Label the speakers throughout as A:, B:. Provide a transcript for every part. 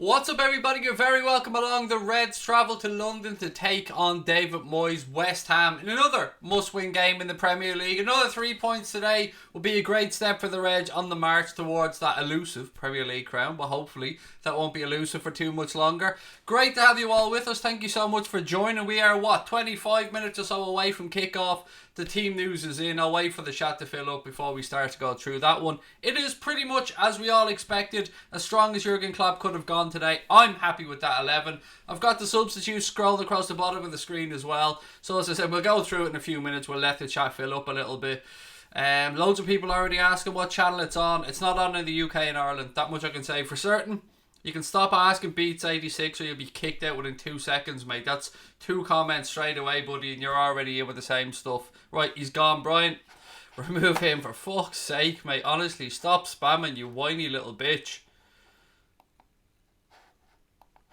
A: What's up, everybody? You're very welcome along. The Reds travel to London to take on David Moyes' West Ham in another must-win game in the Premier League. Another 3 points today will be a great step for the Reds on the march towards that elusive Premier League crown, but hopefully that won't be elusive for too much longer. Great to have you all with us. Thank you so much for joining. We are, 25 minutes or so away from kickoff. The team news is in. I'll wait for the chat to fill up before we start to go through that one. It is pretty much as we all expected, as strong as Jurgen Klopp could have gone today. I'm happy with that 11. I've got the substitutes scrolled across the bottom of the screen as well. So as I said, we'll go through it in a few minutes. We'll let the chat fill up a little bit. Loads of people already asking what channel it's on. It's not on in the UK and Ireland. That much I can say for certain. You can stop asking Beats 86 or you'll be kicked out within 2 seconds, mate. That's 2 comments straight away, buddy, and you're already in with the same stuff. Right, he's gone, Brian. Remove him for fuck's sake, mate. Honestly, stop spamming, you whiny little bitch.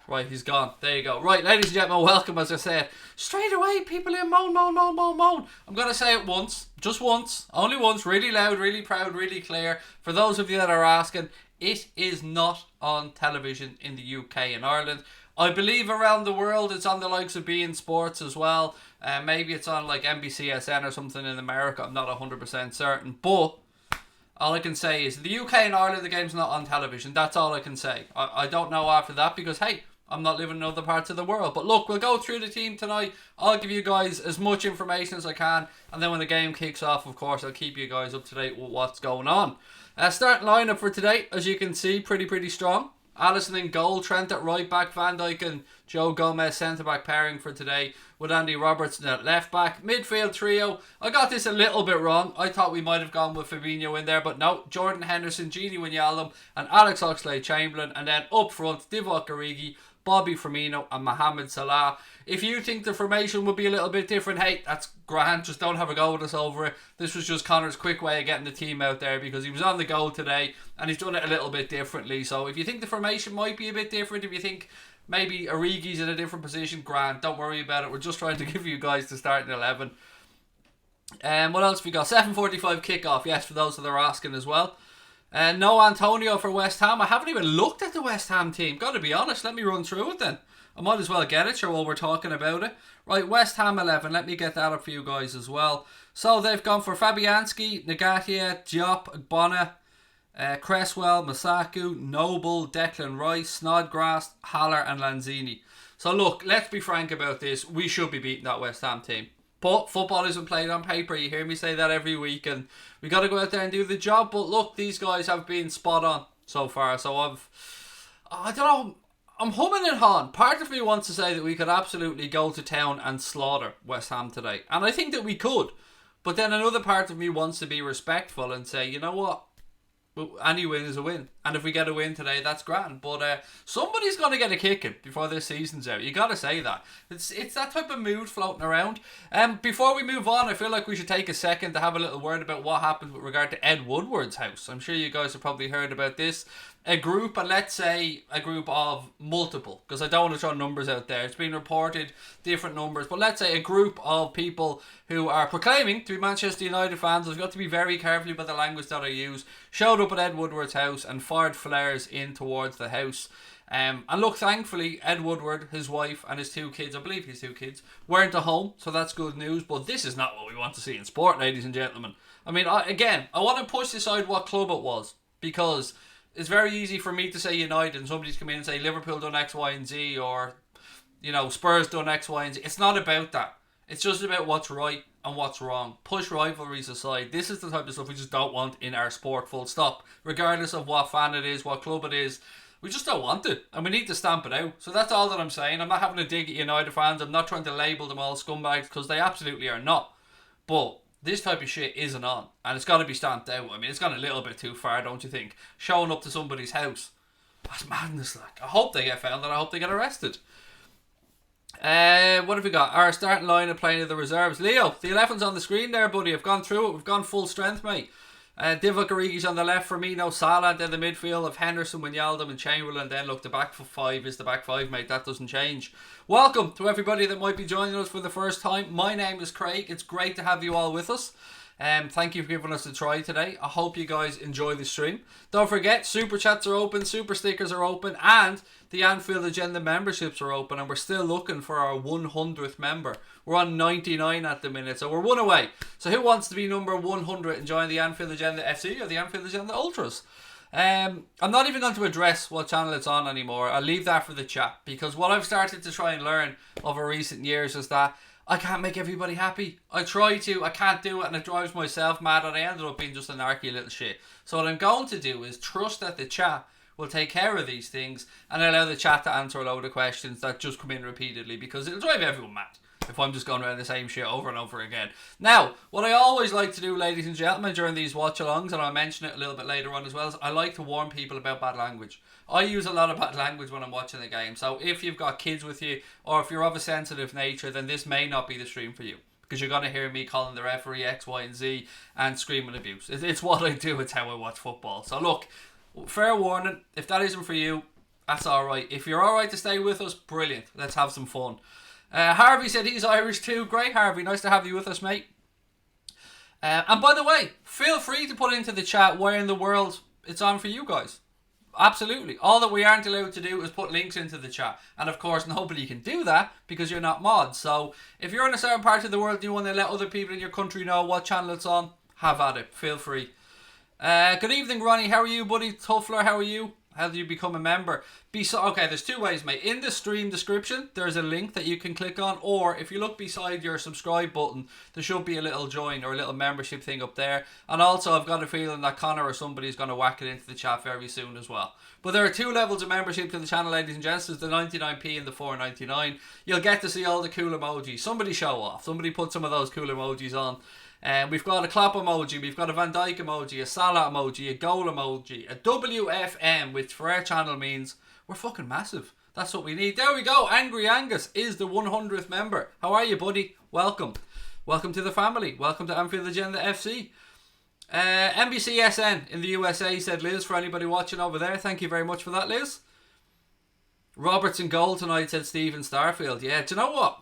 A: Right, he's gone. There you go. Right, ladies and gentlemen, welcome, as I said. Straight away, people in moan. I'm going to say it once. Just once. Only once. Really loud, really proud, really clear. For those of you that are asking, it is not on television in the UK and Ireland. I believe around the world it's on the likes of beIN Sports as well. Maybe it's on like NBCSN or something in America. I'm not 100% certain. But all I can say is the UK and Ireland, the game's not on television. That's all I can say. I don't know after that because, hey, I'm not living in other parts of the world. But look, we'll go through the team tonight. I'll give you guys as much information as I can. And then when the game kicks off, of course, I'll keep you guys up to date with what's going on. Starting lineup for today, as you can see, pretty strong. Alisson in goal, Trent at right back, Van Dijk and Joe Gomez centre back pairing for today with Andy Robertson at left back. Midfield trio, I got this a little bit wrong. I thought we might have gone with Firmino in there, but no. Jordan Henderson, Gini Wijnaldum and Alex Oxlade-Chamberlain, and then up front, Divock Origi, Bobby Firmino and Mohamed Salah. If you think the formation would be a little bit different, hey, that's grand. Just don't have a go with us over it. This was just Connor's quick way of getting the team out there because he was on the go today and he's done it a little bit differently. So if you think the formation might be a bit different, if you think maybe Origi's in a different position, grand. Don't worry about it. We're just trying to give you guys the starting 11. What else have we got? 7:45 kickoff. Yes, for those that are asking as well. No Antonio for West Ham. I haven't even looked at the West Ham team. Gotta be honest. Let me run through it then. I might as well get it, sure, while we're talking about it. Right, West Ham 11. Let me get that up for you guys as well. So they've gone for Fabianski, Nagatia, Diop, Bonner, Cresswell, Masaku, Noble, Declan Rice, Snodgrass, Haller and Lanzini. So look, let's be frank about this. We should be beating that West Ham team. But football isn't played on paper. You hear me say that every week. And we got to go out there and do the job. But look, these guys have been spot on so far. So I don't know. I'm humming and hawing. Part of me wants to say that we could absolutely go to town and slaughter West Ham today. And I think that we could. But then another part of me wants to be respectful and say, you know what? Any win is a win. And if we get a win today, that's grand. But somebody's going to get a kicking before this season's out. You got to say that. It's that type of mood floating around. Before we move on, I feel like we should take a second to have a little word about what happened with regard to Ed Woodward's house. I'm sure you guys have probably heard about this. A group, and let's say a group of multiple, because I don't want to throw numbers out there. It's been reported different numbers, but let's say a group of people who are proclaiming to be Manchester United fans. I've got to be very careful about the language that I use. Showed up at Ed Woodward's house and fired flares in towards the house. And look, thankfully, Ed Woodward, his wife and his 2 kids, I believe his 2 kids, weren't at home, so that's good news. But this is not what we want to see in sport, ladies and gentlemen. I mean, I want to push aside what club it was, because it's very easy for me to say United and somebody's come in and say Liverpool done X, Y and Z, or, you know, Spurs done X, Y and Z. It's not about that. It's just about what's right and what's wrong. Push rivalries aside. This is the type of stuff we just don't want in our sport, full stop. Regardless of what fan it is, what club it is, we just don't want it. And we need to stamp it out. So that's all that I'm saying. I'm not having a dig at United fans. I'm not trying to label them all scumbags, because they absolutely are not. But this type of shit isn't on, and it's got to be stamped out. I mean, it's gone a little bit too far, don't you think? Showing up to somebody's house, that's madness. Like, I hope they get found and I hope they get arrested. What have we got? Our starting line of playing of the reserves. Leo, the 11's on the screen there, buddy. I've gone through it. We've gone full strength, mate. Divock Origi's on the left, Firmino, Salah, then the midfield of Henderson, Wijnaldum and Chamberlain. Then look, the back 5 is the back 5, mate. That doesn't change. Welcome to everybody that might be joining us for the first time. My name is Craig. It's great to have you all with us. Thank you for giving us a try today. I hope you guys enjoy the stream. Don't forget, super chats are open, super stickers are open, and the Anfield Agenda memberships are open, and we're still looking for our 100th member. We're on 99 at the minute, so we're one away. So who wants to be number 100 and join the Anfield Agenda FC or the Anfield Agenda Ultras? I'm not even going to address what channel it's on anymore. I'll leave that for the chat, because what I've started to try and learn over recent years is that I can't make everybody happy. I try to, I can't do it, and it drives myself mad, and I ended up being just an narky little shit. So what I'm going to do is trust that the chat will take care of these things and allow the chat to answer a load of questions that just come in repeatedly, because it'll drive everyone mad if I'm just going around the same shit over and over again. Now, what I always like to do, ladies and gentlemen, during these watch-alongs, and I'll mention it a little bit later on as well, is I like to warn people about bad language. I use a lot of bad language when I'm watching the game, so if you've got kids with you, or if you're of a sensitive nature, then this may not be the stream for you, because you're going to hear me calling the referee X, Y and Z and screaming abuse. It's what I do, it's how I watch football. So look, fair warning, if that isn't for you, that's alright. If you're alright to stay with us, brilliant, let's have some fun. Harvey said he's Irish too. Great, Harvey, nice to have you with us, mate. And by the way, feel free to put into the chat where in the world it's on for you guys. Absolutely. All that we aren't allowed to do is put links into the chat. And of course, nobody can do that because you're not mods. So if you're in a certain part of the world and you want to let other people in your country know what channel it's on, have at it. Feel free. Good evening, Ronnie. How are you, buddy? Tuffler, how are you? How do you become a member? Okay, there's two ways, mate. In the stream description, there's a link that you can click on, or if you look beside your subscribe button, there should be a little join or a little membership thing up there. And also, I've got a feeling that Connor or somebody's going to whack it into the chat very soon as well. But there are two levels of membership to the channel, ladies and gents. There's the 99p and the 4.99. You'll get to see all the cool emojis. Somebody show off. Somebody put some of those cool emojis on. We've got a clap emoji, we've got a Van Dijk emoji, a Salah emoji, a goal emoji, a WFM, which for our channel means we're fucking massive. That's what we need. There we go. Angry Angus is the 100th member. How are you, buddy? Welcome. Welcome to the family. Welcome to Anfield Agenda FC. NBCSN in the USA, said Liz, for anybody watching over there. Thank you very much for that, Liz. Robertson goal tonight, said Stephen Starfield. Yeah, do you know what?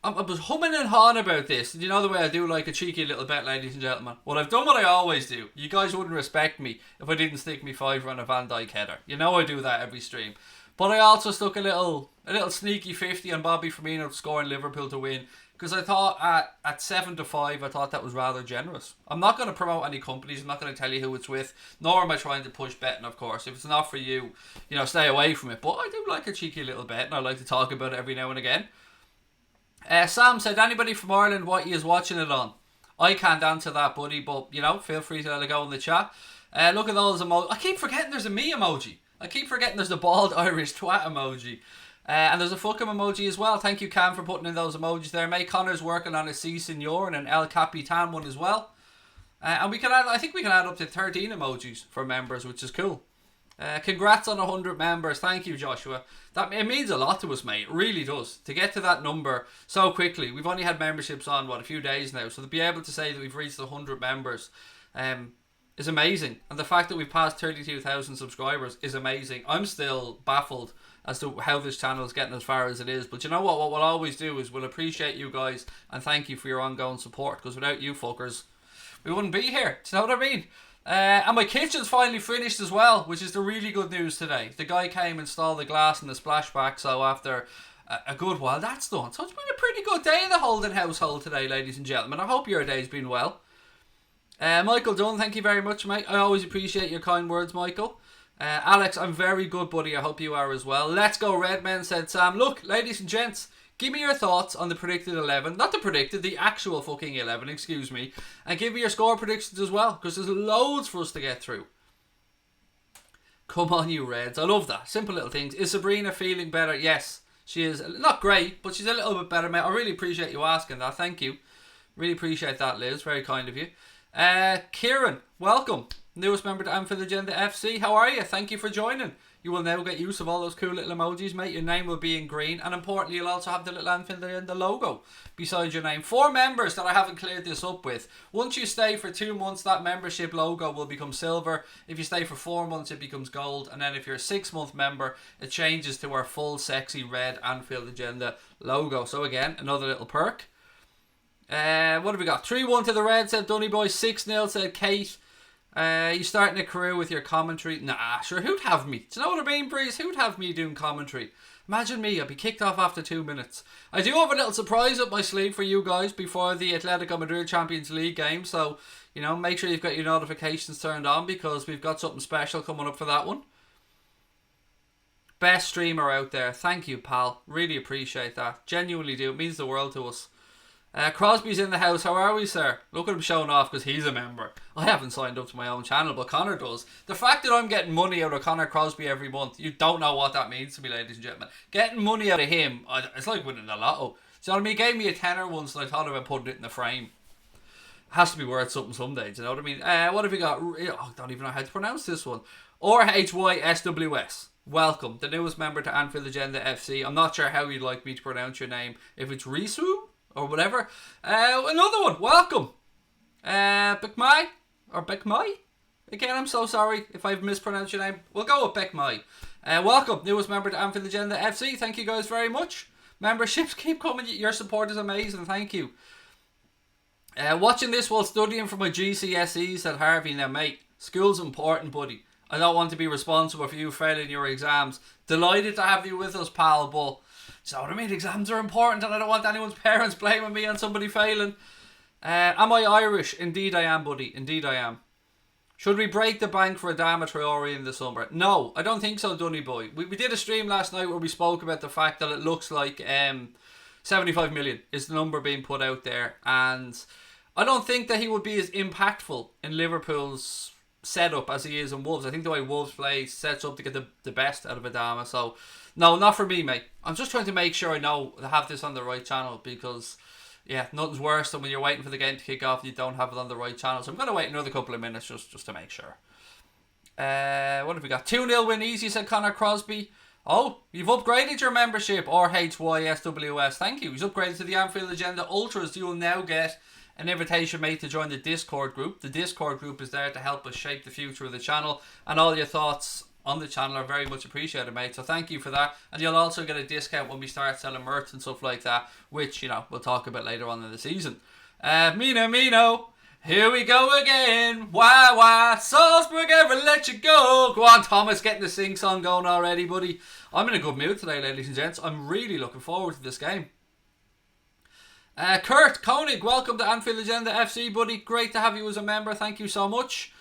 A: I was humming and hawing about this. You know the way I do like a cheeky little bet, ladies and gentlemen. Well, I've done what I always do. You guys wouldn't respect me if I didn't stick me fiver on a Van Dijk header. You know I do that every stream. But I also stuck a little sneaky 50 on Bobby Firmino scoring Liverpool to win. Because I thought at 7-5, I thought that was rather generous. I'm not going to promote any companies. I'm not going to tell you who it's with. Nor am I trying to push betting, of course. If it's not for you, stay away from it. But I do like a cheeky little bet, and I like to talk about it every now and again. Sam said, anybody from Ireland, what he is watching it on? I can't answer that, buddy, but, feel free to let it go in the chat. Look at those emojis. I keep forgetting there's a me emoji. I keep forgetting there's the bald Irish twat emoji. And there's a fucking emoji as well. Thank you, Cam, for putting in those emojis there, mate. Connor's working on a C Senor and an El Capitan one as well. And I think we can add up to 13 emojis for members, which is cool. Congrats on 100 members. Thank you, Joshua. It means a lot to us, mate. It really does. To get to that number so quickly. We've only had memberships on, a few days now. So to be able to say that we've reached 100 members is amazing. And the fact that we've passed 32,000 subscribers is amazing. I'm still baffled as to how this channel is getting as far as it is. But you know what? What we'll always do is we'll appreciate you guys and thank you for your ongoing support. Because without you fuckers, we wouldn't be here. Do you know what I mean? And my kitchen's finally finished as well, which is the really good news today. The guy came and installed the glass and the splashback, so after a good while, that's done. So it's been a pretty good day in the Holden household today, ladies and gentlemen. I hope your day's been well. Michael Dunn, thank you very much, mate. I always appreciate your kind words, Michael. Alex, I'm very good, buddy. I hope you are as well. Let's go, Redmen, said Sam. Look, ladies and gents, give me your thoughts on the predicted 11. Not the predicted, the actual fucking 11, excuse me. And give me your score predictions as well, because there's loads for us to get through. Come on, you Reds. I love that. Simple little things. Is Sabrina feeling better? Yes, she is. Not great, but she's a little bit better, mate. I really appreciate you asking that. Thank you. Really appreciate that, Liz. Very kind of you. Kieran, welcome. Newest member to Anfield Agenda FC. How are you? Thank you for joining. You will now get use of all those cool little emojis, mate. Your name will be in green. And importantly, you'll also have the little Anfield Agenda logo beside your name. 4 members that I haven't cleared this up with. Once you stay for 2 months, that membership logo will become silver. If you stay for 4 months, it becomes gold. And then if you're a 6-month member, it changes to our full sexy red Anfield Agenda logo. So again, another little perk. What have we got? 3-1 to the Reds, said Dunny Boy. 6-0, said Kate. You starting a career with your commentary? Nah, sure, who'd have me? Do you know what I mean, Breeze? Who'd have me doing commentary? Imagine me, I'd be kicked off after 2 minutes. I do have a little surprise up my sleeve for you guys before the Atletico Madrid Champions League game, so, you know, make sure you've got your notifications turned on because we've got something special coming up for that one. Best streamer out there. Thank you, pal. Really appreciate that. Genuinely do. It means the world to us. Crosby's in the house. How are we, sir? Look at him showing off because he's a member. I haven't signed up to my own channel, but Connor does. The fact that I'm getting money out of Connor Crosby every month, you don't know what that means to me, ladies and gentlemen. Getting money out of him, it's like winning the lotto. So I mean, he gave me a tenner once and I thought about putting it in the frame. Has to be worth something someday, do you know what I mean? What have we got? I don't even know how to pronounce this one. RHYSWS. Welcome, the newest member to Anfield Agenda FC. I'm not sure how you'd like me to pronounce your name. If it's Risu or whatever. Another one. Welcome. Bekmai or Bekmai. Again, I'm so sorry if I've mispronounced your name. We'll go with Bekmai. Welcome, newest member to Anfield Agenda FC. Thank you guys very much. Memberships keep coming. Your support is amazing. Thank you. Watching this while studying for my GCSEs, said Harvey. Now, mate, school's important, buddy. I don't want to be responsible for you failing your exams. Delighted to have you with us, pal, but so what I mean, exams are important and I don't want anyone's parents blaming me on somebody failing. Am I Irish? Indeed I am, buddy. Indeed I am. Should we break the bank for Adama Traore in the summer? No, I don't think so, Dunny Boy. We did a stream last night where we spoke about the fact that it looks like 75 million is the number being put out there, and I don't think that he would be as impactful in Liverpool's setup as he is in Wolves. I think the way Wolves play sets up to get the best out of Adama. So no, not for me, mate. I'm just trying to make sure I know to have this on the right channel because yeah, nothing's worse than when you're waiting for the game to kick off and you don't have it on the right channel. So I'm going to wait another couple of minutes just to make sure. What have we got? 2-0 win easy, said Connor Crosby. Oh, you've upgraded your membership, RHYSWS. Thank you. He's upgraded to the Anfield Agenda Ultras. You will now get an invitation, mate, to join the Discord group. The Discord group is there to help us shape the future of the channel, and all your thoughts on the channel are very much appreciated, mate. So thank you for that. And you'll also get a discount when we start selling merch and stuff like that, which, you know, we'll talk about later on in the season. Minamino, here we go again. Why, Salzburg ever let you go? Go on, Thomas, getting the sing song going already, buddy. I'm in a good mood today, ladies and gents. I'm really looking forward to this game. Kurt Koenig, welcome to Anfield Agenda FC, buddy. Great to have you as a member. Thank you so much.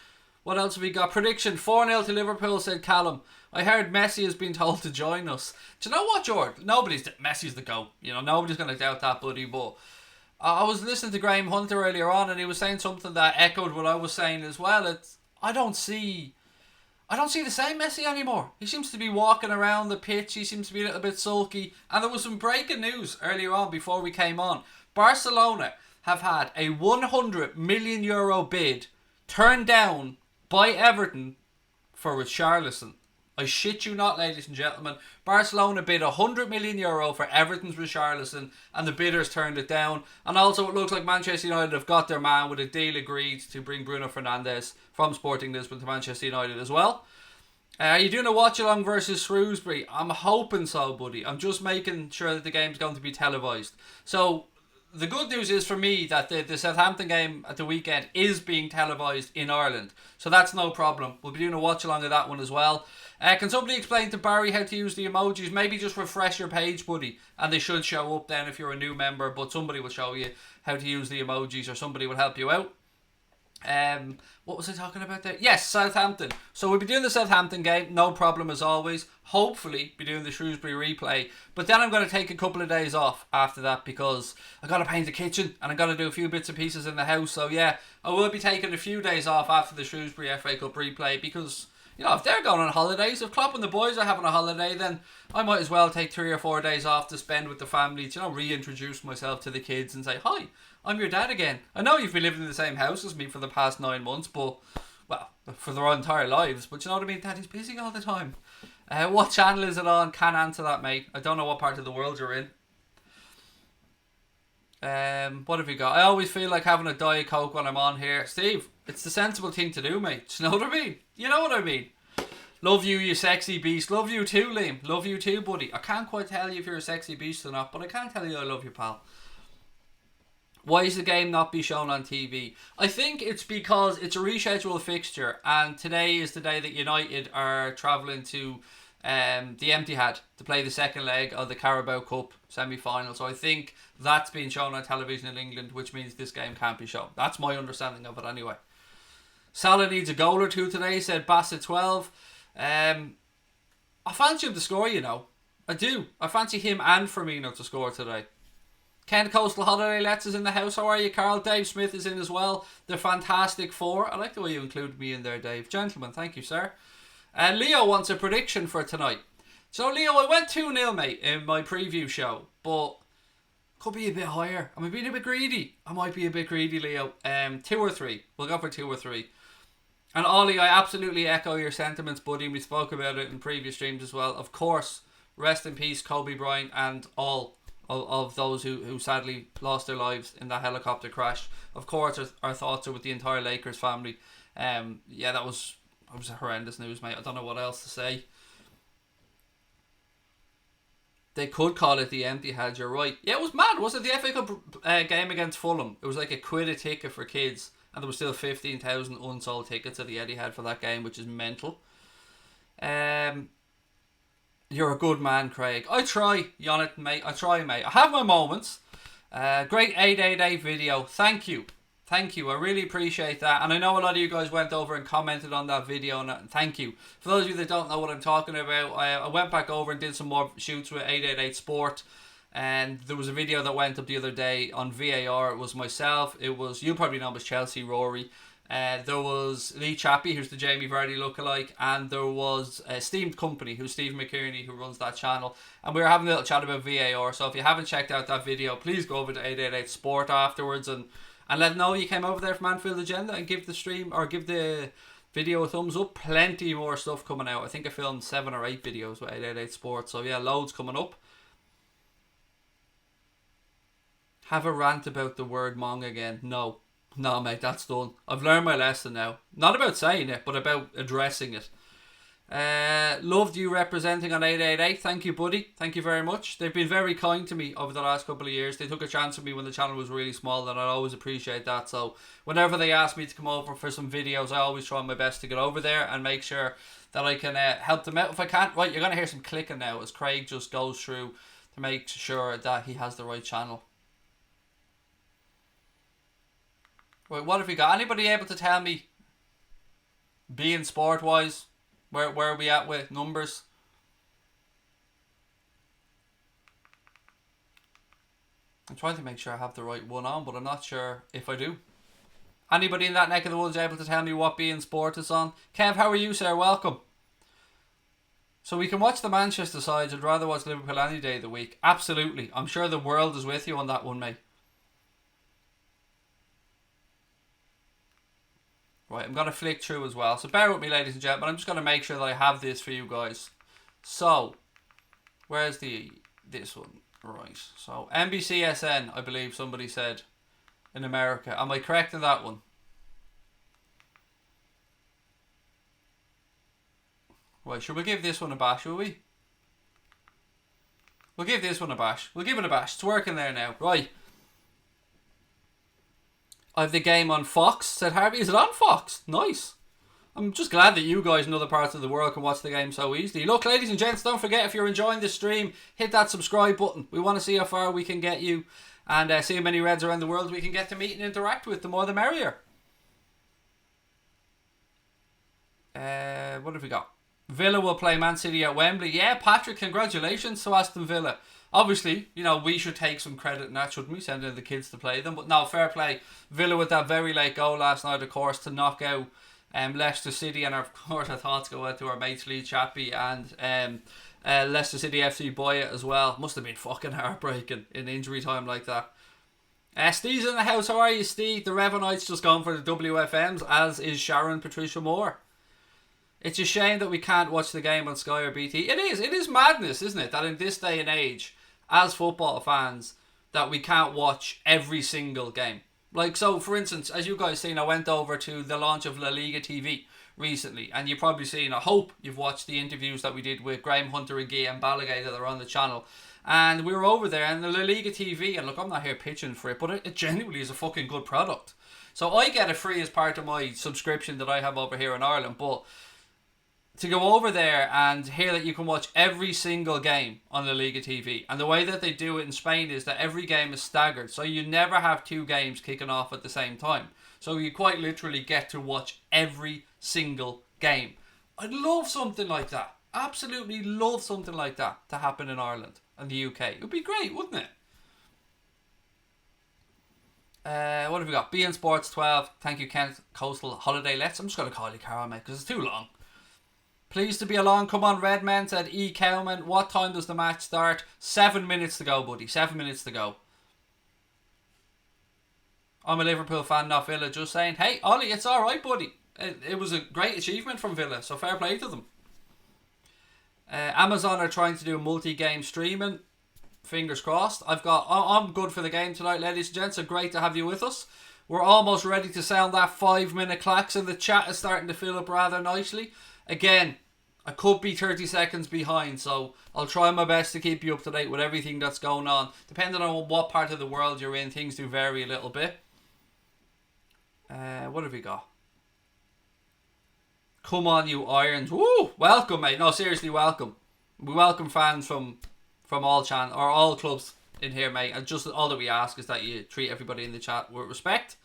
A: What else have we got? Prediction 4-0 to Liverpool, said Callum. I heard Messi has been told to join us. Do you know what, George? Messi's the GOAT. You know, nobody's going to doubt that, buddy. But I was listening to Graham Hunter earlier on, and he was saying something that echoed what I was saying as well. I don't see the same Messi anymore. He seems to be walking around the pitch. He seems to be a little bit sulky. And there was some breaking news earlier on before we came on. Barcelona have had a €100 million bid turned down by Everton for Richarlison. I shit you not, ladies and gentlemen. Barcelona bid €100 million for Everton's Richarlison, and the bidders turned it down. And also it looks like Manchester United have got their man with a deal agreed to bring Bruno Fernandes from Sporting Lisbon to Manchester United as well. Are you doing a watch-along versus Shrewsbury? I'm hoping so, buddy. I'm just making sure that the game's going to be televised. So the good news is for me that the Southampton game at the weekend is being televised in Ireland. So that's no problem. We'll be doing a watch-along of that one as well. Can somebody explain to Barry how to use the emojis? Maybe just refresh your page, buddy, and they should show up then if you're a new member, but somebody will show you how to use the emojis, or somebody will help you out. What was I talking about there? Yes, Southampton. So we'll be doing the Southampton game, no problem as always. Hopefully be doing the Shrewsbury replay. But then I'm going to take a couple of days off after that because I got to paint the kitchen and I got to do a few bits and pieces in the house. So yeah, I will be taking a few days off after the Shrewsbury FA Cup replay because, you know, if they're going on holidays, if Klopp and the boys are having a holiday, then I might as well take 3 or 4 days off to spend with the family to, you know, reintroduce myself to the kids and say, hi, I'm your dad again. I know you've been living in the same house as me for the past 9 months, but, well, for their entire lives. But you know what I mean? Daddy's busy all the time. What channel is it on? Can't answer that, mate. I don't know what part of the world you're in. What have you got? I always feel like having a Diet Coke when I'm on here. Steve, it's the sensible thing to do, mate. Do you know what I mean? You know what I mean? Love you, you sexy beast. Love you too, Liam. Love you too, buddy. I can't quite tell you if you're a sexy beast or not, but I can tell you I love you, pal. Why is the game not be shown on TV? I think it's because it's a rescheduled fixture, and today is the day that United are travelling to the Etihad to play the second leg of the Carabao Cup semi-final. So I think that's being shown on television in England, which means this game can't be shown. That's my understanding of it anyway. Salah needs a goal or two today, said Bassett 12. I fancy him to score, you know. I do. I fancy him and Firmino to score today. Ken Coastal Holiday Let's is in the house. How are you, Carl? Dave Smith is in as well. The Fantastic Four. I like the way you included me in there, Dave. Gentlemen, thank you, sir. Leo wants a prediction for tonight. So, Leo, I went 2-0, mate, in my preview show, but could be a bit higher. Am I being a bit greedy? I might be a bit greedy, Leo. 2 or 3. We'll go for 2 or 3. And Ollie, I absolutely echo your sentiments, buddy. We spoke about it in previous streams as well. Of course, rest in peace, Kobe Bryant, and all of those who sadly lost their lives in that helicopter crash. Of course, our thoughts are with the entire Lakers family. Yeah, that was horrendous news, mate. I don't know what else to say. They could call it the Etihad, you're right. Yeah, it was mad. Was it the FA Cup game against Fulham? It was like £1 a ticket for kids, and there was still 15,000 unsold tickets at the Etihad for that game, which is mental. You're a good man, Craig. I try, Jonathan, mate. I try, mate. I have my moments. Great 888 video. Thank you. Thank you. I really appreciate that. And I know a lot of you guys went over and commented on that video. And thank you. For those of you that don't know what I'm talking about, I went back over and did some more shoots with 888 Sport. And there was a video that went up the other day on VAR. It was myself. It was, you probably know him as Chelsea Rory. There was Lee Chappie, who's the Jamie Vardy lookalike, and there was Esteemed Company, who's Stephen McKierney, who runs that channel, and we were having a little chat about VAR. So if you haven't checked out that video, please go over to 888 Sport afterwards and let them know you came over there from Anfield Agenda, and give the stream or give the video a thumbs up. Plenty more stuff coming out. I think I filmed 7 or 8 videos with 888 Sport, so yeah, loads coming up. Have a rant about the word mong again? No, mate, that's done. I've learned my lesson now. Not about saying it, but about addressing it. Loved you representing on 888. Thank you, buddy. Thank you very much. They've been very kind to me over the last couple of years. They took a chance on me when the channel was really small, and I always appreciate that. So whenever they ask me to come over for some videos, I always try my best to get over there and make sure that I can help them out if I can. Right, you're going to hear some clicking now as Craig just goes through to make sure that he has the right channel. Right, what have we got? Anybody able to tell me, being sport wise, where are we at with numbers? I'm trying to make sure I have the right one on, but I'm not sure if I do. Anybody in that neck of the woods able to tell me what being sport is on? Kev, how are you, sir? Welcome. So we can watch the Manchester sides. I'd rather watch Liverpool any day of the week. Absolutely. I'm sure the world is with you on that one, mate. Right, I'm going to flick through as well. So bear with me, ladies and gentlemen. I'm just going to make sure that I have this for you guys. So, where's this one? Right, so NBCSN, I believe somebody said, in America. Am I correct in that one? Right, should we give this one a bash, will we? We'll give this one a bash. We'll give it a bash. It's working there now. Right. I have the game on Fox, said Harvey. Is it on Fox? Nice. I'm just glad that you guys in other parts of the world can watch the game so easily. Look, ladies and gents, don't forget, if you're enjoying this stream, hit that subscribe button. We want to see how far we can get you and see how many Reds around the world we can get to meet and interact with. The more the merrier. What have we got? Villa will play Man City at Wembley. Yeah, Patrick, congratulations to Aston Villa. Obviously, you know, we should take some credit in that, shouldn't we? Sending the kids to play them. But no, fair play. Villa with that very late goal last night, of course, to knock out Leicester City. And of course, our thoughts go out to our mates Lee Chappie and Leicester City FC Boya as well. Must have been fucking heartbreaking in injury time like that. Steve's in the house. How are you, Steve? The Revenites just gone for the WFMs, as is Sharon Patricia Moore. It's a shame that we can't watch the game on Sky or BT. It is madness, isn't it? That in this day and age, as football fans, that we can't watch every single game. Like, so, for instance, as you guys seen, I went over to the launch of La Liga TV, recently, and you've probably seen, I hope you've watched the interviews that we did with Graham Hunter and Guy and Ballaghay that are on the channel. And we were over there, and the La Liga TV, and look, I'm not here pitching for it, but it genuinely is a fucking good product. So I get it free as part of my subscription that I have over here in Ireland, but to go over there and hear that you can watch every single game on La Liga TV, and the way that they do it in Spain is that every game is staggered, so you never have two games kicking off at the same time. So you quite literally get to watch every single game. I'd love something like that. Absolutely love something like that to happen in Ireland and the UK. It would be great, wouldn't it? What have we got? BN Sports 12. Thank you, Kent. Coastal Holiday Let's. I'm just going to call you Carl, mate, because it's too long. Pleased to be along. Come on, Redman, said E. Cowman. What time does the match start? 7 minutes to go, buddy. 7 minutes to go. I'm a Liverpool fan, not Villa. Just saying, hey, Ollie, it's alright, buddy. It was a great achievement from Villa, so fair play to them. Amazon are trying to do multi-game streaming. Fingers crossed. I'm good for the game tonight, ladies and gents. So great to have you with us. We're almost ready to sound that 5-minute clacks, and the chat is starting to fill up rather nicely. Again, I could be 30 seconds behind, so I'll try my best to keep you up to date with everything that's going on. Depending on what part of the world you're in, things do vary a little bit. What have we got? Come on, you Irons. Woo! Welcome, mate. No, seriously, welcome. We welcome fans from all clubs in here, mate. And just all that we ask is that you treat everybody in the chat with respect.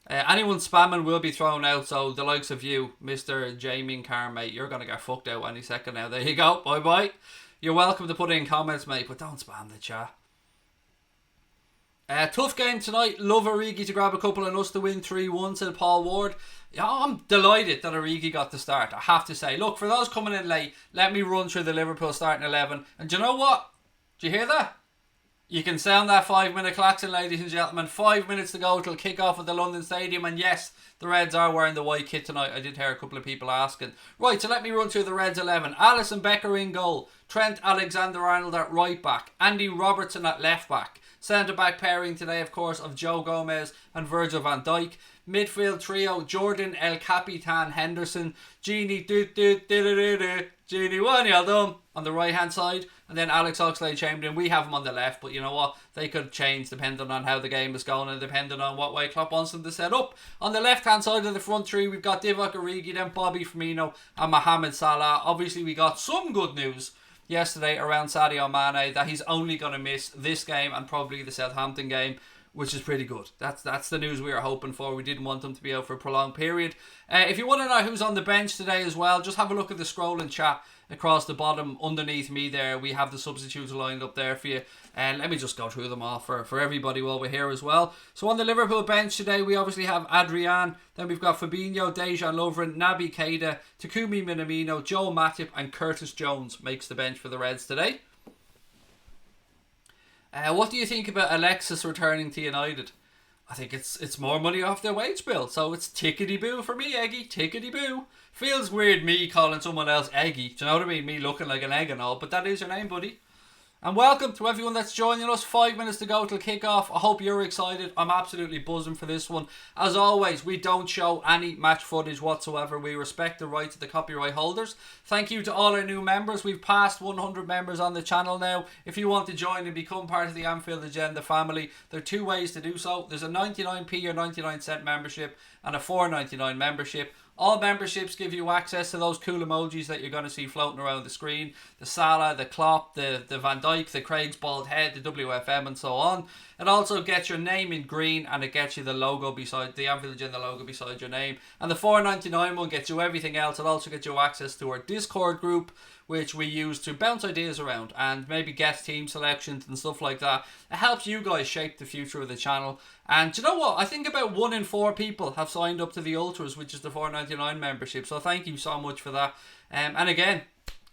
A: Anyone spamming will be thrown out, so the likes of you, Mr. Jamie and Karen, mate, you're going to get fucked out any second now. There you go. Bye-bye. You're welcome to put in comments, mate, but don't spam the chat. Tough game tonight. Love Origi to grab a couple and us to win 3-1, said Paul Ward. Yeah, I'm delighted that Origi got the start, I have to say. Look, for those coming in late, let me run through the Liverpool starting 11. And do you know what? Do you hear that? You can sound that 5-minute klaxon, ladies and gentlemen. 5 minutes to go till kick off at the London Stadium. And yes, the Reds are wearing the white kit tonight. I did hear a couple of people asking. Right, so let me run through the Reds 11. Alisson Becker in goal. Trent Alexander-Arnold at right back. Andy Robertson at left back. Centre back pairing today, of course, of Joe Gomez and Virgil van Dijk. Midfield trio, Jordan El Capitan Henderson, Genie Genie Wijnaldum on the right hand side, and then Alex Oxlade-Chamberlain. We have him on the left, but you know what? They could change depending on how the game is going and depending on what way Klopp wants them to set up. On the left hand side of the front three, we've got Divock Origi, then Bobby Firmino and Mohamed Salah. Obviously, we got some good news yesterday around Sadio Mane that he's only going to miss this game and probably the Southampton game, which is pretty good. That's the news we were hoping for. We didn't want them to be out for a prolonged period. If you want to know who's on the bench today as well, just have a look at the scrolling chat across the bottom underneath me there. We have the substitutes lined up there for you. And let me just go through them all for everybody while we're here as well. So on the Liverpool bench today, we obviously have Adrian. Then we've got Fabinho, Dejan Lovren, Naby Keita, Takumi Minamino, Joel Matip and Curtis Jones makes the bench for the Reds today. What do you think about Alexis returning to United? I think it's more money off their wage bill, so it's tickety-boo for me, Eggy, tickety-boo. Feels weird me calling someone else Eggy, do you know what I mean? Me looking like an egg and all, but that is your name, buddy. And welcome to everyone that's joining us. 5 minutes to go till kick-off. I hope you're excited. I'm absolutely buzzing for this one. As always, we don't show any match footage whatsoever. We respect the rights of the copyright holders. Thank you to all our new members. We've passed 100 members on the channel now. If you want to join and become part of the Anfield Agenda family, there are two ways to do so. There's a 99p or 99-cent membership and a $4.99 membership. All memberships give you access to those cool emojis that you're going to see floating around the screen. The Salah, the Klopp, the Van Dijk, the Craig's bald head, the WFM and so on. It also gets your name in green and it gets you the logo beside, the Anfield Agenda logo beside your name. And the $4.99 one gets you everything else. It also gets you access to our Discord group, which we use to bounce ideas around and maybe get team selections and stuff like that. It helps you guys shape the future of the channel. And do you know what? I think about 1 in 4 people have signed up to the Ultras, which is the $4.99 membership. So thank you so much for that. And again,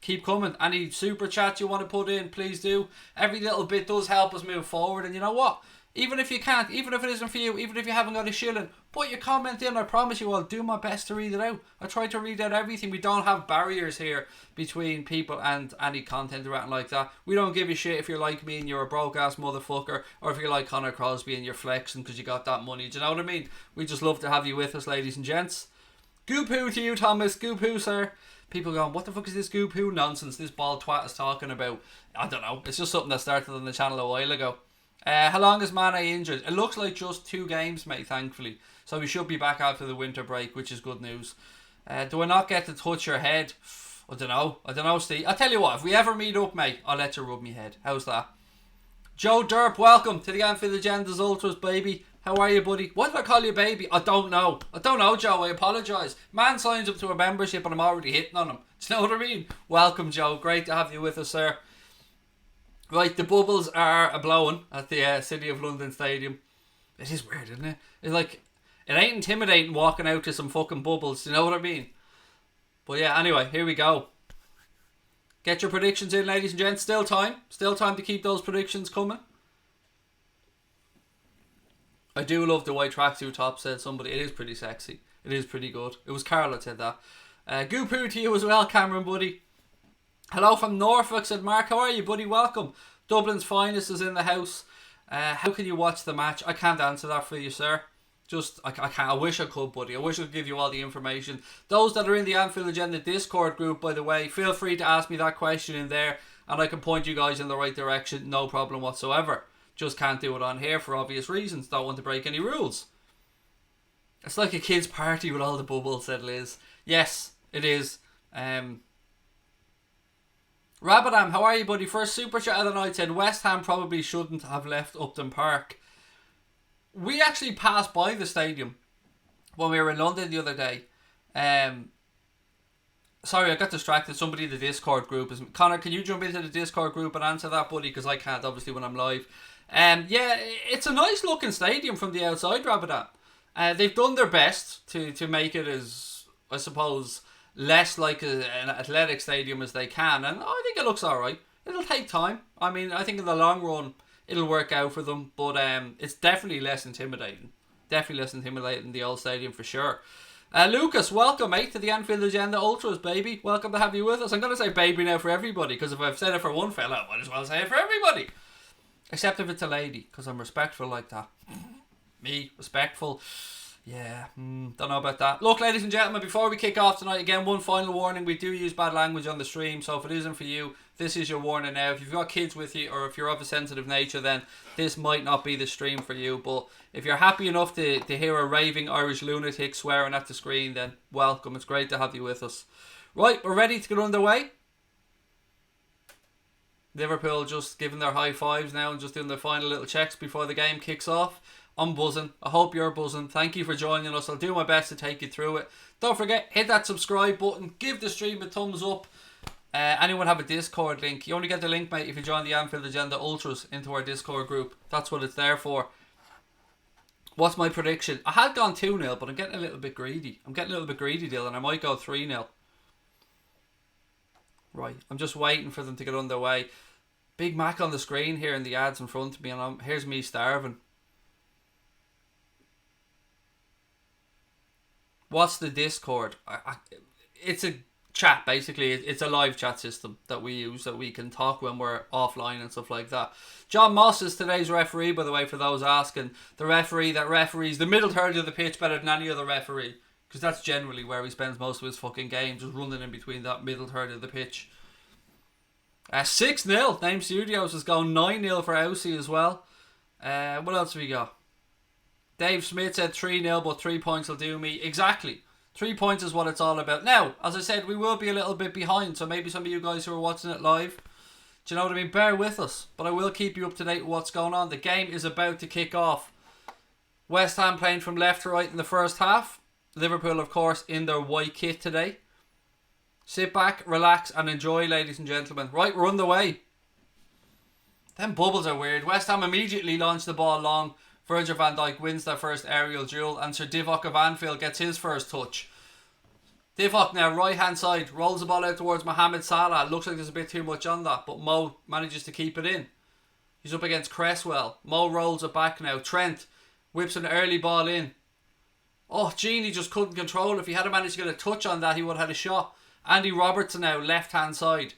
A: keep coming. Any super chats you want to put in, please do. Every little bit does help us move forward. And you know what? Even if you can't, even if it isn't for you, even if you haven't got a shilling, put your comment in. I promise you I'll do my best to read it out. I try to read out everything. We don't have barriers here between people and any content or anything like that. We don't give a shit if you're like me and you're a broke ass motherfucker, or if you're like Conor Crosby and you're flexing because you got that money. Do you know what I mean? We just love to have you with us, ladies and gents. Goop who to you, Thomas. Goop who, sir. People going, what the fuck is this goop who nonsense this bald twat is talking about? I don't know. It's just something that started on the channel a while ago. How long is Mane injured? It looks like just 2 games, mate, thankfully. So we should be back after the winter break, which is good news. Do I not get to touch your head? I don't know, Steve. I'll tell you what, if we ever meet up, mate, I'll let you rub me head. How's that? Joe Derp, welcome to the Anfield Agenda's Ultras, baby. How are you, buddy? Why did I call you baby? I don't know, Joe. I apologise. Man signs up to a membership and I'm already hitting on him. Do you know what I mean? Welcome, Joe. Great to have you with us, sir. Right, the bubbles are a-blowing at the City of London Stadium. It is weird, isn't it? It's like, it ain't intimidating walking out to some fucking bubbles. Do you know what I mean? But yeah, anyway, here we go. Get your predictions in, ladies and gents. Still time to keep those predictions coming. I do love the white tracksuit top, said somebody. It is pretty sexy. It is pretty good. It was Carl that said that. Goop poo to you as well, Cameron, buddy. Hello from Norfolk, said Mark. How are you, buddy? Welcome. Dublin's finest is in the house. How can you watch the match? I can't answer that for you, sir. I can't. I wish I could, buddy. I wish I could give you all the information. Those that are in the Anfield Agenda Discord group, by the way, feel free to ask me that question in there and I can point you guys in the right direction. No problem whatsoever. Just can't do it on here for obvious reasons. Don't want to break any rules. It's like a kid's party with all the bubbles, said Liz. Yes, it is. Rabadam, how are you, buddy? First super chat of the night said West Ham probably shouldn't have left Upton Park. We actually passed by the stadium when we were in London the other day. Sorry, I got distracted. Somebody in the Discord group is... Connor, can you jump into the Discord group and answer that, buddy? Because I can't, obviously, when I'm live. Yeah, it's a nice looking stadium from the outside, Rabadam. They've done their best to make it as, I suppose, less like an athletic stadium as they can. And I think it looks alright. It'll take time. I mean, I think in the long run, it'll work out for them. But it's definitely less intimidating. Definitely less intimidating than the old stadium for sure. Lucas, welcome, mate, to the Anfield Agenda Ultras, baby. Welcome to have you with us. I'm going to say baby now for everybody, because if I've said it for one fella, I might as well say it for everybody. Except if it's a lady, because I'm respectful like that. Me, respectful. Yeah, don't know about that. Look, ladies and gentlemen, before we kick off tonight, again, one final warning. We do use bad language on the stream, so if it isn't for you, this is your warning now. If you've got kids with you, or if you're of a sensitive nature, then this might not be the stream for you. But if you're happy enough to hear a raving Irish lunatic swearing at the screen, then welcome. It's great to have you with us. Right, we're ready to get underway. Liverpool just giving their high fives now and just doing their final little checks before the game kicks off. I'm buzzing. I hope you're buzzing. Thank you for joining us. I'll do my best to take you through it. Don't forget, hit that subscribe button. Give the stream a thumbs up. Anyone have a Discord link? You only get the link, mate, if you join the Anfield Agenda Ultras into our Discord group. That's what it's there for. What's my prediction? I had gone 2-0, but I'm getting a little bit greedy. Dylan. I might go 3-0. Right, I'm just waiting for them to get underway. Big Mac on the screen here in the ads in front of me, and here's me starving. What's the Discord? It's a chat, basically. It's a live chat system that we use, that we can talk when we're offline and stuff like that. John Moss is today's referee, by the way, for those asking. The referee that referees the middle third of the pitch better than any other referee, because that's generally where he spends most of his fucking game, just running in between that middle third of the pitch. 6-0. Name Studios is going 9-0 for Aussie as well. What else have we got? Dave Smith said 3-0, but 3 points will do me. Exactly. 3 points is what it's all about. Now, as I said, we will be a little bit behind, so maybe some of you guys who are watching it live, do you know what I mean? Bear with us, but I will keep you up to date with what's going on. The game is about to kick off. West Ham playing from left to right in the first half. Liverpool, of course, in their white kit today. Sit back, relax, and enjoy, ladies and gentlemen. Right, we're underway. Them bubbles are weird. West Ham immediately launched the ball long. Virgil van Dijk wins their first aerial duel, and Sir Divock of Anfield gets his first touch. Divock now, right hand side, rolls the ball out towards Mohamed Salah. Looks like there's a bit too much on that, but Mo manages to keep it in. He's up against Cresswell. Mo rolls it back now. Trent whips an early ball in. Oh, Genie just couldn't control it. If he had managed to get a touch on that, he would have had a shot. Andy Robertson now, left hand side.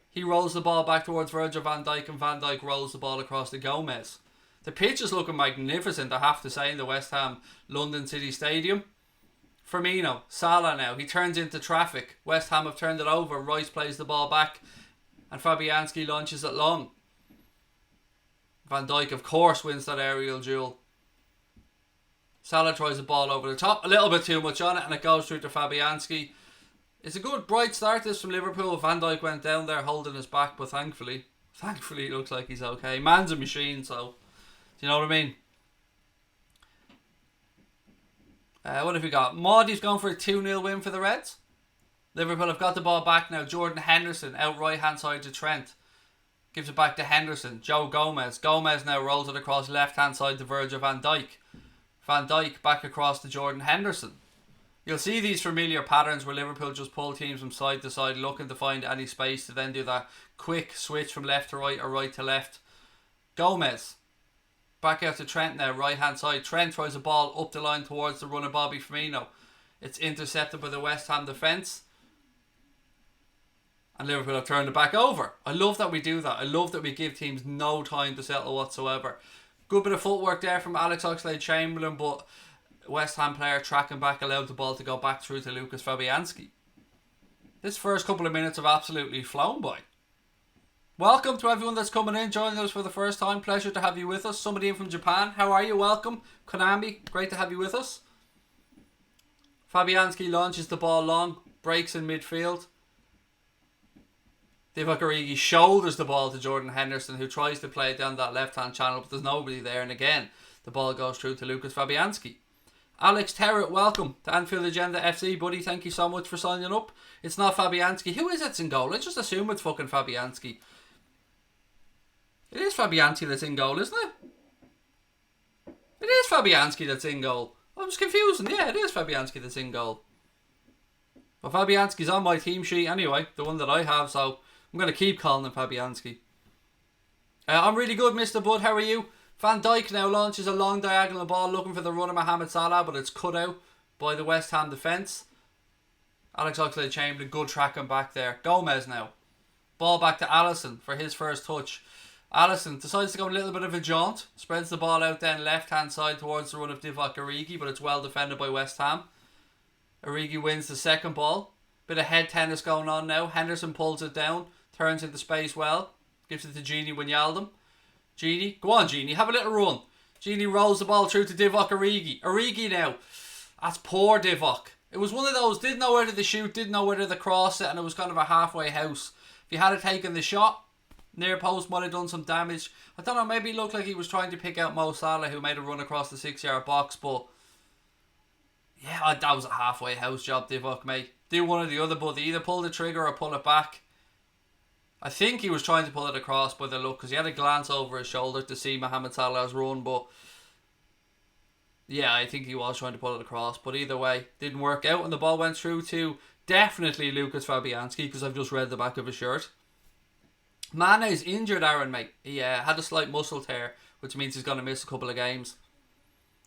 A: He rolls the ball back towards Virgil van Dijk, and Van Dijk rolls the ball across to Gomez. The pitch is looking magnificent, I have to say, in the West Ham London City Stadium. Firmino, Salah now. He turns into traffic. West Ham have turned it over. Rice plays the ball back. And Fabianski launches it long. Van Dijk, of course, wins that aerial duel. Salah tries the ball over the top. A little bit too much on it. And it goes through to Fabianski. It's a good, bright start this from Liverpool. Van Dijk went down there holding his back. But thankfully, it looks like he's okay. Man's a machine, so... Do you know what I mean? What have we got? Maudy's gone for a 2-0 win for the Reds. Liverpool have got the ball back now. Jordan Henderson out right hand side to Trent. Gives it back to Henderson. Joe Gomez. Gomez now rolls it across left hand side to Virgil van Dijk. Van Dijk back across to Jordan Henderson. You'll see these familiar patterns where Liverpool just pull teams from side to side looking to find any space to then do that quick switch from left to right or right to left. Gomez. Back out to Trent now, right hand side. Trent throws the ball up the line towards the run of Bobby Firmino. It's intercepted by the West Ham defence. And Liverpool have turned it back over. I love that we do that. I love that we give teams no time to settle whatsoever. Good bit of footwork there from Alex Oxlade-Chamberlain, but West Ham player tracking back allowed the ball to go back through to Lucas Fabianski. This first couple of minutes have absolutely flown by. Welcome to everyone that's coming in, joining us for the first time. Pleasure to have you with us. Somebody in from Japan. How are you? Welcome. Konami, great to have you with us. Fabianski launches the ball long, breaks in midfield. Divock Origi shoulders the ball to Jordan Henderson, who tries to play it down that left-hand channel, but there's nobody there. And again, the ball goes through to Lucas Fabianski. Alex Terrett, welcome to Anfield Agenda FC, buddy. Thank you so much for signing up. It's not Fabianski. Who is it in goal? I just assume it's fucking Fabianski. It is Fabianski that's in goal, isn't it? It is Fabianski that's in goal. I was confusing. Yeah, it is Fabianski that's in goal. Well, Fabianski's on my team sheet anyway, the one that I have, so I'm going to keep calling him Fabianski. I'm really good, Mr. Bud. How are you? Van Dijk now launches a long diagonal ball looking for the run of Mohamed Salah, but it's cut out by the West Ham defence. Alex Oxlade-Chamberlain, good tracking back there. Gomez now. Ball back to Alisson for his first touch. Alisson decides to go a little bit of a jaunt. Spreads the ball out then left hand side towards the run of Divock Origi, but it's well defended by West Ham. Origi wins the second ball. Bit of head tennis going on now. Henderson pulls it down. Turns into space well. Gives it to Gini Wijnaldum. Gini, go on Gini, have a little run. Gini rolls the ball through to Divock Origi. Origi now. That's poor Divock. It was one of those, didn't know whether to shoot, didn't know whether to cross it, and it was kind of a halfway house. If he had taken the shot, near post might have done some damage. I don't know, maybe it looked like he was trying to pick out Mo Salah, who made a run across the 6-yard box, but yeah, that was a halfway house job, Divock, mate. Do one or the other, but either pull the trigger or pull it back. I think he was trying to pull it across by the look, because he had a glance over his shoulder to see Mohamed Salah's run, but yeah, I think he was trying to pull it across, but either way, didn't work out, and the ball went through to definitely Lucas Fabianski, because I've just read the back of his shirt. Mane's injured, Aaron, mate. He had a slight muscle tear, which means he's going to miss a couple of games.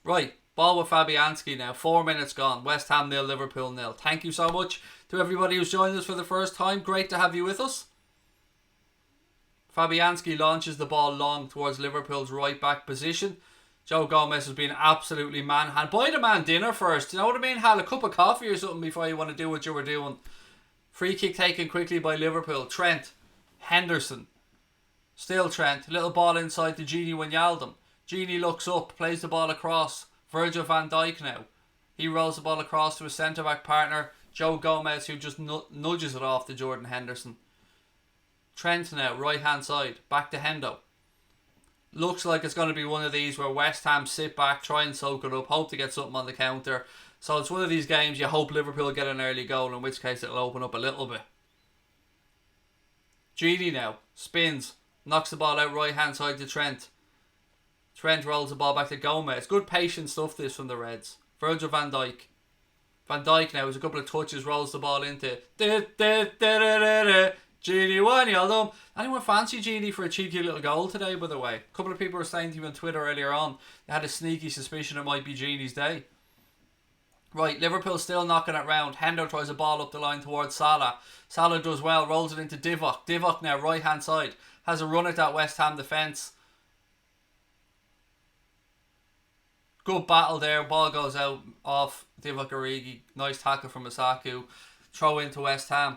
A: Right, ball with Fabianski now. 4 minutes gone. West Ham 0, Liverpool 0. Thank you so much to everybody who's joined us for the first time. Great to have you with us. Fabianski launches the ball long towards Liverpool's right back position. Joe Gomez has been absolutely manhandled. Buy the man dinner first. You know what I mean? Have a cup of coffee or something before you want to do what you were doing. Free kick taken quickly by Liverpool. Trent. Henderson. Still Trent. Little ball inside to Gini Wijnaldum. Gini looks up. Plays the ball across. Virgil van Dijk now. He rolls the ball across to his centre-back partner, Joe Gomez, who just nudges it off to Jordan Henderson. Trent now, right-hand side. Back to Hendo. Looks like it's going to be one of these where West Ham sit back, try and soak it up, hope to get something on the counter. So it's one of these games you hope Liverpool get an early goal, in which case it'll open up a little bit. Gini now. Spins. Knocks the ball out right-hand side to Trent. Trent rolls the ball back to Gomez. Good patient stuff this from the Reds. Virgil van Dijk. Van Dijk now has a couple of touches, rolls the ball into Gini Wijnaldum. Anyone fancy Gini for a cheeky little goal today, by the way? A couple of people were saying to me on Twitter earlier on they had a sneaky suspicion it might be Gini's day. Right, Liverpool still knocking it round. Hendo tries a ball up the line towards Salah. Salah does well, rolls it into Divock. Divock now, right hand side. Has a run at that West Ham defence. Good battle there. Ball goes out off Divock Origi. Nice tackle from Masaku. Throw into West Ham.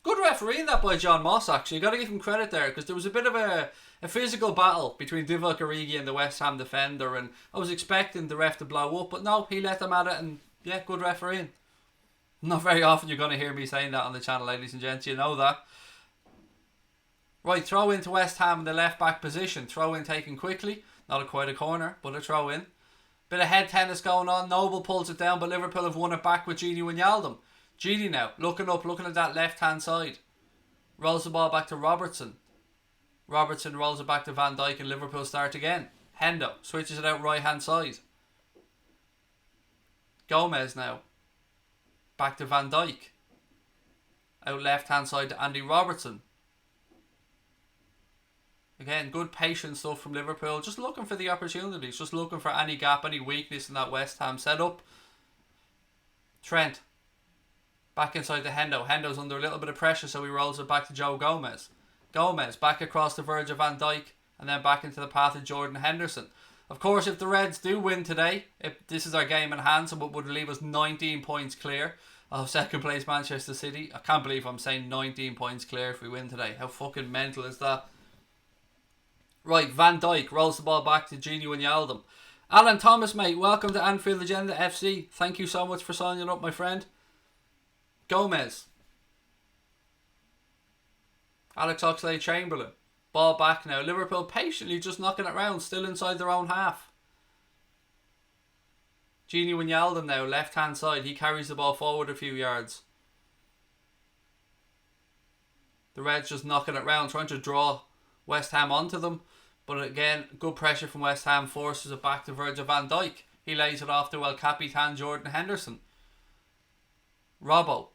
A: Good refereeing that by John Moss, actually. Got to give him credit there, because there was a bit of a physical battle between Divock Origi and the West Ham defender, and I was expecting the ref to blow up, but no, he let them at it, and yeah, good refereeing. Not very often you're going to hear me saying that on the channel, ladies and gents. You know that. Right, throw into West Ham in the left back position. Throw in taken quickly. Not quite a corner, but a throw in. Bit of head tennis going on. Noble pulls it down, but Liverpool have won it back with Gini Wijnaldum. Gini now, looking up, looking at that left hand side. Rolls the ball back to Robertson. Robertson rolls it back to Van Dijk, and Liverpool start again. Hendo switches it out right hand side. Gomez now. Back to Van Dijk. Out left hand side to Andy Robertson. Again, good patient stuff from Liverpool. Just looking for the opportunities. Just looking for any gap, any weakness in that West Ham setup. Trent. Back inside to Hendo. Hendo's under a little bit of pressure, so he rolls it back to Joe Gomez. Gomez back across the verge of Van Dijk, and then back into the path of Jordan Henderson. Of course, if the Reds do win today, if this is our game in hand, so it would leave us 19 points clear of second place Manchester City. I can't believe I'm saying 19 points clear if we win today. How fucking mental is that? Right, Van Dijk rolls the ball back to Gini Wijnaldum. Alan Thomas, mate, welcome to Anfield Agenda FC. Thank you so much for signing up, my friend. Gomez. Alex Oxlade-Chamberlain. Ball back now. Liverpool patiently just knocking it round, still inside their own half. Gini Wijnaldum now, left hand side. He carries the ball forward a few yards. The Reds just knocking it round, trying to draw West Ham onto them. But again, good pressure from West Ham forces it back to Virgil van Dijk. He lays it off to El Capitan Jordan Henderson. Robbo.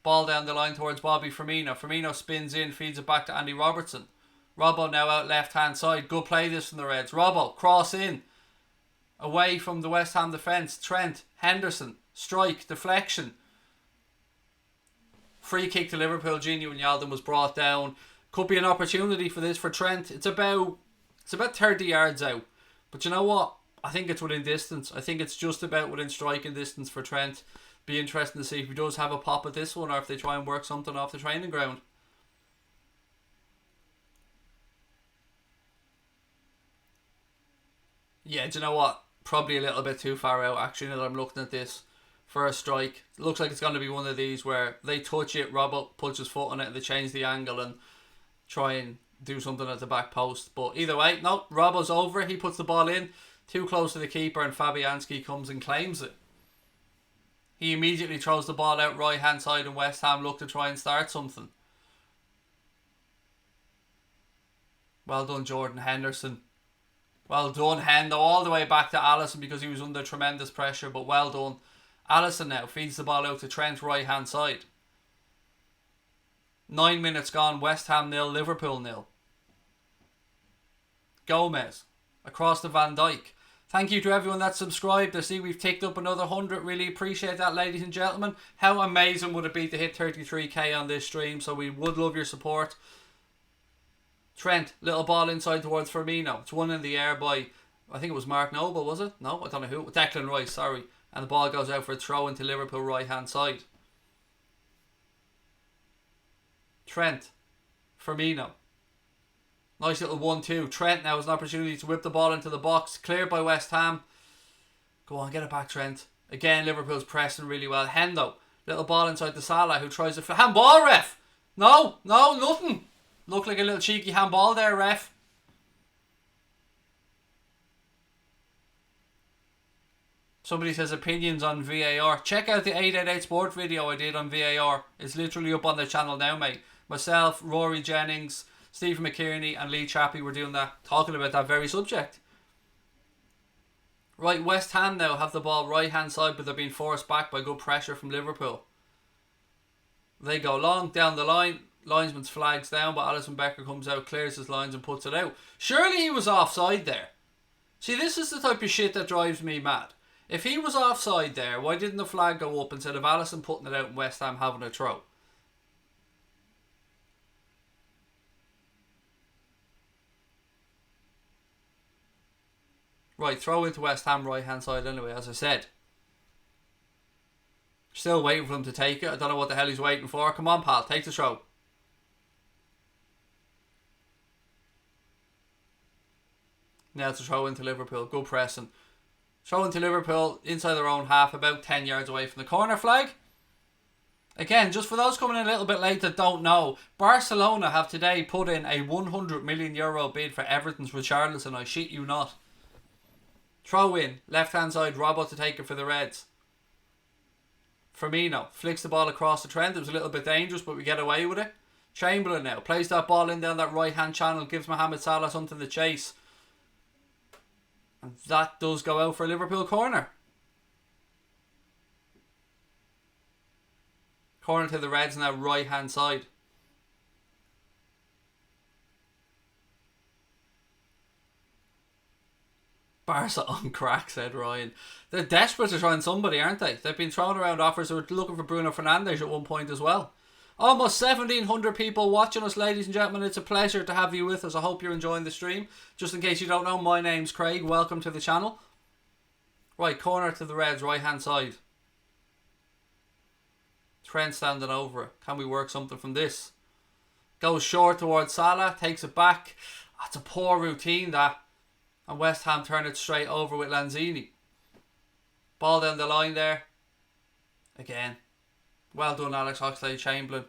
A: Ball down the line towards Bobby Firmino. Firmino spins in, feeds it back to Andy Robertson. Robbo now out left hand side. Good play this from the Reds. Robbo, cross in. Away from the West Ham defence. Trent, Henderson, strike, deflection. Free kick to Liverpool. Gini Wijnaldum was brought down. Could be an opportunity for this for Trent. It's about 30 yards out. But you know what? I think it's within distance. I think it's just about within striking distance for Trent. Be interesting to see if he does have a pop at this one, or if they try and work something off the training ground. Yeah, do you know what? Probably a little bit too far out, actually, now that I'm looking at this. For a strike. It looks like it's going to be one of these where they touch it, Robbo puts his foot on it, and they change the angle and try and do something at the back post. But either way, no, Robbo's over. He puts the ball in, too close to the keeper, and Fabianski comes and claims it. He immediately throws the ball out right hand side, and West Ham look to try and start something. Well done, Jordan Henderson. Well done, Hendo, all the way back to Alisson because he was under tremendous pressure, but well done. Alisson now feeds the ball out to Trent right hand side. 9 minutes gone, West Ham 0, Liverpool 0. Gomez across to Van Dijk. Thank you to everyone that subscribed. I see we've ticked up another 100. Really appreciate that, ladies and gentlemen. How amazing would it be to hit 33k on this stream? So we would love your support. Trent, little ball inside towards Firmino. It's one in the air by, I think it was Mark Noble, was it? No, I don't know who. Declan Rice, sorry. And the ball goes out for a throw into Liverpool right hand side. Trent, Firmino. Nice little 1-2. Trent now has an opportunity to whip the ball into the box. Cleared by West Ham. Go on, get it back, Trent. Again, Liverpool's pressing really well. Hendo, little ball inside to Salah, who tries to... Handball, ref! No, nothing. Looked like a little cheeky handball there, ref. Somebody says opinions on VAR. Check out the 888 Sport video I did on VAR. It's literally up on the channel now, mate. Myself, Rory Jennings, Stephen McKierney and Lee Chappie were doing that, talking about that very subject. Right, West Ham now have the ball right hand side, but they're being forced back by good pressure from Liverpool. They go long down the line. Linesman's flags down, but Alisson Becker comes out, clears his lines and puts it out. Surely he was offside there. See, this is the type of shit that drives me mad. If he was offside there, why didn't the flag go up instead of Alisson putting it out and West Ham having a throw? Right, throw into West Ham right hand side anyway, as I said. Still waiting for him to take it. I don't know what the hell he's waiting for. Come on, pal, take the throw. Now to throw into Liverpool. Good pressing. Throw into Liverpool inside their own half, about 10 yards away from the corner flag. Again, just for those coming in a little bit late that don't know, Barcelona have today put in a €100 million bid for Everton's Richarlison. I shit you not. Throw in, left hand side, Robbo to take it for the Reds. Firmino flicks the ball across the Trent. It was a little bit dangerous, but we get away with it. Chamberlain now plays that ball in down that right hand channel, gives Mohamed Salah something to chase. And that does go out for a Liverpool corner. Corner to the Reds now, right hand side. Barca on crack, said Ryan. They're desperate to try and somebody, aren't they? They've been throwing around offers. They were looking for Bruno Fernandes at one point as well. Almost 1,700 people watching us, ladies and gentlemen. It's a pleasure to have you with us. I hope you're enjoying the stream. Just in case you don't know, my name's Craig. Welcome to the channel. Right, corner to the Reds, right hand side. Trent standing over it. Can we work something from this? Goes short towards Salah, takes it back. That's a poor routine, that. And West Ham turn it straight over with Lanzini. Ball down the line there. Again. Well done, Alex Oxlade-Chamberlain.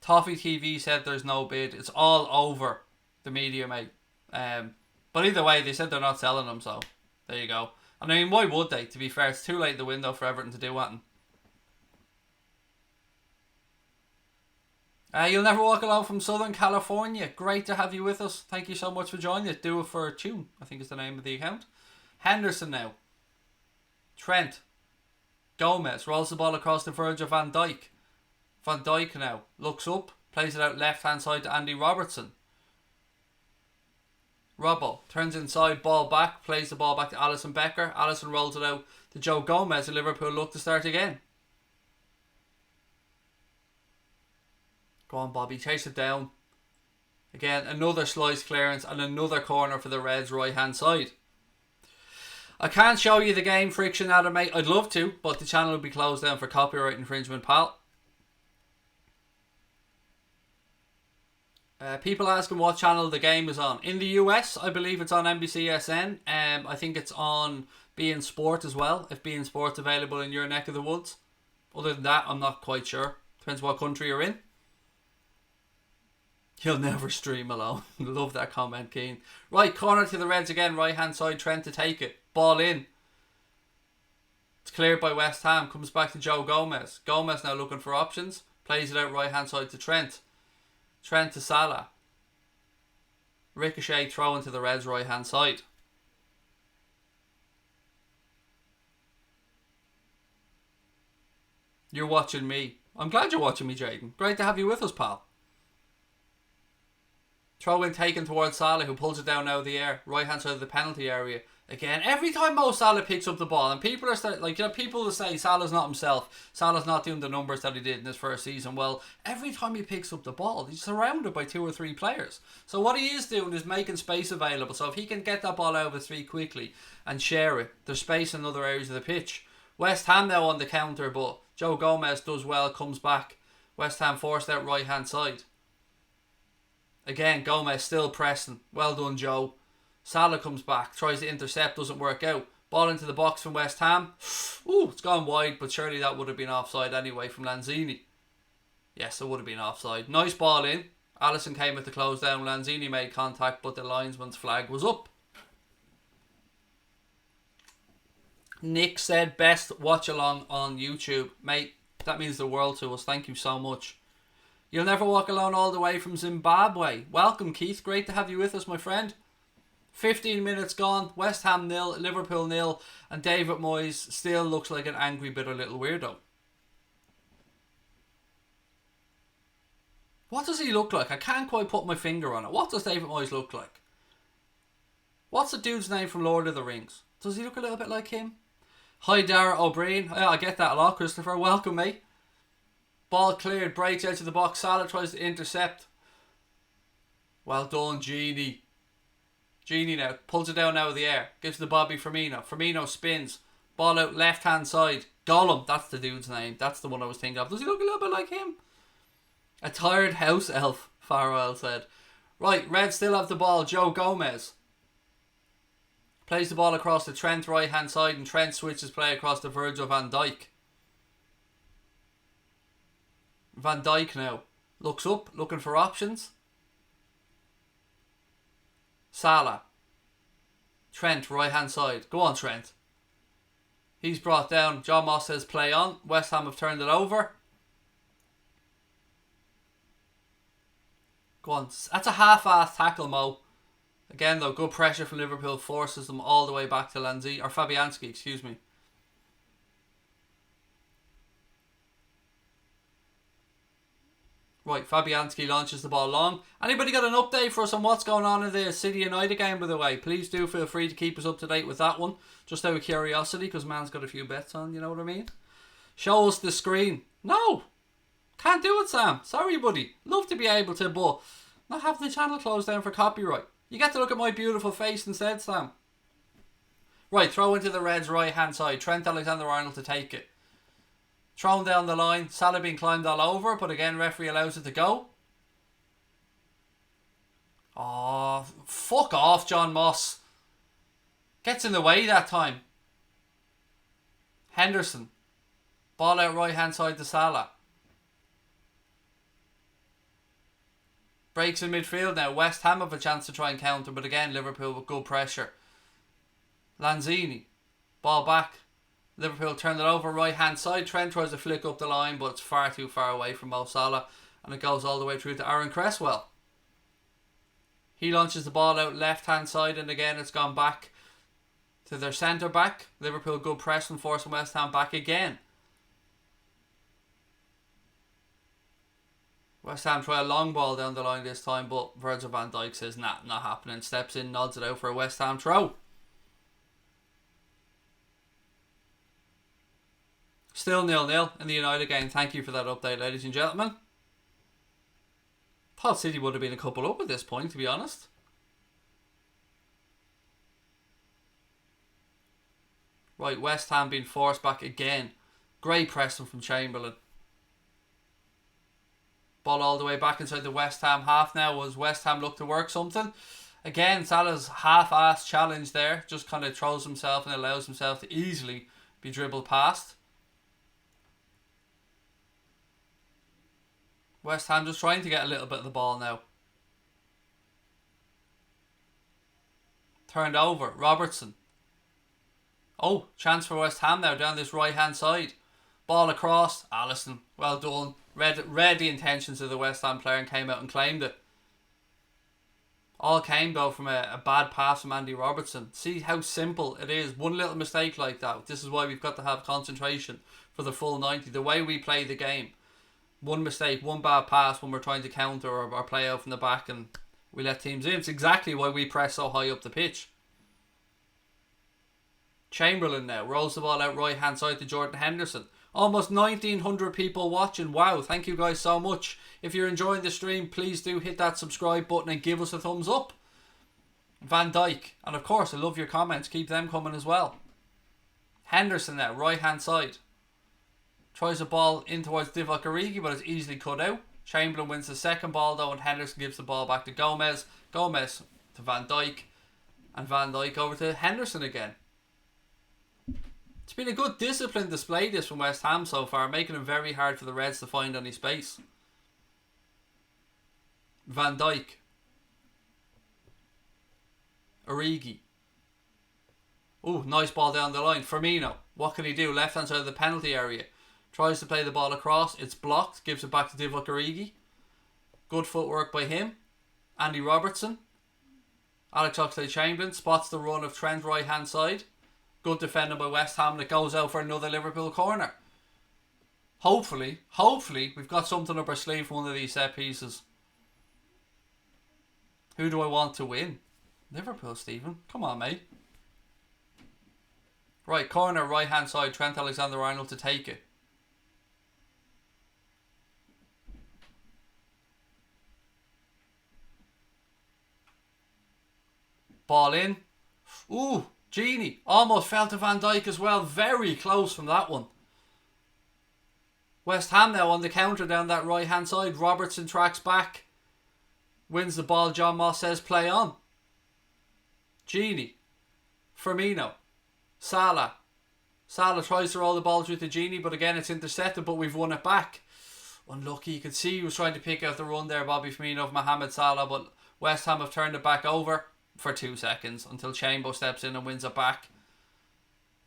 A: Toffee TV said there's no bid. It's all over the media, mate. But either way, they said they're not selling them, so there you go. And I mean, why would they? To be fair, it's too late in the window for Everton to do anything. You'll never walk alone from Southern California. Great to have you with us. Thank you so much for joining us. Do it for a tune, I think is the name of the account. Henderson now. Trent. Gomez rolls the ball across the verge of Van Dijk. Van Dijk now looks up, plays it out left hand side to Andy Robertson. Robbo turns inside, ball back, plays the ball back to Alisson Becker. Alisson rolls it out to Joe Gomez, and Liverpool look to start again. Go on, Bobby, chase it down. Again, another slice clearance and another corner for the Reds right hand side. I can't show you the game friction out of mate. I'd love to, but the channel will be closed down for copyright infringement, pal. People asking what channel the game is on. In the US, I believe it's on NBCSN. I think it's on beIN Sport as well, if beIN Sport's available in your neck of the woods. Other than that, I'm not quite sure. Depends what country you're in. You'll never stream alone. Love that comment, Keane. Right, corner to the Reds again. Right hand side, Trent to take it. Ball in. It's cleared by West Ham. Comes back to Joe Gomez. Gomez now looking for options. Plays it out right hand side to Trent. Trent to Salah. Ricochet throw into the Reds right hand side. You're watching me. I'm glad you're watching me, Jaden. Great to have you with us, pal. Throw in taken towards Salah, who pulls it down out of the air. Right hand side of the penalty area. Again, every time Mo Salah picks up the ball, and people are people will say Salah's not himself. Salah's not doing the numbers that he did in his first season. Well, every time he picks up the ball, he's surrounded by 2 or 3 players. So what he is doing is making space available. So if he can get that ball out of his feet quickly and share it, there's space in other areas of the pitch. West Ham now on the counter, but Joe Gomez does well, comes back. West Ham forced out right hand side. Again, Gomez still pressing. Well done, Joe. Salah comes back, tries to intercept, doesn't work out. Ball into the box from West Ham. Ooh, it's gone wide, but surely that would have been offside anyway from Lanzini. Yes, it would have been offside. Nice ball in. Alisson came with the close down. Lanzini made contact, but the linesman's flag was up. Nick said best watch along on YouTube. Mate, that means the world to us. Thank you so much. You'll never walk alone all the way from Zimbabwe. Welcome, Keith. Great to have you with us, my friend. 15 minutes gone. West Ham 0, Liverpool 0, and David Moyes still looks like an angry, bitter little weirdo. What does he look like? I can't quite put my finger on it. What does David Moyes look like? What's the dude's name from Lord of the Rings? Does he look a little bit like him? Hi, Dara O'Brien. Yeah, I get that a lot, Christopher. Welcome, mate. Ball cleared, breaks out of the box. Salah tries to intercept. Well done, Genie. Genie now pulls it down out of the air. Gives the Bobby Firmino. Firmino spins. Ball out left hand side. Gollum. That's the dude's name. That's the one I was thinking of. Does he look a little bit like him? A tired house elf, Farwell said. Right, Reds still have the ball. Joe Gomez plays the ball across the Trent right hand side, and Trent switches play across to Virgil van Dijk. Van Dijk now looks up, looking for options. Salah. Trent right hand side. Go on, Trent. He's brought down. John Moss says play on. West Ham have turned it over. Go on. That's a half-assed tackle, Mo. Again, though, good pressure from Liverpool forces them all the way back to Fabianski, excuse me. Right, Fabianski launches the ball long. Anybody got an update for us on what's going on in the City United game, by the way? Please do feel free to keep us up to date with that one. Just out of curiosity, because man's got a few bets on, you know what I mean? Show us the screen. No! Can't do it, Sam. Sorry, buddy. Love to be able to, but not have the channel closed down for copyright. You get to look at my beautiful face instead, Sam. Right, throw into the Reds' right-hand side. Trent Alexander-Arnold to take it. Thrown down the line. Salah being climbed all over, but again, referee allows it to go. Oh, fuck off, John Moss. Gets in the way that time. Henderson. Ball out right-hand side to Salah. Breaks in midfield now. West Ham have a chance to try and counter, but again, Liverpool with good pressure. Lanzini. Ball back. Liverpool turned it over right hand side. Trent tries to flick up the line, but it's far too far away from Mo Salah, and it goes all the way through to Aaron Cresswell. He launches the ball out left hand side, and again it's gone back to their centre back. Liverpool good press and forcing West Ham back again. West Ham try a long ball down the line this time, but Virgil van Dijk says nah, not happening. Steps in, nods it out for a West Ham throw. Still 0-0 in the United game. Thank you for that update, ladies and gentlemen. Thought City would have been a couple up at this point, to be honest. Right, West Ham being forced back again. Great pressing from Chamberlain. Ball all the way back inside the West Ham half now as West Ham look to work something. Again, Salah's half-assed challenge there. Just kind of throws himself and allows himself to easily be dribbled past. West Ham just trying to get a little bit of the ball now. Turned over. Robertson. Oh, chance for West Ham now down this right hand side. Ball across. Alisson. Well done. Read the intentions of the West Ham player and came out and claimed it. All came though from a bad pass from Andy Robertson. See how simple it is. One little mistake like that. This is why we've got to have concentration for the full 90. The way we play the game. One mistake, one bad pass when we're trying to counter or play out from the back and we let teams in. It's exactly why we press so high up the pitch. Chamberlain now rolls the ball out right hand side to Jordan Henderson. Almost 1,900 people watching. Wow, thank you guys so much. If you're enjoying the stream, please do hit that subscribe button and give us a thumbs up. Van Dijk. And of course, I love your comments. Keep them coming as well. Henderson now, right hand side. Tries a ball in towards Divock Origi, but it's easily cut out. Chamberlain wins the second ball though, and Henderson gives the ball back to Gomez. Gomez to Van Dijk. And Van Dijk over to Henderson again. It's been a good discipline display this from West Ham so far, making it very hard for the Reds to find any space. Van Dijk. Origi. Oh, nice ball down the line. Firmino. What can he do? Left hand side of the penalty area. Tries to play the ball across. It's blocked. Gives it back to Divock Origi. Good footwork by him. Andy Robertson. Alex Oxlade-Chamberlain spots the run of Trent right hand side. Good defending by West Ham, and it goes out for another Liverpool corner. Hopefully, we've got something up our sleeve for one of these set pieces. Who do I want to win? Liverpool, Stephen. Come on, mate. Right, corner, right hand side. Trent Alexander-Arnold to take it. Ball in. Ooh, Genie. Almost fell to Van Dijk as well. Very close from that one. West Ham now on the counter down that right hand side. Robertson tracks back. Wins the ball. John Moss says play on. Genie. Firmino. Salah. Salah tries to roll the ball through to Genie, but again it's intercepted, but we've won it back. Unlucky. You could see he was trying to pick out the run there, Bobby Firmino of Mohamed Salah, but West Ham have turned it back over for 2 seconds until Chambo steps in and wins it back.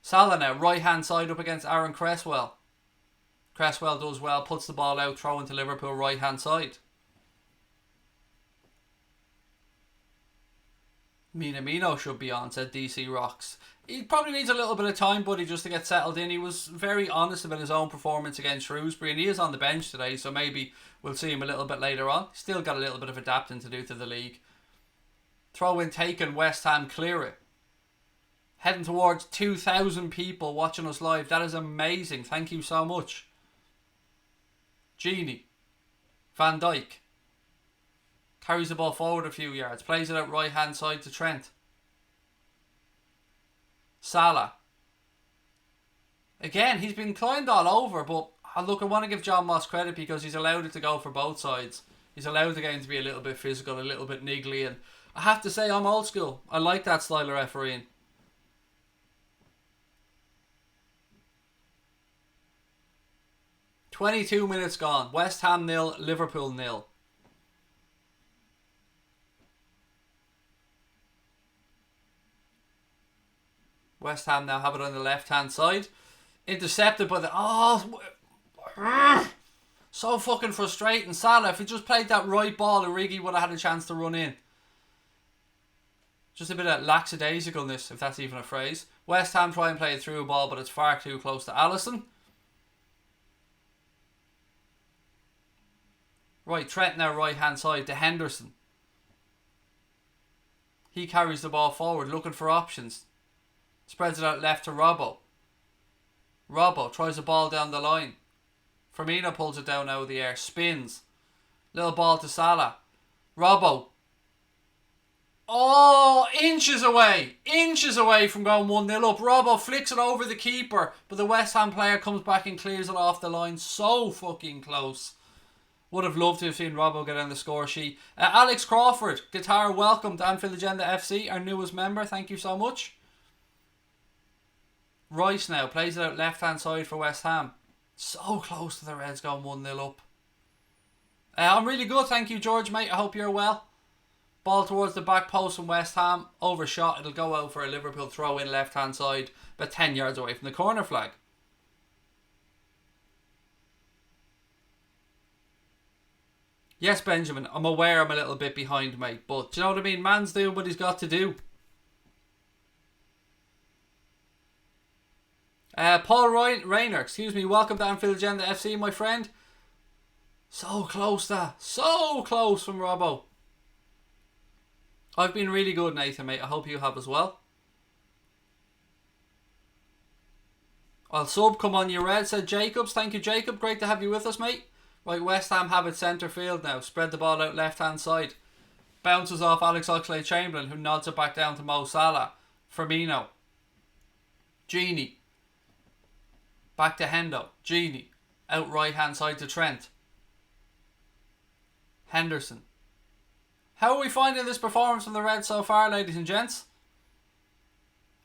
A: Salah now, right hand side up against Aaron Cresswell. Cresswell does well, puts the ball out, throw into Liverpool right hand side. Minamino should be on, said DC Rocks. He probably needs a little bit of time, buddy, just to get settled in. He was very honest about his own performance against Shrewsbury, and he is on the bench today, so maybe we'll see him a little bit later on. Still got a little bit of adapting to do to the league. Throw in taken, West Ham clear it. Heading towards 2,000 people watching us live. That is amazing. Thank you so much. Genie. Van Dijk. Carries the ball forward a few yards. Plays it out right hand side to Trent. Salah. Again, he's been climbed all over, but look, I want to give John Moss credit because he's allowed it to go for both sides. He's allowed the game to be a little bit physical, a little bit niggly, and I have to say I'm old school. I like that style of refereeing. "22 minutes gone. West Ham 0, Liverpool 0. West Ham now have it on the left hand side. Intercepted by the... so fucking frustrating. Salah, if he just played that right ball, Origi would have had a chance to run in. Just a bit of lackadaisicalness, if that's even a phrase. West Ham try and play it through a ball, but it's far too close to Alisson. Right, Trent now right hand side to Henderson. He carries the ball forward, looking for options. Spreads it out left to Robbo. Robbo tries the ball down the line. Firmino pulls it down out of the air. Spins. Little ball to Salah. Robbo. Oh, inches away. Inches away from going 1-0 up. Robbo flicks it over the keeper, but the West Ham player comes back and clears it off the line. So fucking close. Would have loved to have seen Robbo get on the score sheet. Alex Crawford, guitar, welcome to Anfield Agenda FC, our newest member. Thank you so much. Rice now plays it out left hand side for West Ham. So close to the Reds going 1-0 up. I'm really good, thank you George mate. I hope you're well. Ball towards the back post from West Ham. Overshot. It'll go out for a Liverpool throw in left hand side, about 10 yards away from the corner flag. Yes, Benjamin, I'm aware I'm a little bit behind, mate, but do you know what I mean? Man's doing what he's got to do. Paul Rayner, excuse me, welcome to Anfield Agenda FC, my friend. So close so close from Robbo. I've been really good, Nathan, mate. I hope you have as well. I'll sub, come on you Red, said Jacobs. Thank you, Jacob. Great to have you with us, mate. Right, West Ham have it centre field now. Spread the ball out left hand side. Bounces off Alex Oxlade-Chamberlain, who nods it back down to Mo Salah. Firmino. Genie. Back to Hendo. Genie. Out right hand side to Trent. Henderson. How are we finding this performance from the Reds so far, ladies and gents?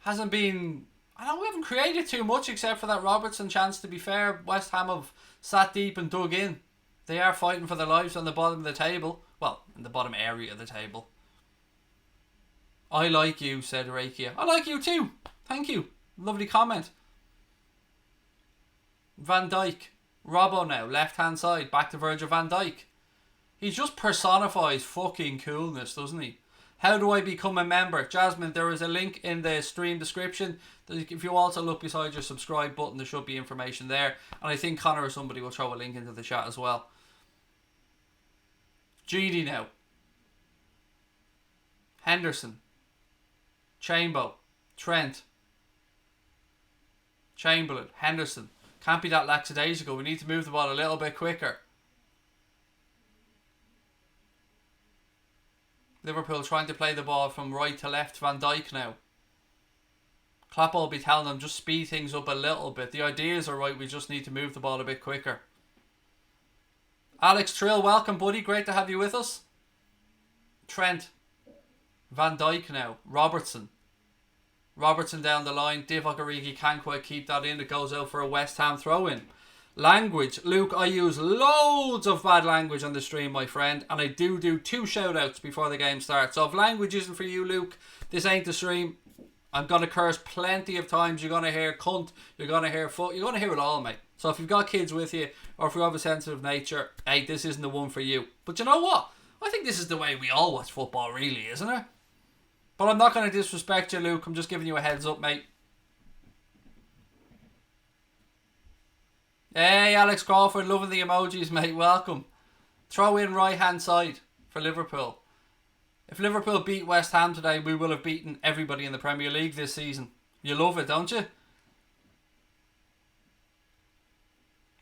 A: Hasn't been... I know we haven't created too much except for that Robertson chance, to be fair. West Ham have sat deep and dug in. They are fighting for their lives on the bottom of the table. Well, in the bottom area of the table. I like you, said Rakia. I like you too. Thank you. Lovely comment. Van Dijk. Robbo now, left hand side. Back to Virgil van Dijk. He just personifies fucking coolness, doesn't he? How do I become a member? Jasmine, there is a link in the stream description. If you also look beside your subscribe button, there should be information there. And I think Connor or somebody will throw a link into the chat as well. Genie now. Henderson. Chambo. Trent. Chamberlain. Henderson. Can't be that lackadaisical. We need to move the ball a little bit quicker. Liverpool trying to play the ball from right to left. Van Dijk now. Klopp will be telling them just speed things up a little bit. The ideas are right. We just need to move the ball a bit quicker. Alex Trill, welcome, buddy. Great to have you with us. Trent. Van Dijk now. Robertson down the line. Divock Origi can't quite keep that in. It goes out for a West Ham throw-in. Language. Luke, I use loads of bad language on the stream, my friend. And I do 2 shout-outs before the game starts. So if language isn't for you, Luke, this ain't the stream. I'm going to curse plenty of times. You're going to hear cunt. You're going to hear fuck. You're going to hear it all, mate. So if you've got kids with you, or if you have a sensitive nature, hey, this isn't the one for you. But you know what? I think this is the way we all watch football, really, isn't it? But I'm not going to disrespect you, Luke. I'm just giving you a heads up, mate. Hey, Alex Crawford, loving the emojis, mate. Welcome. Throw in right-hand side for Liverpool. If Liverpool beat West Ham today, we will have beaten everybody in the Premier League this season. You love it, don't you?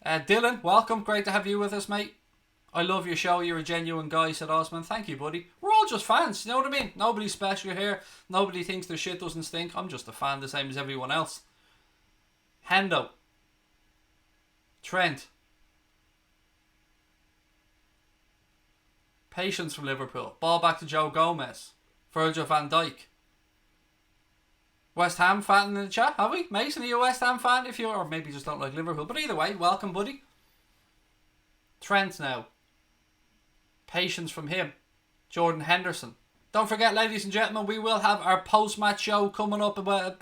A: Dylan, welcome. Great to have you with us, mate. I love your show. You're a genuine guy, said Osman. Thank you, buddy. We're all just fans. You know what I mean? Nobody's special here. Nobody thinks their shit doesn't stink. I'm just a fan the same as everyone else. Hendo. Trent. Patience from Liverpool. Ball back to Joe Gomez. Virgil van Dijk. West Ham fan in the chat, have we? Mason, are you a West Ham fan? If you are, or maybe just don't like Liverpool. But either way, welcome, buddy. Trent now. Patience from him. Jordan Henderson. Don't forget, ladies and gentlemen, we will have our post-match show coming up about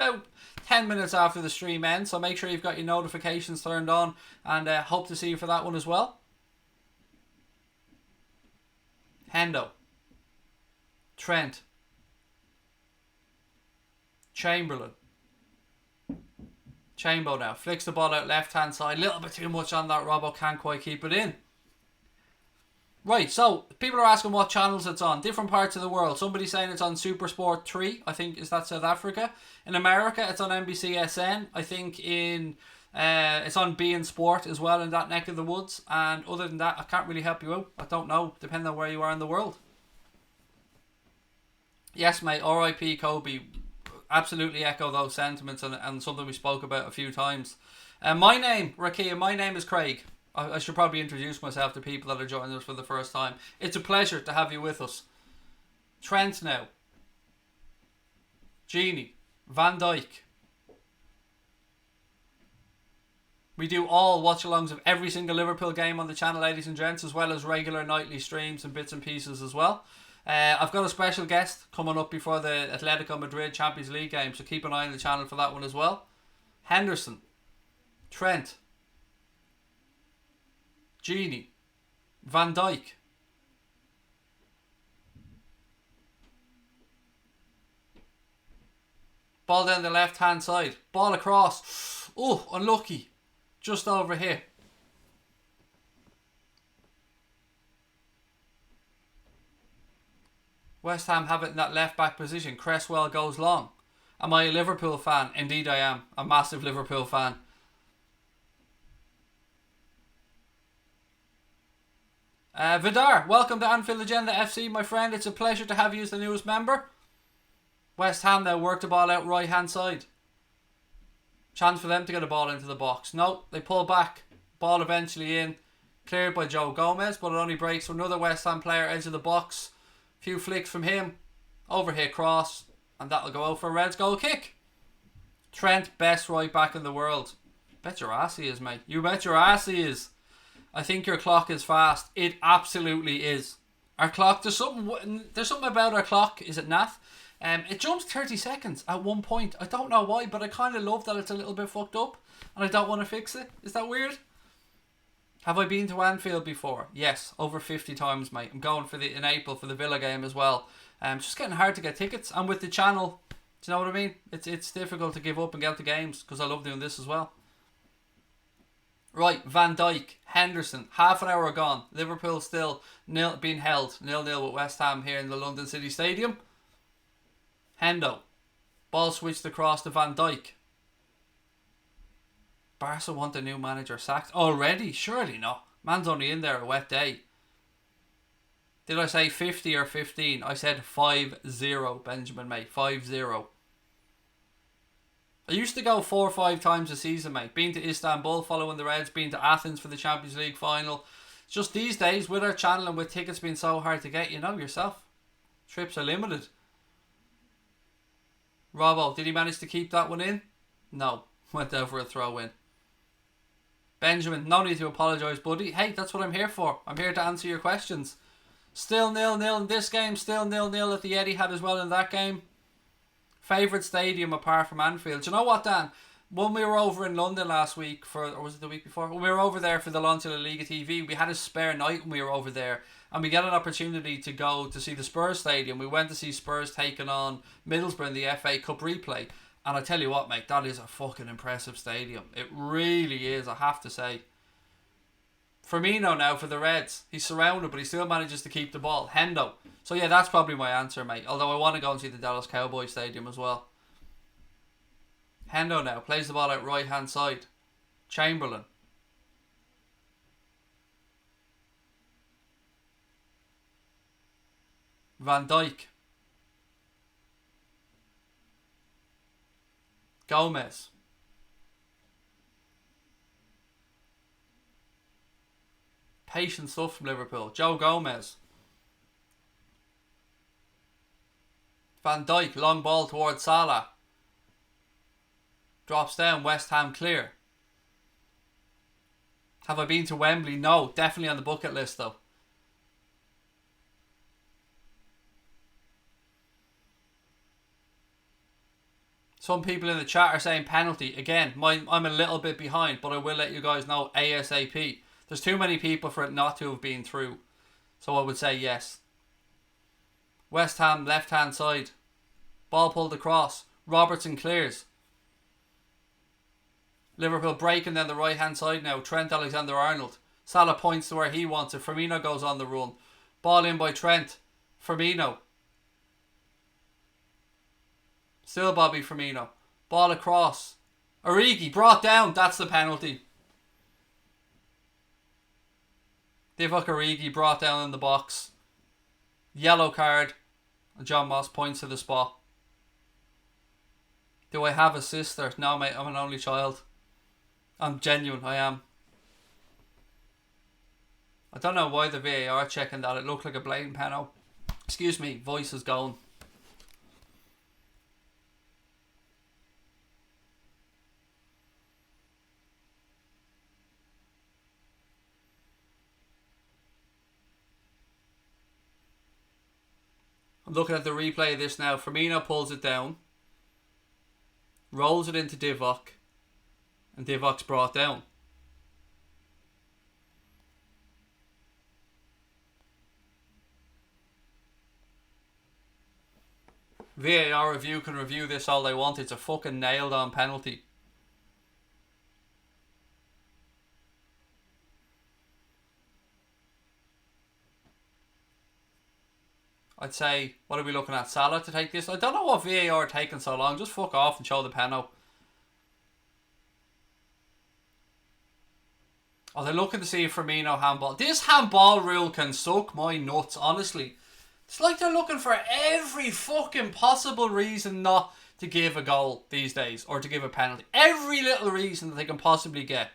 A: 10 minutes after the stream ends. So make sure you've got your notifications turned on. And hope to see you for that one as well. Hendo. Trent. Chamberlain. Chambo now. Flicks the ball out left hand side. A little bit too much on that. Robbo can't quite keep it in. Right, so people are asking what channels it's on. Different parts of the world. Somebody's saying it's on Supersport 3. I think, is that South Africa? In America, it's on NBCSN. I think in it's on beIN Sport as well in that neck of the woods. And other than that, I can't really help you out. I don't know, depending on where you are in the world. Yes, mate. R.I.P. Kobe. Absolutely echo those sentiments and something we spoke about a few times. My name, Rakia, my name is Craig. I should probably introduce myself to people that are joining us for the first time. It's a pleasure to have you with us. Trent now. Genie. Van Dijk. We do all watch-alongs of every single Liverpool game on the channel, ladies and gents, as well as regular nightly streams and bits and pieces as well. I've got a special guest coming up before the Atletico Madrid Champions League game, so keep an eye on the channel for that one as well. Henderson. Trent. Genie. Van Dijk. Ball down the left hand side. Ball across. Oh, unlucky. Just over here. West Ham have it in that left back position. Cresswell goes long. Am I a Liverpool fan? Indeed I am. A massive Liverpool fan. Vidar, welcome to Anfield Agenda FC, my friend. It's a pleasure to have you as the newest member. West Ham now work the ball out right hand side. Chance for them to get a ball into the box. No, they pull back. Ball eventually in. Cleared by Joe Gomez, but it only breaks for another West Ham player, edge of the box. Few flicks from him. Overhead cross. And that'll go out for a Reds goal kick. Trent, best right back in the world. Bet your ass he is, mate. You bet your ass he is. I think your clock is fast. It absolutely is. Our clock, there's something about our clock. Is it Nath? It jumps 30 seconds at one point. I don't know why, but I kind of love that it's a little bit fucked up. And I don't want to fix it. Is that weird? Have I been to Anfield before? Yes, over 50 times, mate. I'm going in April for the Villa game as well. It's just getting hard to get tickets. And with the channel, do you know what I mean? It's difficult to give up and get to games because I love doing this as well. Right, Van Dijk, Henderson, half an hour gone. Liverpool still being held 0-0 with West Ham here in the London City Stadium. Hendo, ball switched across to Van Dijk. Barca want a new manager sacked already? Surely not. Man's only in there a wet day. Did I say 50 or 15? I said 5-0, Benjamin, mate. 5-0. I used to go 4 or 5 times a season, mate. Been to Istanbul following the Reds, been to Athens for the Champions League final. It's just these days, with our channel and with tickets being so hard to get, you know yourself. Trips are limited. Robbo, did he manage to keep that one in? No. Went down for a throw-in. Benjamin, no need to apologise, buddy. Hey, that's what I'm here for. I'm here to answer your questions. Still 0-0 in this game. Still 0-0 at the Etihad as well in that game. Favourite stadium apart from Anfield. Do you know what, Dan? When we were over in London last week, or was it the week before? When we were over there for the launch of La Liga TV, we had a spare night when we were over there. And we got an opportunity to go to see the Spurs stadium. We went to see Spurs taking on Middlesbrough in the FA Cup replay. And I tell you what, mate, that is a fucking impressive stadium. It really is, I have to say. Firmino now for the Reds. He's surrounded, but he still manages to keep the ball. Hendo. So yeah, that's probably my answer, mate. Although I want to go and see the Dallas Cowboys stadium as well. Hendo now plays the ball out right hand side. Chamberlain. Van Dijk. Gomez. Patient stuff from Liverpool. Joe Gomez. Van Dijk, long ball towards Salah. Drops down, West Ham clear. Have I been to Wembley? No, definitely on the bucket list though. Some people in the chat are saying penalty. Again, I'm a little bit behind, but I will let you guys know ASAP. There's too many people for it not to have been through. So I would say yes. West Ham, left hand side. Ball pulled across. Robertson clears. Liverpool breaking down the right hand side now. Trent Alexander-Arnold. Salah points to where he wants it. Firmino goes on the run. Ball in by Trent. Firmino. Still Bobby Firmino. Ball across. Origi brought down. That's the penalty. Divock Origi brought down in the box. Yellow card. And John Moss points to the spot. Do I have a sister? No, mate. I'm an only child. I'm genuine. I am. I don't know why the VAR checking that. It looked like a blatant penalty. Excuse me. Voice is going. I'm looking at the replay of this now. Firmino pulls it down. Rolls it into Divock. And Divock's brought down. VAR review can review this all they want. It's a fucking nailed on penalty. I'd say, what are we looking at? Salah to take this? I don't know what VAR are taking so long. Just fuck off and show the penalty. Oh, they're looking to see if Firmino handball. This handball rule can suck my nuts, honestly. It's like they're looking for every fucking possible reason not to give a goal these days. Or to give a penalty. Every little reason that they can possibly get.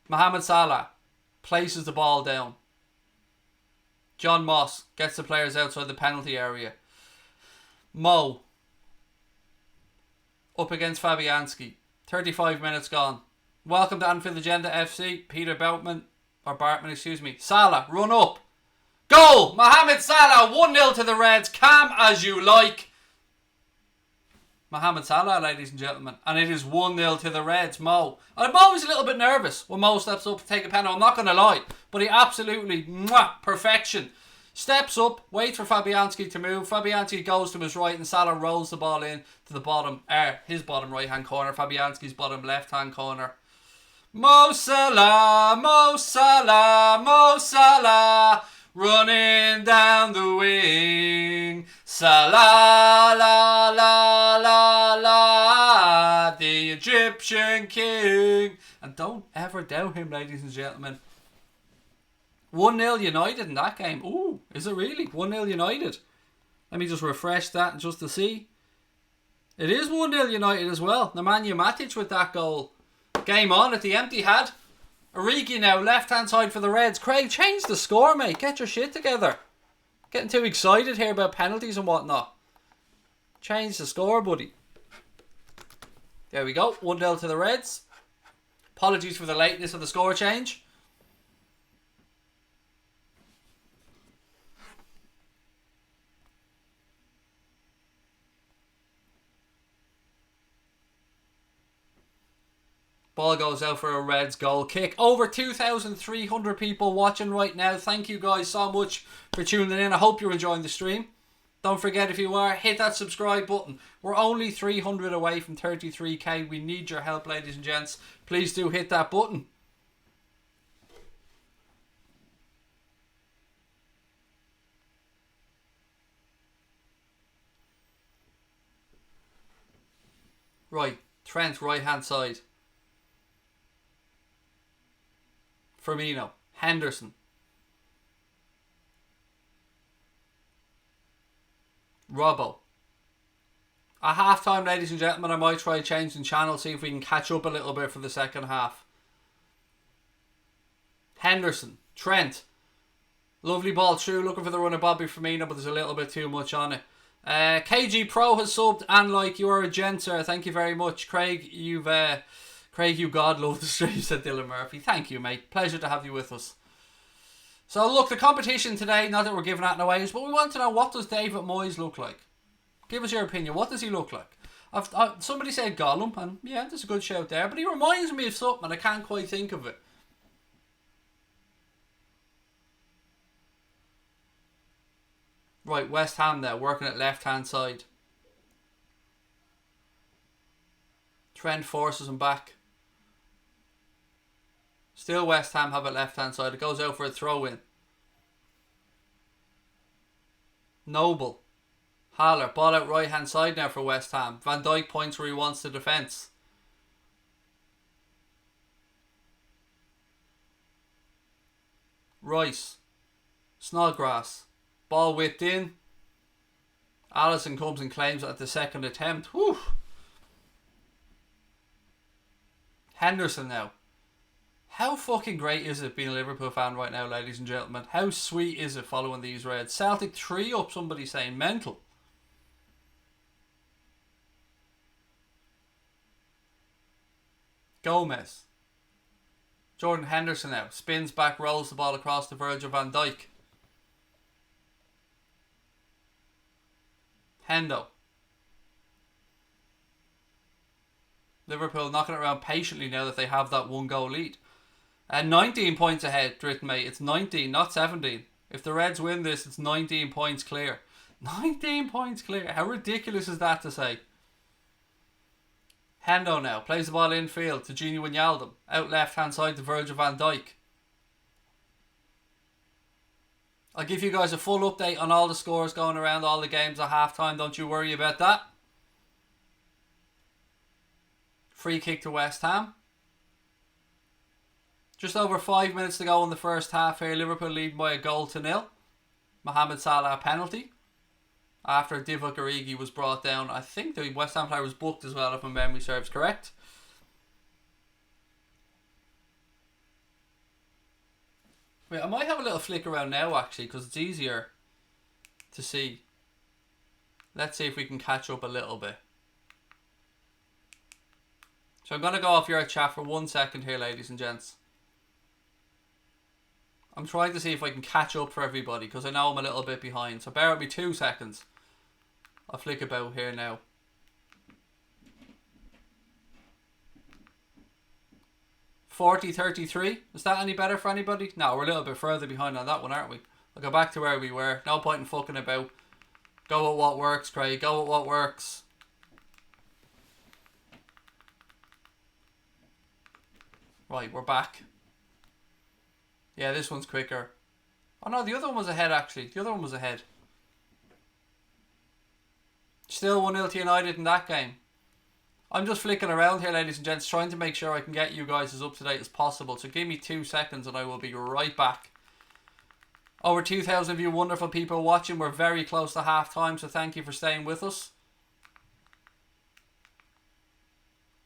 A: Mohamed Salah places the ball down. John Moss gets the players outside the penalty area. Mo up against Fabianski. 35 minutes gone. Welcome to Anfield Agenda FC. Peter Bartman, excuse me. Salah, run up. Goal! Mohamed Salah, 1-0 to the Reds. Calm as you like. Mohamed Salah, ladies and gentlemen. And it is 1-0 to the Reds. Mo. I'm always a little bit nervous when Mo steps up to take a penalty. I'm not going to lie. But he absolutely, perfection. Steps up, waits for Fabianski to move. Fabianski goes to his right and Salah rolls the ball in to the bottom, his bottom right hand corner. Fabianski's bottom left hand corner. Mo Salah, Mo Salah, Mo Salah. Running down the wing. Salah, la, la, la, la. The Egyptian king. And don't ever doubt him, ladies and gentlemen. 1-0 United in that game. Ooh, is it really? 1-0 United. Let me just refresh that just to see. It is 1-0 United as well. Nemanja Matic with that goal. Game on at the empty had. Origi now, left-hand side for the Reds. Craig, change the score, mate. Get your shit together. Getting too excited here about penalties and whatnot. Change the score, buddy. There we go. 1-0 to the Reds. Apologies for the lateness of the score change. Ball goes out for a Reds goal kick. Over 2,300 people watching right now. Thank you guys so much for tuning in. I hope you're enjoying the stream. Don't forget, if you are, hit that subscribe button. We're only 300 away from 33k. We need your help, ladies and gents. Please do hit that button. Right, Trent, right hand side. Firmino, Henderson, Robbo. At half time, ladies and gentlemen, I might try changing channel, see if we can catch up a little bit for the second half. Henderson, Trent. Lovely ball through, looking for the run of Bobby Firmino, but there's a little bit too much on it. KG Pro has subbed, and like, you are a gent, sir. Thank you very much. Craig, you God love the stream, said Dylan Murphy. Thank you, mate. Pleasure to have you with us. So look, the competition today, not that we're giving that away, but we want to know, what does David Moyes look like? Give us your opinion. What does he look like? Somebody said Gollum, and yeah, there's a good shout there, but he reminds me of something and I can't quite think of it. Right, West Ham there, working at left hand side. Trent forces him back. Still West Ham have it left hand side. It goes out for a throw in. Noble. Haller. Ball out right hand side now for West Ham. Van Dijk points where he wants the defence. Rice. Snodgrass. Ball whipped in. Allison comes and claims it at the second attempt. Whew. Henderson now. How fucking great is it being a Liverpool fan right now, ladies and gentlemen? How sweet is it following these Reds? Celtic 3 up, somebody saying. Mental. Gomez. Jordan Henderson now. Spins back, rolls the ball across to Virgil van Dijk. Hendo. Liverpool knocking it around patiently now that they have that 1-goal lead. And 19 points ahead, Dritten mate. It's 19, not 17. If the Reds win this, it's 19 points clear. 19 points clear. How ridiculous is that to say? Hendo now plays the ball infield to Gini Wijnaldum. Out left hand side to Virgil van Dijk. I'll give you guys a full update on all the scores going around all the games at half time. Don't you worry about that. Free kick to West Ham. Just over 5 minutes to go in the first half here. Liverpool lead by a goal to nil. Mohamed Salah penalty. After Divock Origi was brought down. I think the West Ham player was booked as well, if my memory serves correct. Wait, I might have a little flick around now actually, because it's easier to see. Let's see if we can catch up a little bit. So I'm going to go off your chat for 1 second here, ladies and gents. I'm trying to see if I can catch up for everybody, because I know I'm a little bit behind. So bear with me 2 seconds. I'll flick about here now. $40.33. Is that any better for anybody? No, we're a little bit further behind on that one, aren't we? I'll go back to where we were. No point in fucking about. Go with what works, Craig. Go with what works. Right, we're back. Yeah, this one's quicker. Oh no, the other one was ahead actually. The other one was ahead. Still 1-0 to United in that game. I'm just flicking around here, ladies and gents, trying to make sure I can get you guys as up to date as possible. So give me 2 seconds and I will be right back. Over 2,000 of you wonderful people watching. We're very close to half time, so thank you for staying with us.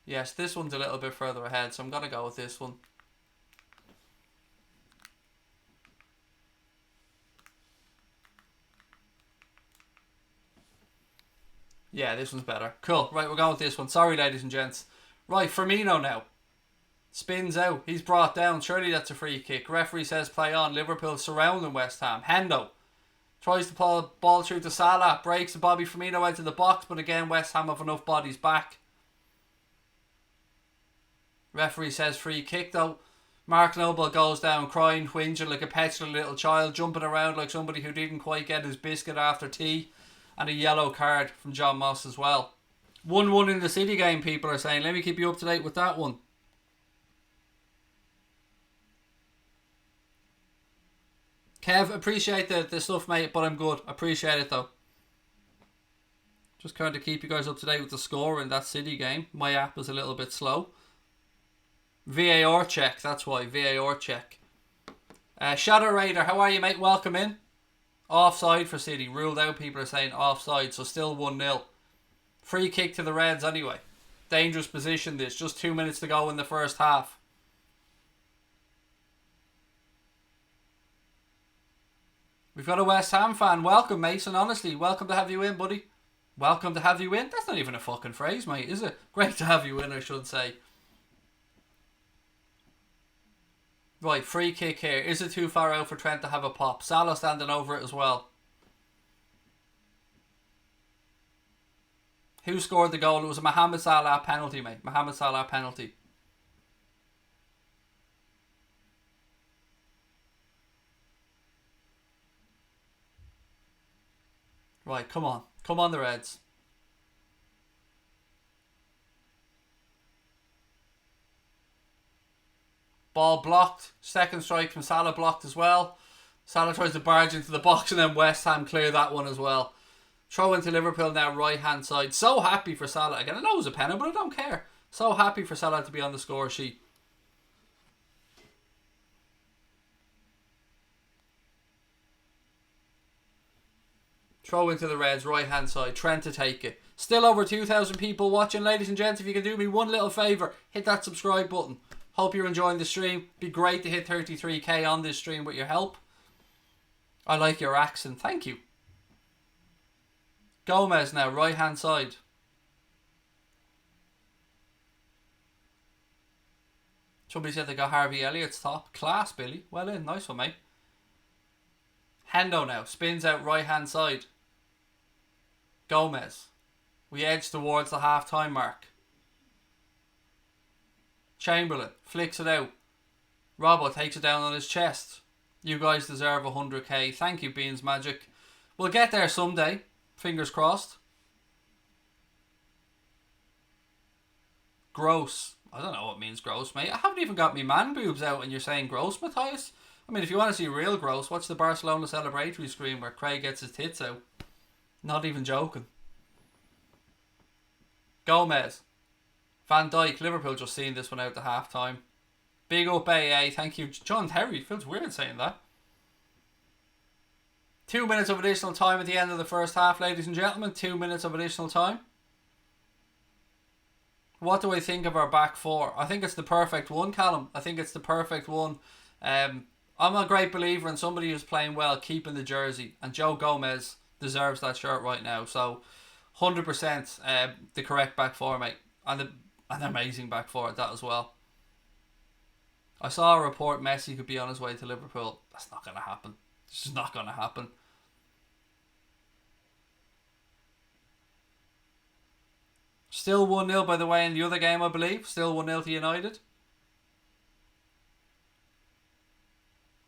A: Yes, this one's a little bit further ahead, so I'm going to go with this one. Yeah, this one's better. Cool. Right, we're going with this one. Sorry, ladies and gents. Right, Firmino now. Spins out. He's brought down. Surely that's a free kick. Referee says play on. Liverpool surrounding West Ham. Hendo tries to pull the ball through to Salah. Breaks the Bobby Firmino out of the box, but again, West Ham have enough bodies back. Referee says free kick though. Mark Noble goes down crying, whinging like a petulant little child, jumping around like somebody who didn't quite get his biscuit after tea. And a yellow card from John Moss as well. 1-1 in the City game, people are saying. Let me keep you up to date with that one. Kev, appreciate the stuff, mate, but I'm good. Appreciate it, though. Just kind of keep you guys up to date with the score in that City game. My app is a little bit slow. VAR check, that's why. VAR check. Shadow Raider, how are you, mate? Welcome in. Offside for City. Ruled out, people are saying offside, so still 1-0. Free kick to the Reds anyway. Dangerous position this. Just 2 minutes to go in the first half. We've got a West Ham fan. Welcome, Mason. Honestly, welcome to have you in, buddy. Welcome to have you in. That's not even a fucking phrase, mate, is it? Great to have you in, I should say. Right, free kick here. Is it too far out for Trent to have a pop? Salah standing over it as well. Who scored the goal? It was a Mohamed Salah penalty, mate. Mohamed Salah penalty. Right, come on. Come on, the Reds. Ball blocked. Second strike from Salah blocked as well. Salah tries to barge into the box and then West Ham clear that one as well. Throw into Liverpool now, right hand side. So happy for Salah. Again, I know it was a penalty, but I don't care. So happy for Salah to be on the score sheet. Throw into the Reds, right hand side. Trent to take it. Still over 2,000 people watching. Ladies and gents, if you can do me one little favour, hit that subscribe button. Hope you're enjoying the stream. Be great to hit 33k on this stream with your help. I like your accent. Thank you. Gomez now, right hand side. Somebody said they got Harvey Elliott's top. Class, Billy. Well in. Nice one, mate. Hendo now. Spins out right hand side. Gomez. We edge towards the half time mark. Chamberlain flicks it out. Robbo takes it down on his chest. You guys deserve 100k. Thank you, Beans Magic. We'll get there someday. Fingers crossed. Gross. I don't know what means gross, mate. I haven't even got me man boobs out and you're saying gross, Matthias. I mean, if you want to see real gross, watch the Barcelona celebratory screen where Craig gets his tits out. Not even joking. Gomez. Van Dijk. Liverpool just seeing this one out to half time. Big up AA. Thank you. John Terry. Feels weird saying that. 2 minutes of additional time at the end of the first half, ladies and gentlemen. 2 minutes of additional time. What do I think of our back four? I think it's the perfect one, Callum. I think it's the perfect one. I'm a great believer in somebody who's playing well, keeping the jersey. And Joe Gomez deserves that shirt right now. So, 100% the correct back four, mate. And an amazing back four at that as well. I saw a report Messi could be on his way to Liverpool. That's not going to happen. It's just not going to happen. Still 1-0 by the way in the other game, I believe. Still 1-0 to United.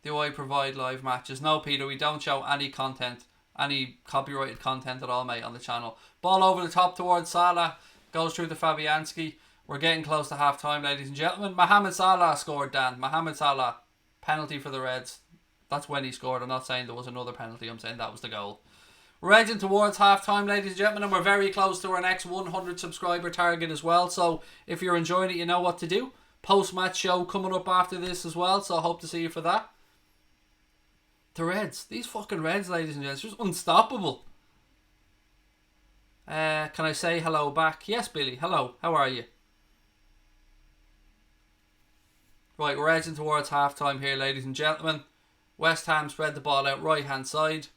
A: Do I provide live matches? No, Peter, we don't show any content, any copyrighted content at all, mate, on the channel. Ball over the top towards Salah. Goes through to Fabianski. We're getting close to half time, ladies and gentlemen. Mohamed Salah scored, Dan. Mohamed Salah. Penalty for the Reds. That's when he scored. I'm not saying there was another penalty. I'm saying that was the goal. We're edging towards half time, ladies and gentlemen, and we're very close to our next 100 subscriber target as well. So if you're enjoying it, you know what to do. Post-match show coming up after this as well, so I hope to see you for that. The Reds. These fucking Reds, ladies and gents, just unstoppable. Can I say hello back? Yes, Billy. Hello. How are you? Right, we're edging towards half time here, ladies and gentlemen. West Ham spread the ball out right hand side.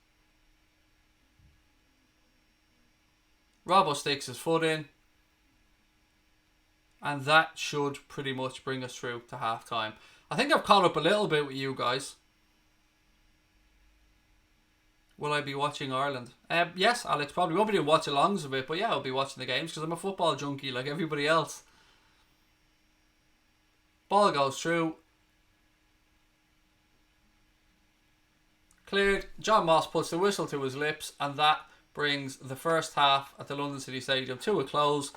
A: Robbo sticks his foot in. And that should pretty much bring us through to half time. I think I've caught up a little bit with you guys. Will I be watching Ireland? Yes, Alex, probably won't be doing watch-alongs of it, but yeah, I'll be watching the games because I'm a football junkie like everybody else. Ball goes through. Cleared. John Moss puts the whistle to his lips, and that brings the first half at the London City Stadium to a close,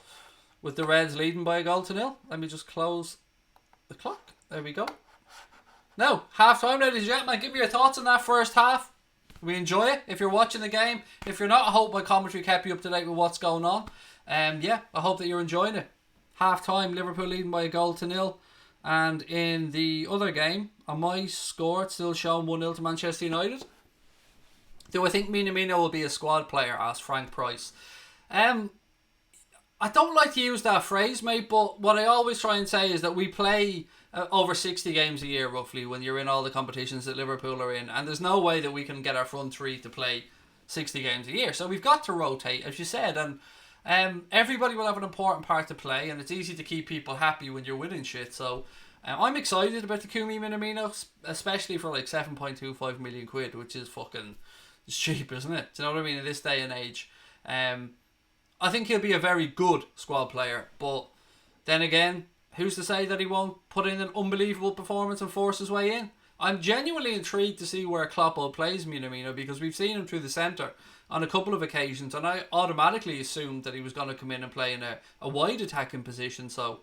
A: with the Reds leading by a goal to nil. Let me just close the clock. There we go. Now, half time, ladies and gentlemen. Give me your thoughts on that first half. We enjoy it. If you're watching the game, if you're not, I hope my commentary kept you up to date with what's going on. Yeah, I hope that you're enjoying it. Half time, Liverpool leading by a goal to nil. And in the other game, on my score, it's still showing 1-0 to Manchester United. Do I think Minamino will be a squad player? Asked Frank Price. I don't like to use that phrase, mate, but what I always try and say is that we play over 60 games a year, roughly, when you're in all the competitions that Liverpool are in. And there's no way that we can get our front three to play 60 games a year. So we've got to rotate, as you said. And everybody will have an important part to play. And it's easy to keep people happy when you're winning shit. So I'm excited about the Kumi Minamino, especially for like 7.25 million quid, which is fucking cheap, isn't it? Do you know what I mean? In this day and age. I think he'll be a very good squad player. But then again, who's to say that he won't put in an unbelievable performance and force his way in? I'm genuinely intrigued to see where Kloppo plays Minamino, because we've seen him through the centre on a couple of occasions, and I automatically assumed that he was going to come in and play in a wide attacking position. So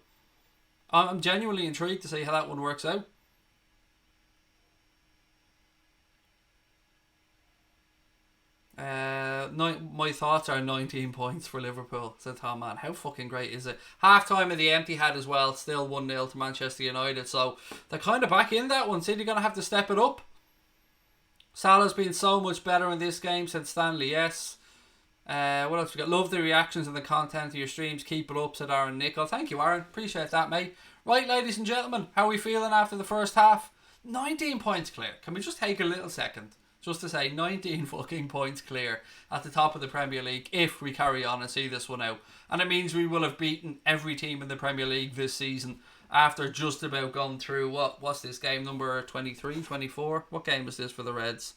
A: I'm genuinely intrigued to see how that one works out. My thoughts are 19 points for Liverpool, said Tom Mann. How fucking great is it? Half time of the empty hat as well, still 1-0 to Manchester United. So they're kind of back in that one. City going to have to step it up. Salah's been so much better in this game, said Stanley. Yes. What else we got? Love the reactions and the content of your streams. Keep it up, said Aaron Nicol. Thank you, Aaron. Appreciate that, mate. Right, ladies and gentlemen, how are we feeling after the first half? 19 points clear. Can we just take a little second just to say 19 fucking points clear at the top of the Premier League if we carry on and see this one out? And it means we will have beaten every team in the Premier League this season after just about going through, what's this, game number 23, 24? What game is this for the Reds?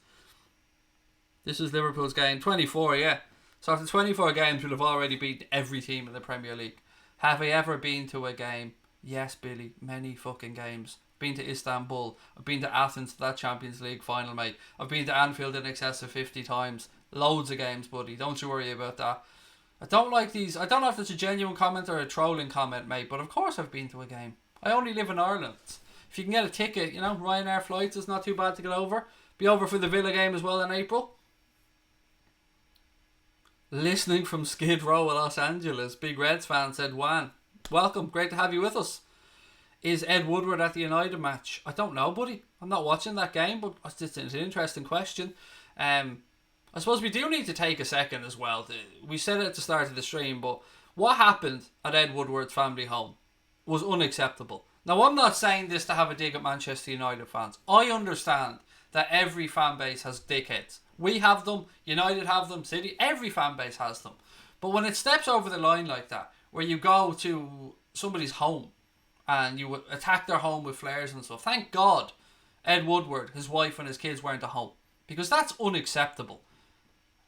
A: This is Liverpool's game 24, yeah. So after 24 games, we'll have already beaten every team in the Premier League. Have I ever been to a game? Yes, Billy, many fucking games. Been to Istanbul. I've been to Athens, to that Champions League final, mate. I've been to Anfield in excess of 50 times. Loads of games, buddy. Don't you worry about that. I don't like these. I don't know if it's a genuine comment or a trolling comment, mate, but of course I've been to a game. I only live in Ireland. If you can get a ticket, you know, Ryanair flights is not too bad to get over. Be over for the Villa game as well in April. Listening from Skid Row, Los Angeles. Big Reds fan, said Juan. Welcome. Great to have you with us. Is Ed Woodward at the United match? I don't know, buddy. I'm not watching that game, but it's an interesting question. I suppose we do need to take a second as well. We said it at the start of the stream, but what happened at Ed Woodward's family home was unacceptable. Now, I'm not saying this to have a dig at Manchester United fans. I understand that every fan base has dickheads. We have them, United have them, City, every fan base has them. But when it steps over the line like that, where you go to somebody's home and you attack their home with flares and stuff, thank God Ed Woodward, his wife and his kids weren't at home, because that's unacceptable.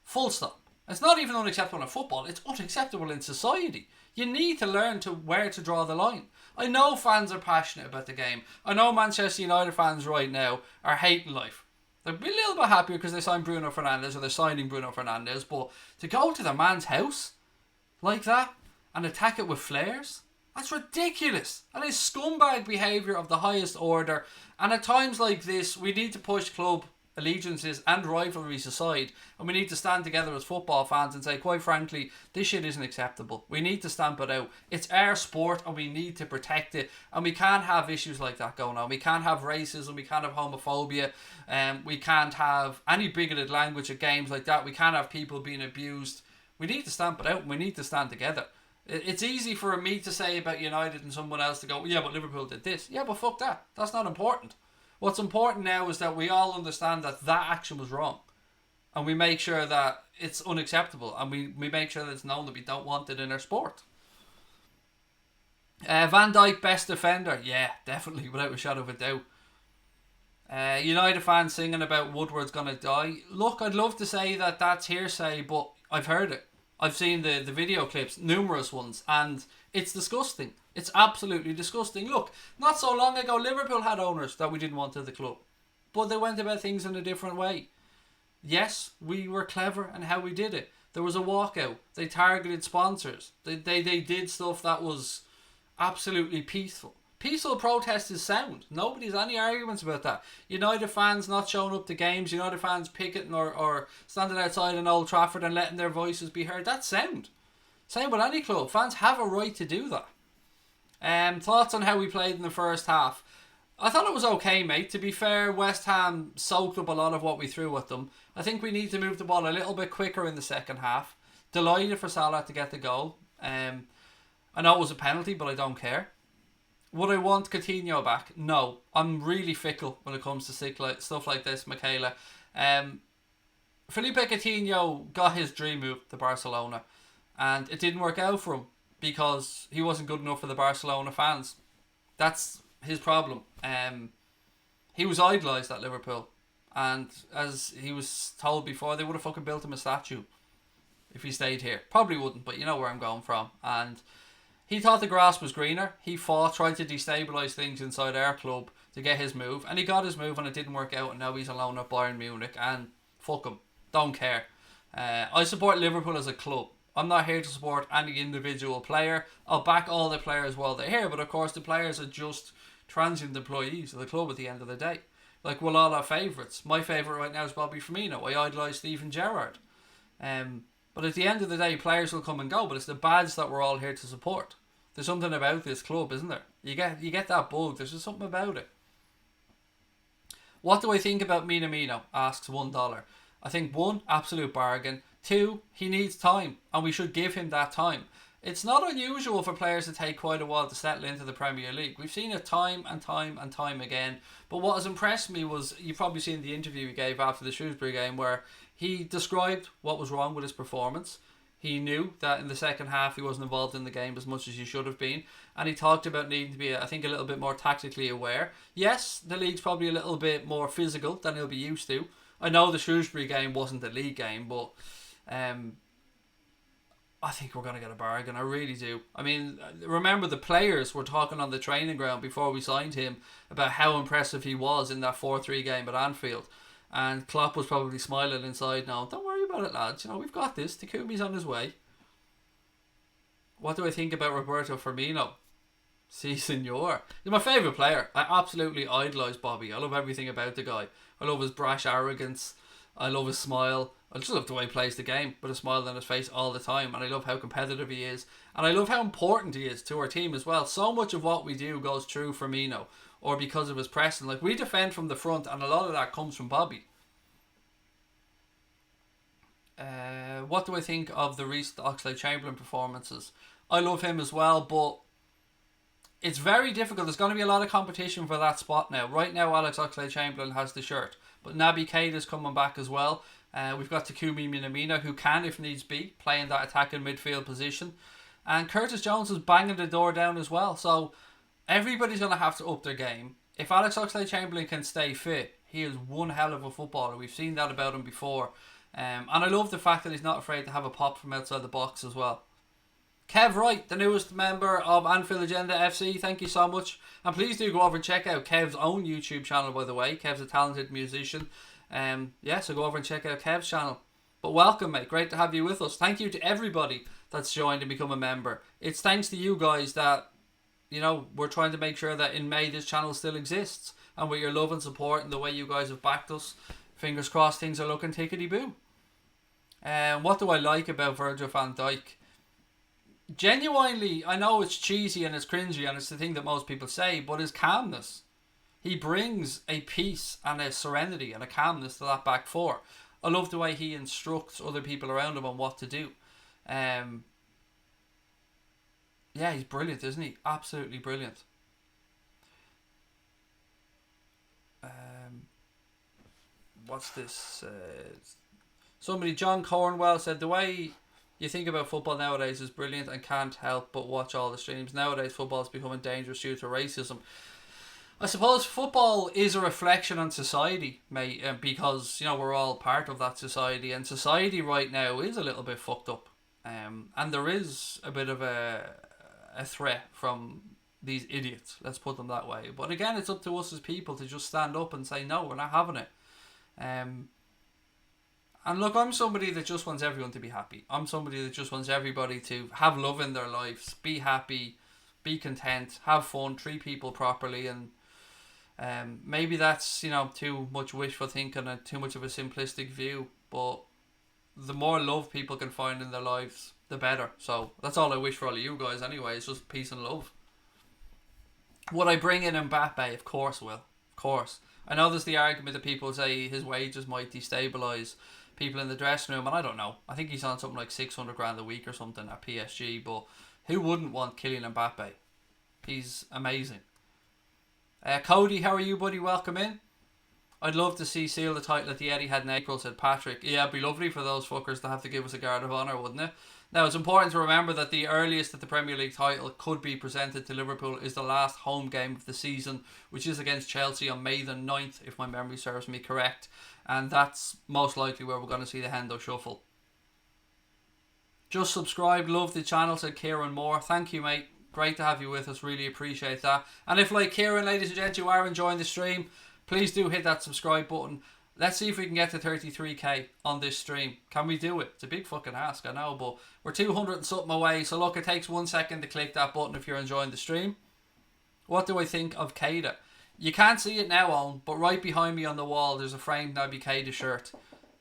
A: Full stop. It's not even unacceptable in football, it's unacceptable in society. You need to learn where to draw the line. I know fans are passionate about the game. I know Manchester United fans right now are hating life. They'll be a little bit happier because they signed Bruno Fernandes, or they're signing Bruno Fernandes, but to go to the man's house like that and attack it with flares, that's ridiculous. That is scumbag behaviour of the highest order. And at times like this, we need to push club allegiances and rivalries aside, and we need to stand together as football fans and say, quite frankly, this shit isn't acceptable. We need to stamp it out. It's our sport and we need to protect it, and we can't have issues like that going on. We can't have racism, we can't have homophobia, we can't have any bigoted language at games like that. We can't have people being abused. We need to stamp it out and we need to stand together. It's easy for me to say about United and someone else to go, yeah, but Liverpool did this. Yeah, but fuck that. That's not important. What's important now is that we all understand that that action was wrong. And we make sure that it's unacceptable. And we make sure that it's known that we don't want it in our sport. Van Dijk, best defender. Yeah, definitely, without a shadow of a doubt. United fans singing about Woodward's going to die. Look, I'd love to say that that's hearsay, but I've heard it. I've seen the video clips, numerous ones, and it's disgusting. It's absolutely disgusting. Look, not so long ago, Liverpool had owners that we didn't want to the club, but they went about things in a different way. Yes, we were clever in how we did it. There was a walkout. They targeted sponsors. They did stuff that was absolutely peaceful. Peaceful protest is sound. Nobody's any arguments about that. United fans not showing up to games, United fans picketing or standing outside an Old Trafford and letting their voices be heard, that's sound. Same with any club. Fans have a right to do that. Thoughts on how we played in the first half? I thought it was okay, mate. To be fair, West Ham soaked up a lot of what we threw at them. I think we need to move the ball a little bit quicker in the second half. Delighted for Salah to get the goal. I know it was a penalty, but I don't care. Would I want Coutinho back? No. I'm really fickle when it comes to stuff like this, Michaela. Felipe Coutinho got his dream move to Barcelona, and it didn't work out for him because he wasn't good enough for the Barcelona fans. That's his problem. He was idolised at Liverpool, and as he was told before, they would have fucking built him a statue if he stayed here. Probably wouldn't, but you know where I'm going from. And he thought the grass was greener. He fought, tried to destabilise things inside our club to get his move. And he got his move and it didn't work out. And now he's alone at Bayern Munich. And fuck him. Don't care. I support Liverpool as a club. I'm not here to support any individual player. I'll back all the players while they're here. But of course the players are just transient employees of the club at the end of the day. Like, we'll all have favourites. My favourite right now is Bobby Firmino. I idolise Steven Gerrard. But at the end of the day, players will come and go, but it's the badge that we're all here to support. There's something about this club, isn't there? You get that bug. There's just something about it. What do I think about Minamino? Asks $1. I think 1, absolute bargain. 2, he needs time, and we should give him that time. It's not unusual for players to take quite a while to settle into the Premier League. We've seen it time and time and time again. But what has impressed me was, you've probably seen the interview he gave after the Shrewsbury game, where he described what was wrong with his performance. He knew that in the second half he wasn't involved in the game as much as he should have been. And he talked about needing to be, I think, a little bit more tactically aware. Yes, the league's probably a little bit more physical than he'll be used to. I know the Shrewsbury game wasn't a league game, but I think we're going to get a bargain. I really do. I mean, remember the players were talking on the training ground before we signed him about how impressive he was in that 4-3 game at Anfield. And Klopp was probably smiling inside now. Don't worry about it, lads. You know, we've got this. Takumi's on his way. What do I think about Roberto Firmino? Si, senor. He's my favourite player. I absolutely idolise Bobby. I love everything about the guy. I love his brash arrogance. I love his smile. I just love the way he plays the game with a smile on his face all the time. And I love how competitive he is. And I love how important he is to our team as well. So much of what we do goes through Firmino, or because of his pressing. Like, we defend from the front, and a lot of that comes from Bobby. What do I think of the recent Oxlade-Chamberlain performances? I love him as well, but it's very difficult. There's going to be a lot of competition for that spot now. Right now, Alex Oxlade-Chamberlain has the shirt, but Naby Keita's coming back as well. We've got Takumi Minamino, who can, if needs be, play in that attacking midfield position. And Curtis Jones is banging the door down as well. So everybody's going to have to up their game. If Alex Oxlade-Chamberlain can stay fit, he is one hell of a footballer. We've seen that about him before. And I love the fact that he's not afraid to have a pop from outside the box as well. Kev Wright, the newest member of Anfield Agenda FC, thank you so much. And please do go over and check out Kev's own YouTube channel, by the way. Kev's a talented musician. So go over and check out Kev's channel. But welcome, mate. Great to have you with us. Thank you to everybody that's joined and become a member. It's thanks to you guys that, you know, we're trying to make sure that in May this channel still exists. And with your love and support and the way you guys have backed us, fingers crossed things are looking tickety-boo. What do I like about Virgil van Dijk? Genuinely, I know it's cheesy and it's cringy and it's the thing that most people say, but his calmness. He brings a peace and a serenity and a calmness to that back four. I love the way he instructs other people around him on what to do. Yeah, he's brilliant, isn't he? Absolutely brilliant. What's this? Somebody, John Cornwell, said the way you think about football nowadays is brilliant and can't help but watch all the streams. Nowadays football is becoming dangerous due to racism. I suppose football is a reflection on society, mate, because, you know, we're all part of that society, and society right now is a little bit fucked up. And there is a bit of a threat from these idiots, let's put them that way. But again, it's up to us as people to just stand up and say, no, we're not having it. And look, I'm somebody that just wants everyone to be happy. I'm somebody that just wants everybody to have love in their lives, be happy, be content, have fun, treat people properly. And maybe that's, you know, too much wishful thinking and too much of a simplistic view, but the more love people can find in their lives, the better. So that's all I wish for all of you guys anyway. It's just peace and love. Would I bring in Mbappe? Of course I will. Of course. I know there's the argument that people say his wages might destabilise people in the dressing room, and I don't know. I think he's on something like 600 grand a week or something at PSG, but who wouldn't want Kylian Mbappe? He's amazing. Cody, how are you, buddy? Welcome in. I'd love to see seal the title at the Etihad in April, said Patrick. Yeah, it'd be lovely for those fuckers to have to give us a guard of honour, wouldn't it? Now, it's important to remember that the earliest that the Premier League title could be presented to Liverpool is the last home game of the season, which is against Chelsea on May the 9th, if my memory serves me correct. And that's most likely where we're going to see the Hendo Shuffle. Just subscribe, love the channel, said Kieran Moore. Thank you, mate. Great to have you with us, really appreciate that. And if, like Kieran, ladies and gents, you are enjoying the stream, please do hit that subscribe button. Let's see if we can get to 33k on this stream. Can we do it? It's a big fucking ask, I know, but we're 200 and something away. So look, it takes 1 second to click that button if you're enjoying the stream. What do I think of Keita? You can't see it now, Owen, but right behind me on the wall, there's a framed Naby Keita shirt.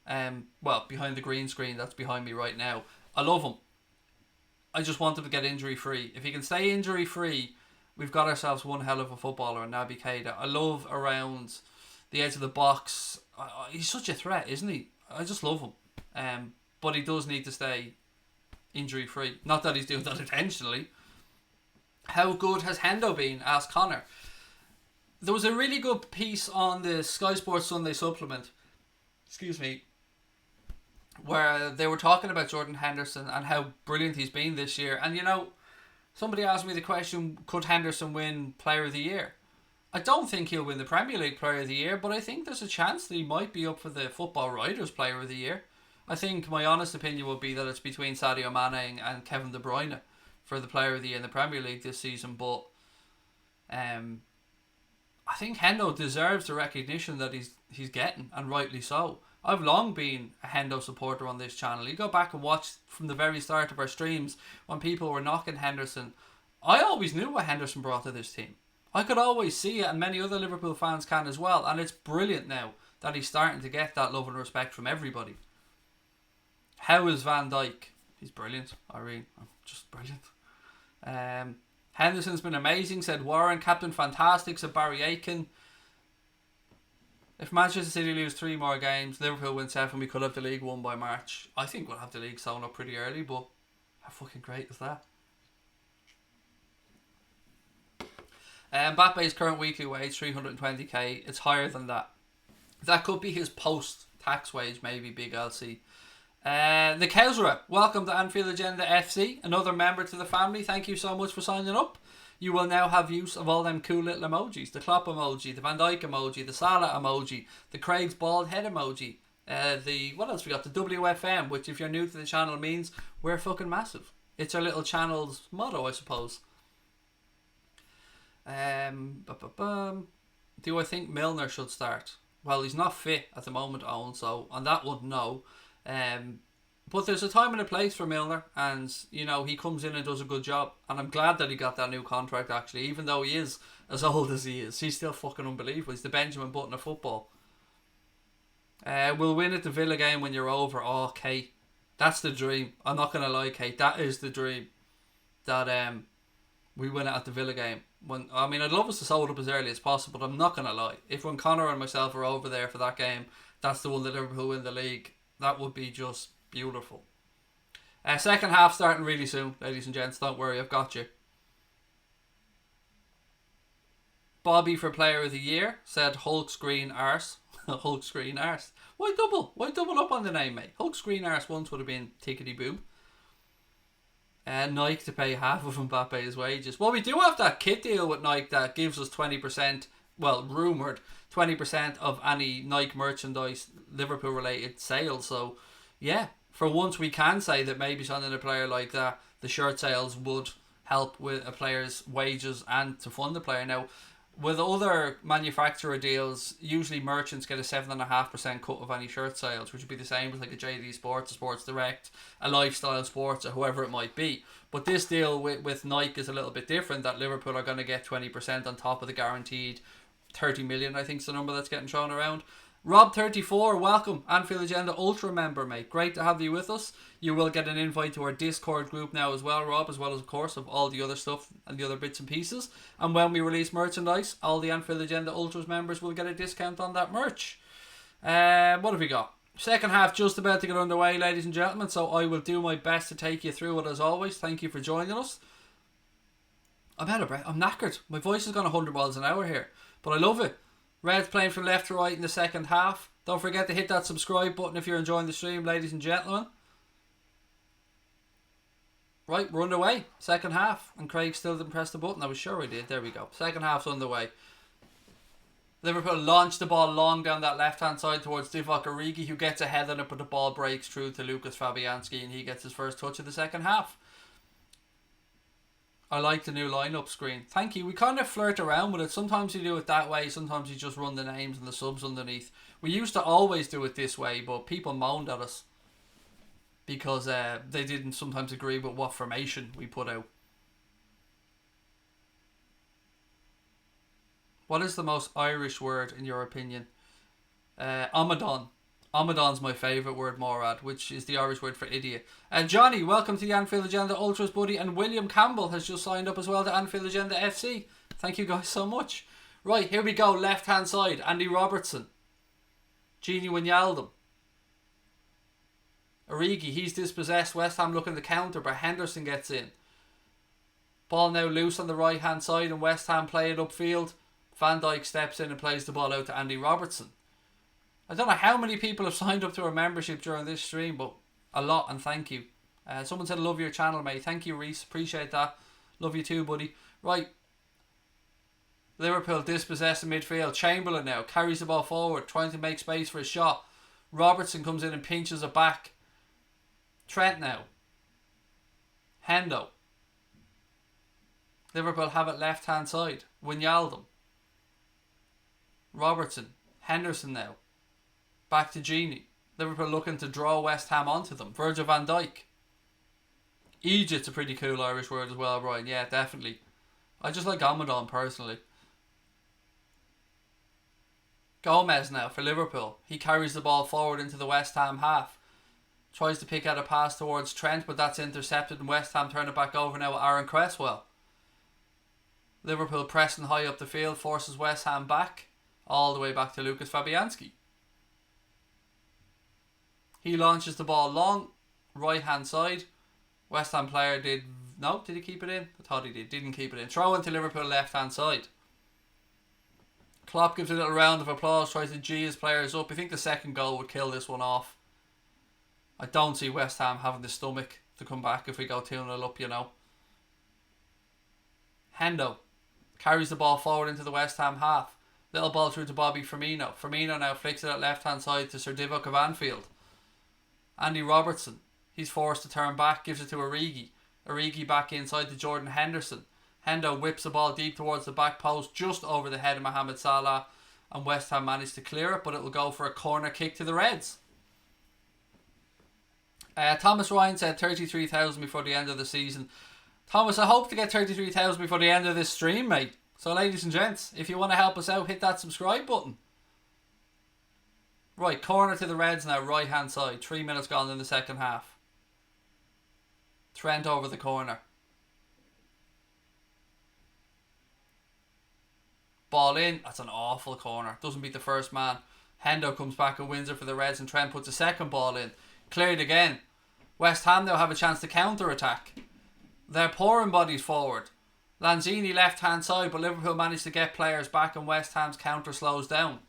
A: Well, behind the green screen that's behind me right now. I love him. I just want him to get injury free. If he can stay injury free, we've got ourselves one hell of a footballer in Naby Keita. I love around the edge of the box. He's such a threat, isn't he? I just love him. But he does need to stay injury free. Not that he's doing that intentionally. How good has Hendo been? Asked Connor. There was a really good piece on the Sky Sports Sunday supplement, excuse me, where they were talking about Jordan Henderson and how brilliant he's been this year. And you know, somebody asked me the question, could Henderson win Player of the Year? I don't think he'll win the Premier League Player of the Year, but I think there's a chance that he might be up for the Football Writers Player of the Year. I think my honest opinion would be that it's between Sadio Mane and Kevin De Bruyne for the Player of the Year in the Premier League this season, but I think Hendo deserves the recognition that he's getting, and rightly so. I've long been a Hendo supporter on this channel. You go back and watch from the very start of our streams when people were knocking Henderson. I always knew what Henderson brought to this team. I could always see it, and many other Liverpool fans can as well. And it's brilliant now that he's starting to get that love and respect from everybody. How is Van Dijk? He's brilliant, Irene. Just brilliant. Henderson's been amazing, said Warren. Captain Fantastic, said Barry Aiken. If Manchester City lose 3 more games, Liverpool win 7, we could have the league won by March. I think we'll have the league sewn up pretty early, but how fucking great is that? Mbappe's current weekly wage, 320k. It's higher than that. That could be his post-tax wage, maybe, Big LC. The Kelsra, welcome to Anfield Agenda FC, another member to the family. Thank you so much for signing up. You will now have use of all them cool little emojis. The Klopp emoji, the Van Dijk emoji, the Salah emoji, the Craig's bald head emoji. What else we got? The WFM, which if you're new to the channel means we're fucking massive. It's our little channel's motto, I suppose. Do I think Milner should start? Well, he's not fit at the moment, Owen, so on that one, no. But there's a time and a place for Milner, and you know, he comes in and does a good job, and I'm glad that he got that new contract actually, even though he is as old as he is. He's still fucking unbelievable. He's the Benjamin Button of football. We'll win at the Villa game when you're over. Oh, Kate. That's the dream. I'm not going to lie, Kate. That is the dream. That we win it at the Villa game. I'd love us to sold up as early as possible, but I'm not going to lie. If when Connor and myself are over there for that game, that's the one that Liverpool win the league, that would be just beautiful. Second half starting really soon, ladies and gents. Don't worry, I've got you. Bobby for Player of the Year said Hulk's green arse. Hulk's green arse. Why double? Why double up on the name, mate? Hulk's green arse once would have been tickety boom. Nike to pay half of Mbappe's wages. Well, we do have that kit deal with Nike that gives us 20%, well, rumoured 20% of any Nike merchandise Liverpool related sales. So, yeah, for once we can say that maybe signing a player like that, the shirt sales would help with a player's wages and to fund the player. Now, with other manufacturer deals, usually merchants get a 7.5% cut of any shirt sales, which would be the same as like a JD Sports, a Sports Direct, a Lifestyle Sports, or whoever it might be. But this deal with Nike is a little bit different, that Liverpool are going to get 20% on top of the guaranteed 30 million, I think is the number that's getting thrown around. Rob34, welcome. Anfield Agenda Ultra member, mate. Great to have you with us. You will get an invite to our Discord group now as well, Rob, as well as, of course, of all the other stuff and the other bits and pieces. And when we release merchandise, all the Anfield Agenda Ultras members will get a discount on that merch. What have we got? Second half just about to get underway, ladies and gentlemen, so I will do my best to take you through it as always. Thank you for joining us. I'm out of breath. I'm knackered. My voice has gone 100 miles an hour here, but I love it. Reds playing from left to right in the second half. Don't forget to hit that subscribe button if you're enjoying the stream, ladies and gentlemen. Right, we're underway. Second half. And Craig still didn't press the button. I was sure he did. There we go. Second half's underway. Liverpool launched the ball long down that left-hand side towards Divock Origi, who gets ahead on it, but the ball breaks through to Lucas Fabianski, and he gets his first touch of the second half. I like the new lineup screen. Thank you. We kind of flirt around with it. Sometimes you do it that way. Sometimes you just run the names and the subs underneath. We used to always do it this way, but people moaned at us because they didn't sometimes agree with what formation we put out. What is the most Irish word in your opinion? Amadon. Amadon's my favourite word, Morad, which is the Irish word for idiot. Johnny, welcome to the Anfield Agenda Ultras, buddy. And William Campbell has just signed up as well to Anfield Agenda FC. Thank you guys so much. Right, here we go. Left-hand side. Andy Robertson. Gini Wijnaldum. Origi, he's dispossessed. West Ham looking to counter, but Henderson gets in. Ball now loose on the right-hand side, and West Ham play it upfield. Van Dijk steps in and plays the ball out to Andy Robertson. I don't know how many people have signed up to our membership during this stream, but a lot, and thank you. Someone said, love your channel, mate. Thank you, Reese. Appreciate that. Love you too, buddy. Right. Liverpool dispossessed in midfield. Chamberlain now carries the ball forward, trying to make space for a shot. Robertson comes in and pinches it back. Trent now. Hendo. Liverpool have it left-hand side. Wijnaldum. Robertson. Henderson now. Back to Gini. Liverpool looking to draw West Ham onto them. Virgil van Dijk. Egypt's a pretty cool Irish word as well, Brian. Yeah, definitely. I just like Amadon personally. Gomez now for Liverpool. He carries the ball forward into the West Ham half. Tries to pick out a pass towards Trent, but that's intercepted, and West Ham turn it back over now with Aaron Cresswell. Liverpool pressing high up the field, forces West Ham back. All the way back to Lucas Fabianski. He launches the ball long, right hand side. West Ham player did he keep it in? I thought he did. Didn't keep it in. Throw into Liverpool left hand side. Klopp gives a little round of applause, tries to G his players up. I think the second goal would kill this one off. I don't see West Ham having the stomach to come back if we go 2-0 up, you know. Hendo carries the ball forward into the West Ham half. Little ball through to Bobby Firmino. Firmino now flicks it at left hand side to Sir Divock of Anfield. Andy Robertson. He's forced to turn back, gives it to Origi. Origi back inside to Jordan Henderson. Hendo whips the ball deep towards the back post, just over the head of Mohamed Salah, and West Ham managed to clear it, but it will go for a corner kick to the Reds. Thomas Ryan said 33,000 before the end of the season. Thomas, I hope to get 33,000 before the end of this stream, mate. So ladies and gents, if you want to help us out, hit that subscribe button. Right, corner to the Reds now, right hand side. 3 minutes gone in the second half. Trent over the corner. Ball in. That's an awful corner. Doesn't beat the first man. Hendo comes back and wins it for the Reds, and Trent puts a second ball in. Cleared again. West Ham now have a chance to counter attack. They're pouring bodies forward. Lanzini left hand side, but Liverpool managed to get players back and West Ham's counter slows down.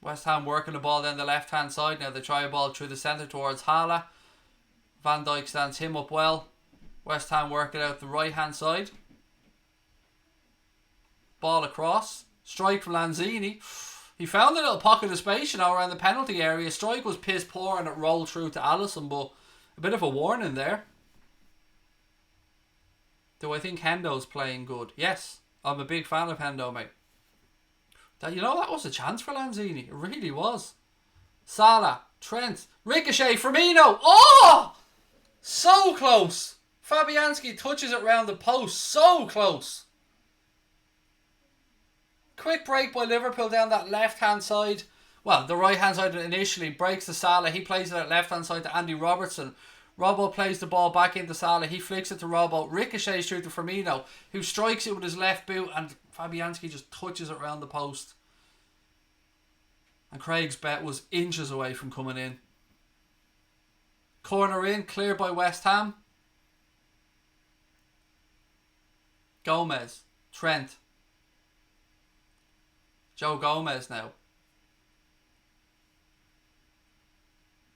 A: West Ham working the ball down the left hand side. Now they try a ball through the centre towards Hala. Van Dijk stands him up well. West Ham work it out the right hand side. Ball across. Strike from Lanzini. He found a little pocket of space, around the penalty area. Strike was piss poor and it rolled through to Alisson, but a bit of a warning there. Do I think Hendo's playing good? Yes. I'm a big fan of Hendo, mate. That was a chance for Lanzini. It really was. Salah, Trent, Ricochet, Firmino. Oh! So close. Fabianski touches it round the post. So close. Quick break by Liverpool down that left-hand side. Well, the right-hand side initially. Breaks to Salah. He plays it at left-hand side to Andy Robertson. Robbo plays the ball back into Salah. He flicks it to Robbo. Ricochets through to Firmino, who strikes it with his left boot, and Fabianski just touches it round the post. And Craig's bet was inches away from coming in. Corner in, cleared by West Ham. Gomez, Trent. Joe Gomez now.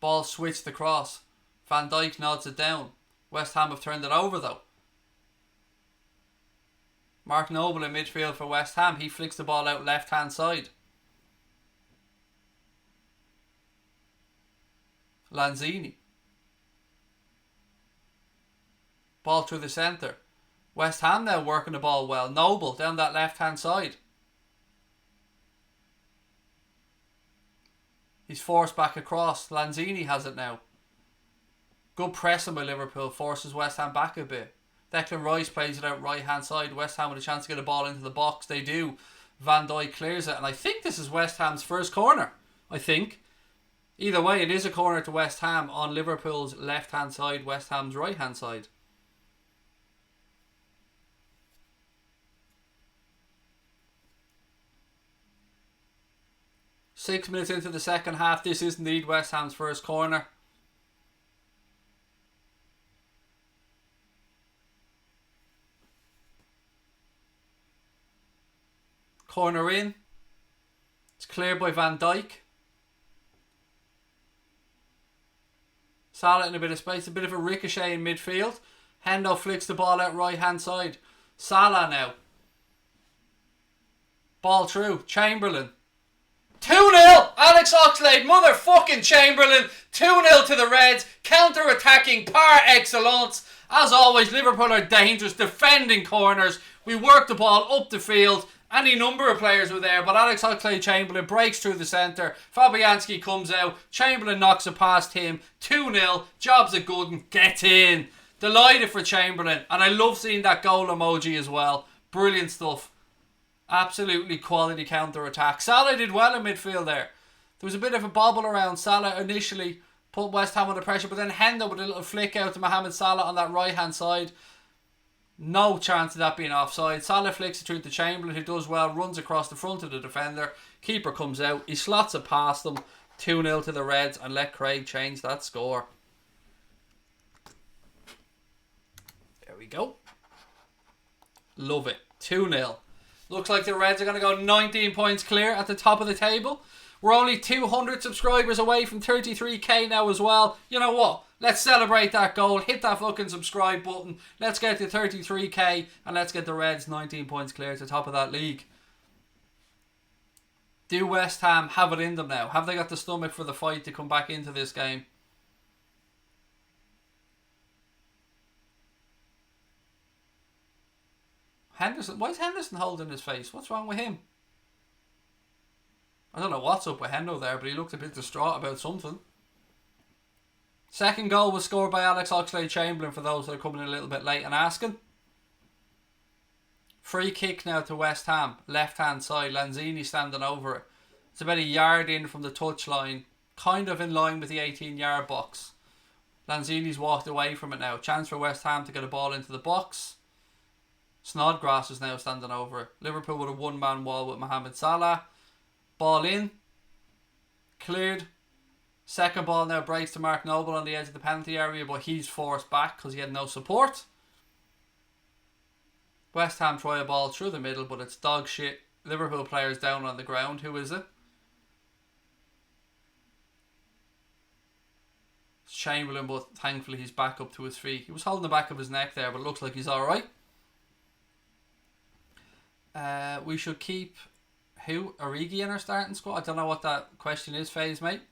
A: Ball switched across. Van Dijk nods it down. West Ham have turned it over though. Mark Noble in midfield for West Ham. He flicks the ball out left hand side. Lanzini. Ball through the centre. West Ham now working the ball well. Noble down that left hand side. He's forced back across. Lanzini has it now. Good pressing by Liverpool. Forces West Ham back a bit. Declan Rice plays it out right hand side. West Ham with a chance to get a ball into the box. They do. Van Dijk clears it. And I think this is West Ham's first corner. I think. Either way, it is a corner to West Ham on Liverpool's left hand side. West Ham's right hand side. Six minutes into the second half. This is indeed West Ham's first corner. Corner in. It's cleared by Van Dijk. Salah in a bit of space. A bit of a ricochet in midfield. Hendo flicks the ball out right hand side. Salah now. Ball through. Chamberlain. 2-0. Alex Oxlade, motherfucking Chamberlain. 2-0 to the Reds. Counter-attacking par excellence. As always, Liverpool are dangerous. Defending corners. We work the ball up the field. Any number of players were there, but Alex Oxlade-Chamberlain breaks through the centre. Fabianski comes out. Chamberlain knocks it past him. 2-0. Job's a good one. Get in. Delighted for Chamberlain. And I love seeing that goal emoji as well. Brilliant stuff. Absolutely quality counter-attack. Salah did well in midfield there. There was a bit of a bobble around. Salah initially put West Ham under pressure, but then Hendo with a little flick out to Mohamed Salah on that right-hand side. No chance of that being offside. Salah flicks it through to Chamberlain, who does well, runs across the front of the defender. Keeper comes out. He slots it past them. 2-0 to the Reds, and let Craig change that score. There we go. Love it. 2-0. Looks like the Reds are going to go 19 points clear at the top of the table. We're only 200 subscribers away from 33k now as well. You know what? Let's celebrate that goal. Hit that fucking subscribe button. Let's get to 33k and let's get the Reds 19 points clear at the top of that league. Do West Ham have it in them now? Have they got the stomach for the fight to come back into this game? Henderson, why is Henderson holding his face? What's wrong with him? I don't know what's up with Hendo there, but he looked a bit distraught about something. Second goal was scored by Alex Oxlade-Chamberlain, for those that are coming in a little bit late and asking. Free kick now to West Ham. Left hand side. Lanzini standing over it. It's about a yard in from the touchline. Kind of in line with the 18-yard box. Lanzini's walked away from it now. Chance for West Ham to get a ball into the box. Snodgrass is now standing over it. Liverpool with a one-man wall with Mohamed Salah. Ball in. Cleared. Second ball now breaks to Mark Noble on the edge of the penalty area, but he's forced back because he had no support. West Ham try a ball through the middle, but it's dog shit. Liverpool players down on the ground. Who is it? It's Chamberlain, but thankfully he's back up to his feet. He was holding the back of his neck there, but it looks like he's alright. We should keep Origi in our starting squad. I don't know what that question is, FaZe, mate.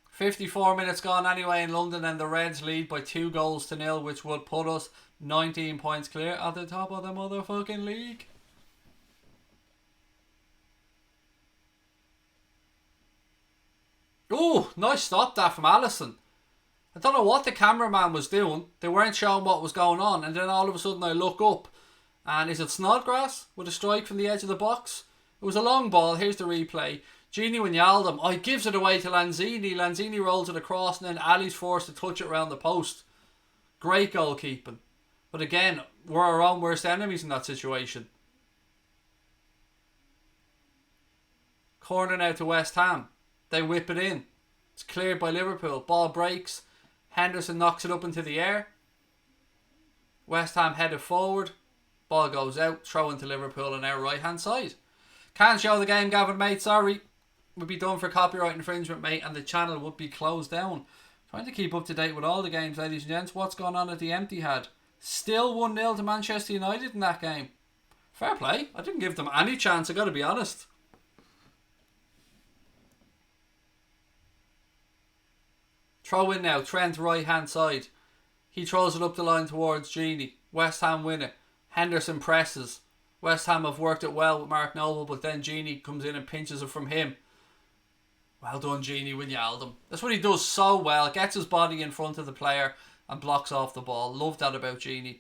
A: 54 minutes gone anyway in London, and the Reds lead by 2-0, which would put us 19 points clear at the top of the motherfucking league. Oh, nice stop that from Alisson. I don't know what the cameraman was doing. They weren't showing what was going on, and then all of a sudden I look up, and is it Snodgrass with a strike from the edge of the box? It was a long ball. Here's the replay. Gini Wijnaldum, he gives it away to Lanzini. Lanzini rolls it across, and then Ali's forced to touch it around the post. Great goalkeeping. But again, we're our own worst enemies in that situation. Corner now to West Ham. They whip it in. It's cleared by Liverpool. Ball breaks. Henderson knocks it up into the air. West Ham headed forward. Ball goes out. Throw into Liverpool on our right hand side. Can't show the game, Gavin, mate. Sorry. Would be done for copyright infringement, mate, and the channel would be closed down. Trying to keep up to date with all the games, ladies and gents. What's going on at the Empty-Had? Still 1-0 to Manchester United in that game. Fair play. I didn't give them any chance, I gotta be honest. Throw in now. Trent right hand side. He throws it up the line towards Gini. West Ham win it. Henderson presses. West Ham have worked it well with Mark Noble, but then Gini comes in and pinches it from him. Well done, Gini Wijnaldum. That's what he does so well. Gets his body in front of the player and blocks off the ball. Love that about Gini.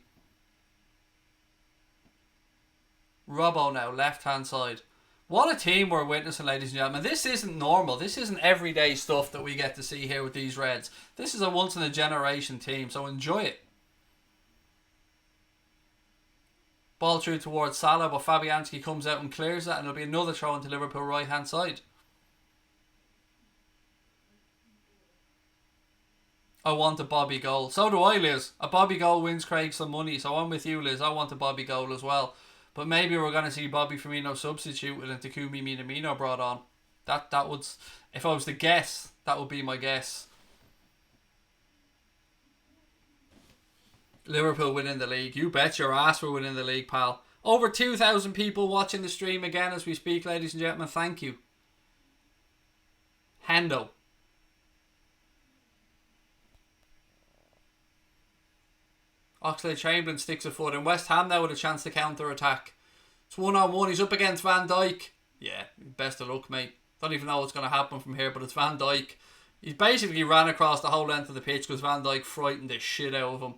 A: Robbo now, left hand side. What a team we're witnessing, ladies and gentlemen. This isn't normal. This isn't everyday stuff that we get to see here with these Reds. This is a once in a generation team, so enjoy it. Ball through towards Salah, but Fabianski comes out and clears that, and it'll be another throw into Liverpool right hand side. I want a Bobby goal. So do I, Liz. A Bobby goal wins Craig some money, so I'm with you, Liz. I want a Bobby goal as well. But maybe we're going to see Bobby Firmino substituted and Takumi Minamino brought on. That would, if I was to guess, that would be my guess. Liverpool winning the league. You bet your ass we're winning the league, pal. Over 2,000 people watching the stream again as we speak, ladies and gentlemen. Thank you. Hendo. Oxlade-Chamberlain sticks a foot in. West Ham now with a chance to counter-attack. It's 1-on-1. He's up against Van Dijk. Yeah, best of luck, mate. Don't even know what's going to happen from here, but it's Van Dijk. He basically ran across the whole length of the pitch because Van Dijk frightened the shit out of him.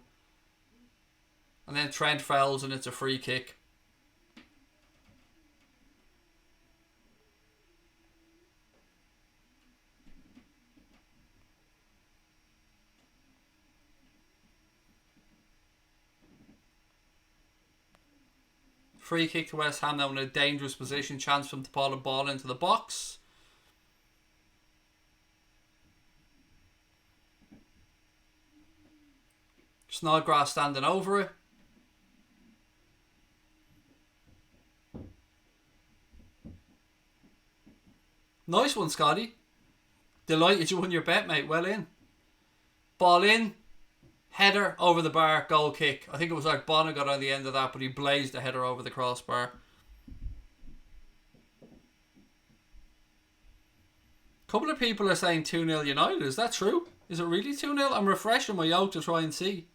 A: And then Trent fouls and it's a free kick. Free kick to West Ham now in a dangerous position. Chance for them to pull the ball into the box. Snodgrass standing over it. Nice one, Scotty. Delighted you won your bet, mate. Well in. Ball in. Header over the bar. Goal kick. I think it was like Bonner got on the end of that, but he blazed the header over the crossbar. A couple of people are saying 2-0 United. Is that true? Is it really 2-0? I'm refreshing my yoke to try and see.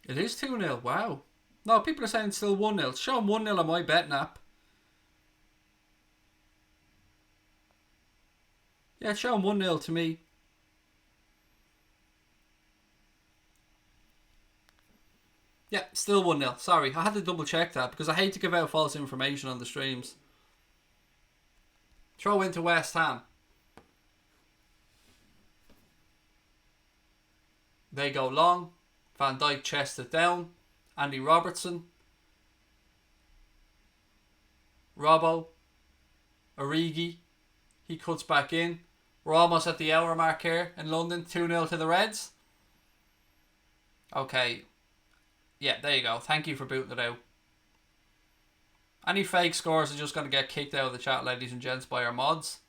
A: It is 2-0. Wow. No, people are saying still 1-0. Show them 1-0 on my betting app. Yeah, show them 1-0 to me. Yeah, still 1-0. Sorry, I had to double check that because I hate to give out false information on the streams. Throw into West Ham. They go long. Van Dijk chests it down. Andy Robertson. Robbo. Origi. He cuts back in. We're almost at the hour mark here in London. 2-0 to the Reds. Okay. Yeah, there you go. Thank you for booting it out. Any fake scores are just going to get kicked out of the chat, ladies and gents, by our mods.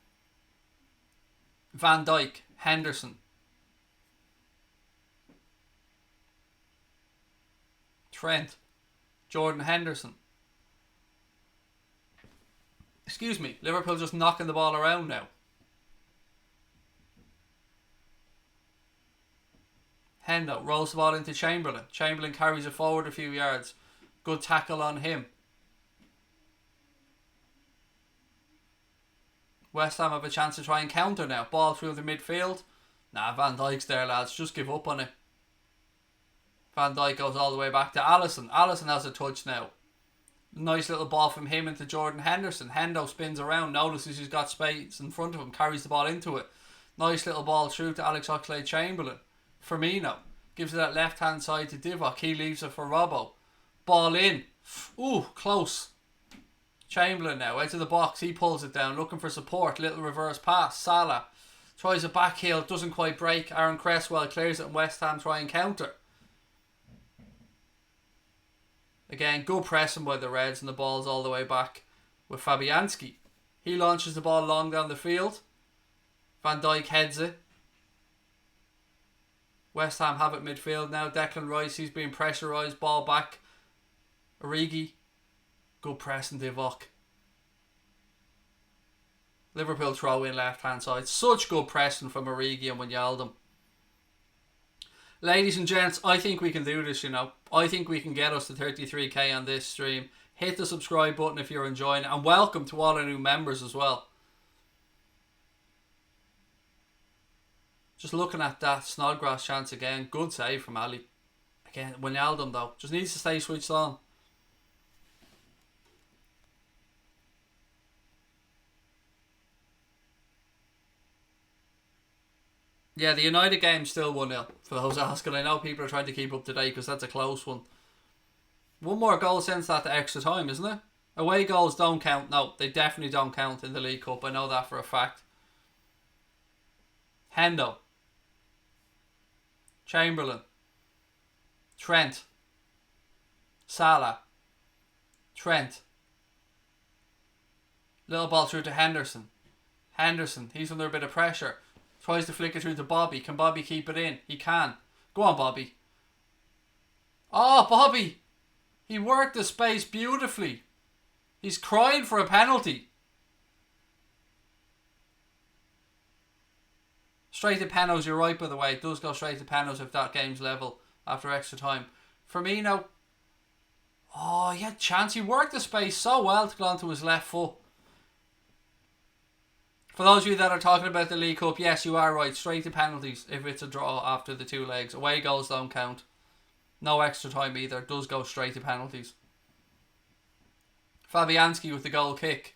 A: Van Dijk. Henderson. Trent. Jordan Henderson. Excuse me. Liverpool just knocking the ball around now. Hendo rolls the ball into Chamberlain. Chamberlain carries it forward a few yards. Good tackle on him. West Ham have a chance to try and counter now. Ball through the midfield. Nah, Van Dijk's there, lads. Just give up on it. Van Dijk goes all the way back to Alisson. Alisson has a touch now. Nice little ball from him into Jordan Henderson. Hendo spins around, notices he's got space in front of him, carries the ball into it. Nice little ball through to Alex Oxlade-Chamberlain. Firmino gives it that left hand side to Divock. He leaves it for Robbo. Ball in. Ooh, close. Chamberlain now out of the box. He pulls it down, looking for support. Little reverse pass. Salah tries a back heel, doesn't quite break. Aaron Cresswell clears it, and West Ham try and counter. Again, good pressing by the Reds, and the ball's all the way back with Fabianski. He launches the ball long down the field. Van Dijk heads it. West Ham have it midfield now. Declan Rice, he's being pressurised. Ball back. Origi. Good pressing, Divock. Liverpool throw in left hand side. Such good pressing from Origi and Wijnaldum. Ladies and gents, I think we can do this, you know. I think we can get us to 33k on this stream. Hit the subscribe button if you're enjoying it. And welcome to all our new members as well. Just looking at that Snodgrass chance again. Good save from Ali. Again, Wijnaldum though. Just needs to stay switched on. Yeah, the United game's still 1-0 for those asking. I know people are trying to keep up to date because that's a close one. One more goal sends that to extra time, isn't it? Away goals don't count. No, they definitely don't count in the League Cup. I know that for a fact. Hendo. Chamberlain. Trent. Salah. Trent. Little ball through to Henderson. Henderson, he's under a bit of pressure. Tries to flick it through to Bobby. Can Bobby keep it in? He can. Go on, Bobby. Oh, Bobby. He worked the space beautifully. He's crying for a penalty. Straight to penalties, you're right by the way. It does go straight to penalties if that game's level after extra time. Firmino. Oh, he had a chance. He worked the space so well to go onto his left foot. For those of you that are talking about the League Cup, yes, you are right. Straight to penalties if it's a draw after the two legs. Away goals don't count. No extra time either. It does go straight to penalties. Fabianski with the goal kick.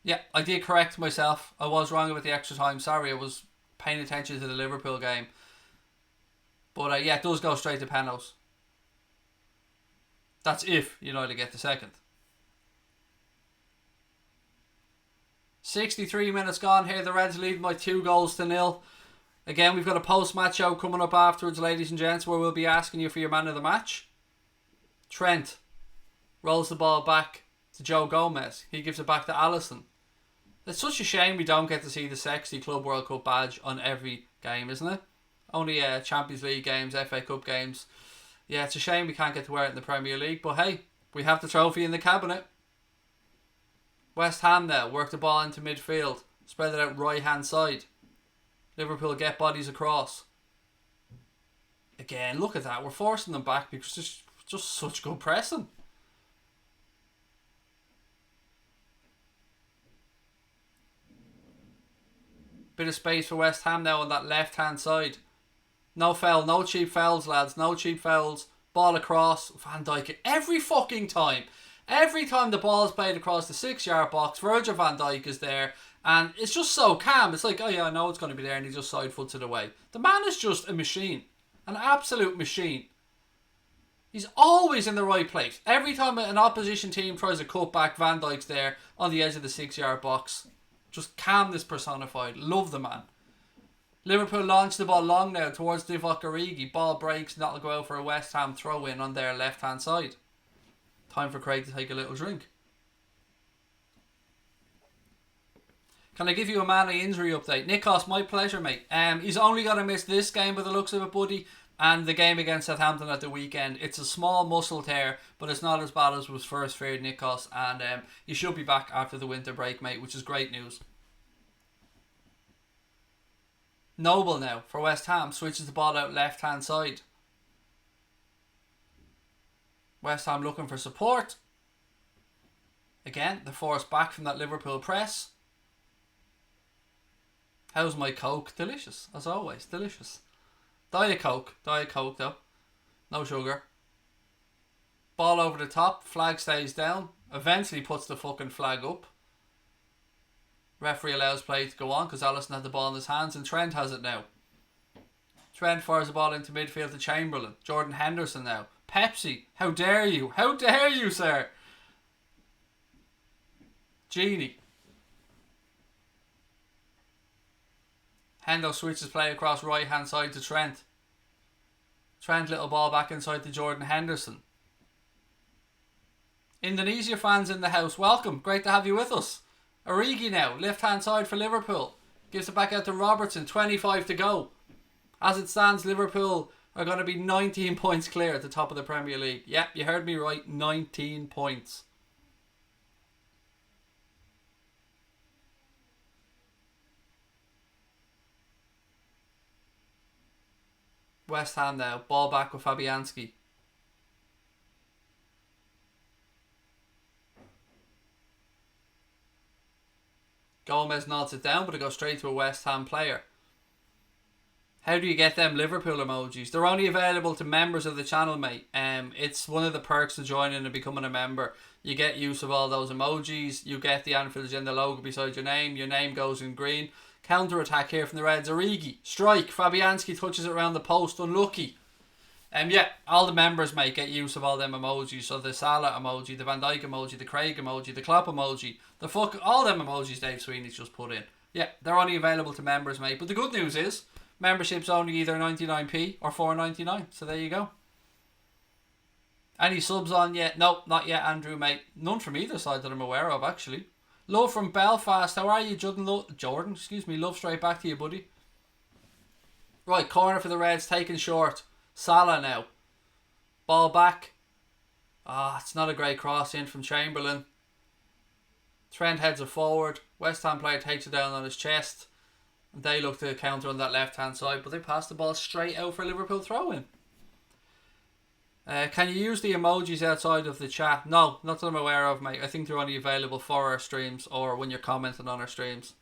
A: Yeah, I did correct myself. I was wrong about the extra time. Sorry, I was paying attention to the Liverpool game. But yeah, it does go straight to penalties. That's if United get the second. 63 minutes gone here. The Reds lead by 2-0. Again, we've got a post-match show coming up afterwards, ladies and gents, where we'll be asking you for your man of the match. Trent rolls the ball back to Joe Gomez. He gives it back to Alisson. It's such a shame we don't get to see the sexy Club World Cup badge on every game, isn't it? Only Champions League games, FA Cup games. Yeah, it's a shame we can't get to wear it in the Premier League, but hey, we have the trophy in the cabinet. West Ham now work the ball into midfield, spread it out right hand side. Liverpool get bodies across. Again, look at that. We're forcing them back because there's just such good pressing. Bit of space for West Ham now on that left-hand side. No foul, no cheap fouls, lads. No cheap fouls. Ball across. Van Dijk every fucking time. Every time the ball is played across the 6-yard box, Virgil van Dijk is there. And it's just so calm. It's like, oh yeah, I know it's going to be there. And he just side-foots it away. The man is just a machine. An absolute machine. He's always in the right place. Every time an opposition team tries a cut back, Van Dijk's there on the edge of the 6-yard box. Just calmness personified. Love the man. Liverpool launched the ball long now towards Divock Origi. Ball breaks and that'll go out for a West Ham throw in on their left hand side. Time for Craig to take a little drink. Can I give you a Mane injury update? Nikos, my pleasure, mate. He's only going to miss this game by the looks of it, buddy, and the game against Southampton at the weekend. It's a small muscle tear, but it's not as bad as was first feared, Nikos, and he should be back after the winter break, mate, which is great news. Noble now for West Ham switches the ball out left hand side. West Ham looking for support. Again, they're forced back from that Liverpool press. How's my Coke? Delicious, as always, delicious. Diet Coke though. No sugar. Ball over the top, flag stays down. Eventually puts the fucking flag up. Referee allows play to go on because Alisson had the ball in his hands and Trent has it now. Trent fires the ball into midfield to Chamberlain. Jordan Henderson now. Pepsi, how dare you? How dare you, sir? Genie. Hendo switches play across right hand side to Trent. Trent, little ball back inside to Jordan Henderson. Indonesia fans in the house, welcome. Great to have you with us. Origi now, left hand side for Liverpool. Gives it back out to Robertson, 25 to go. As it stands, Liverpool are going to be 19 points clear at the top of the Premier League. Yep, you heard me right, 19 points. West Ham now, ball back with Fabianski. Gomez nods it down, but it goes straight to a West Ham player. How do you get them Liverpool emojis? They're only available to members of the channel, mate. It's one of the perks of joining and becoming a member. You get use of all those emojis. You get the Anfield agenda logo beside your name. Your name goes in green. Counter attack here from the Reds. Origi, strike. Fabianski touches it around the post. Unlucky. Yeah, all the members, mate, get use of all them emojis. So the Salah emoji, the Van Dijk emoji, the Craig emoji, the Klopp emoji, all them emojis Dave Sweeney's just put in. Yeah, they're only available to members, mate. But the good news is, membership's only either 99p or $4.99. So there you go. Any subs on yet? Nope, not yet, Andrew, mate. None from either side that I'm aware of, actually. Love from Belfast. How are you, Jordan? Excuse me. Love straight back to you, buddy. Right, corner for the Reds, taken short. Salah now. Ball back. It's not a great cross in from Chamberlain. Trent heads it forward. West Ham player takes it down on his chest. And they look to counter on that left hand side, but they pass the ball straight out for a Liverpool throw in. Can you use the emojis outside of the chat? No, not that I'm aware of, mate. I think they're only available for our streams or when you're commenting on our streams.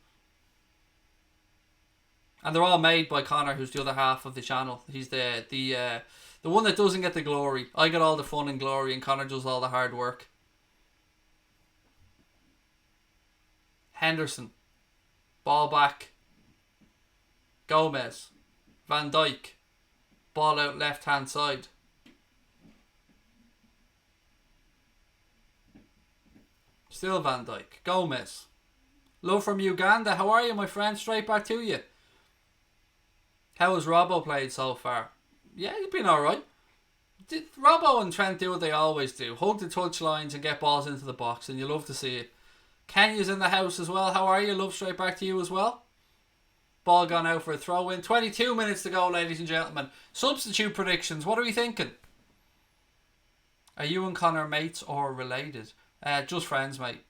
A: And they're all made by Connor, who's the other half of the channel. He's the one that doesn't get the glory. I get all the fun and glory, and Connor does all the hard work. Henderson. Ball back. Gomez. Van Dijk. Ball out left hand side. Still Van Dijk. Gomez. Love from Uganda. How are you, my friend? Straight back to you. How has Robbo played so far? Yeah, he's been alright. Robbo and Trent do what they always do. Hug the touch lines and get balls into the box, and you love to see it. Kenya's in the house as well. How are you? Love straight back to you as well. Ball gone out for a throw in. 22 minutes to go, ladies and gentlemen. Substitute predictions. What are we thinking? Are you and Connor mates or related? Just friends, mate.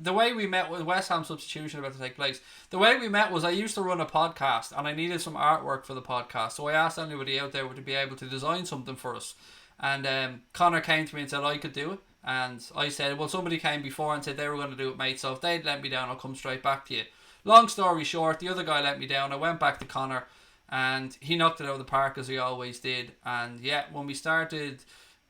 A: The way we met with West Ham substitution about to take place. The way we met was I used to run a podcast and I needed some artwork for the podcast. So I asked anybody out there to be able to design something for us. And Connor came to me and said I could do it. And I said, well, somebody came before and said they were going to do it, mate. So if they'd let me down, I'll come straight back to you. Long story short, the other guy let me down. I went back to Connor and he knocked it out of the park as he always did. And yeah, when we started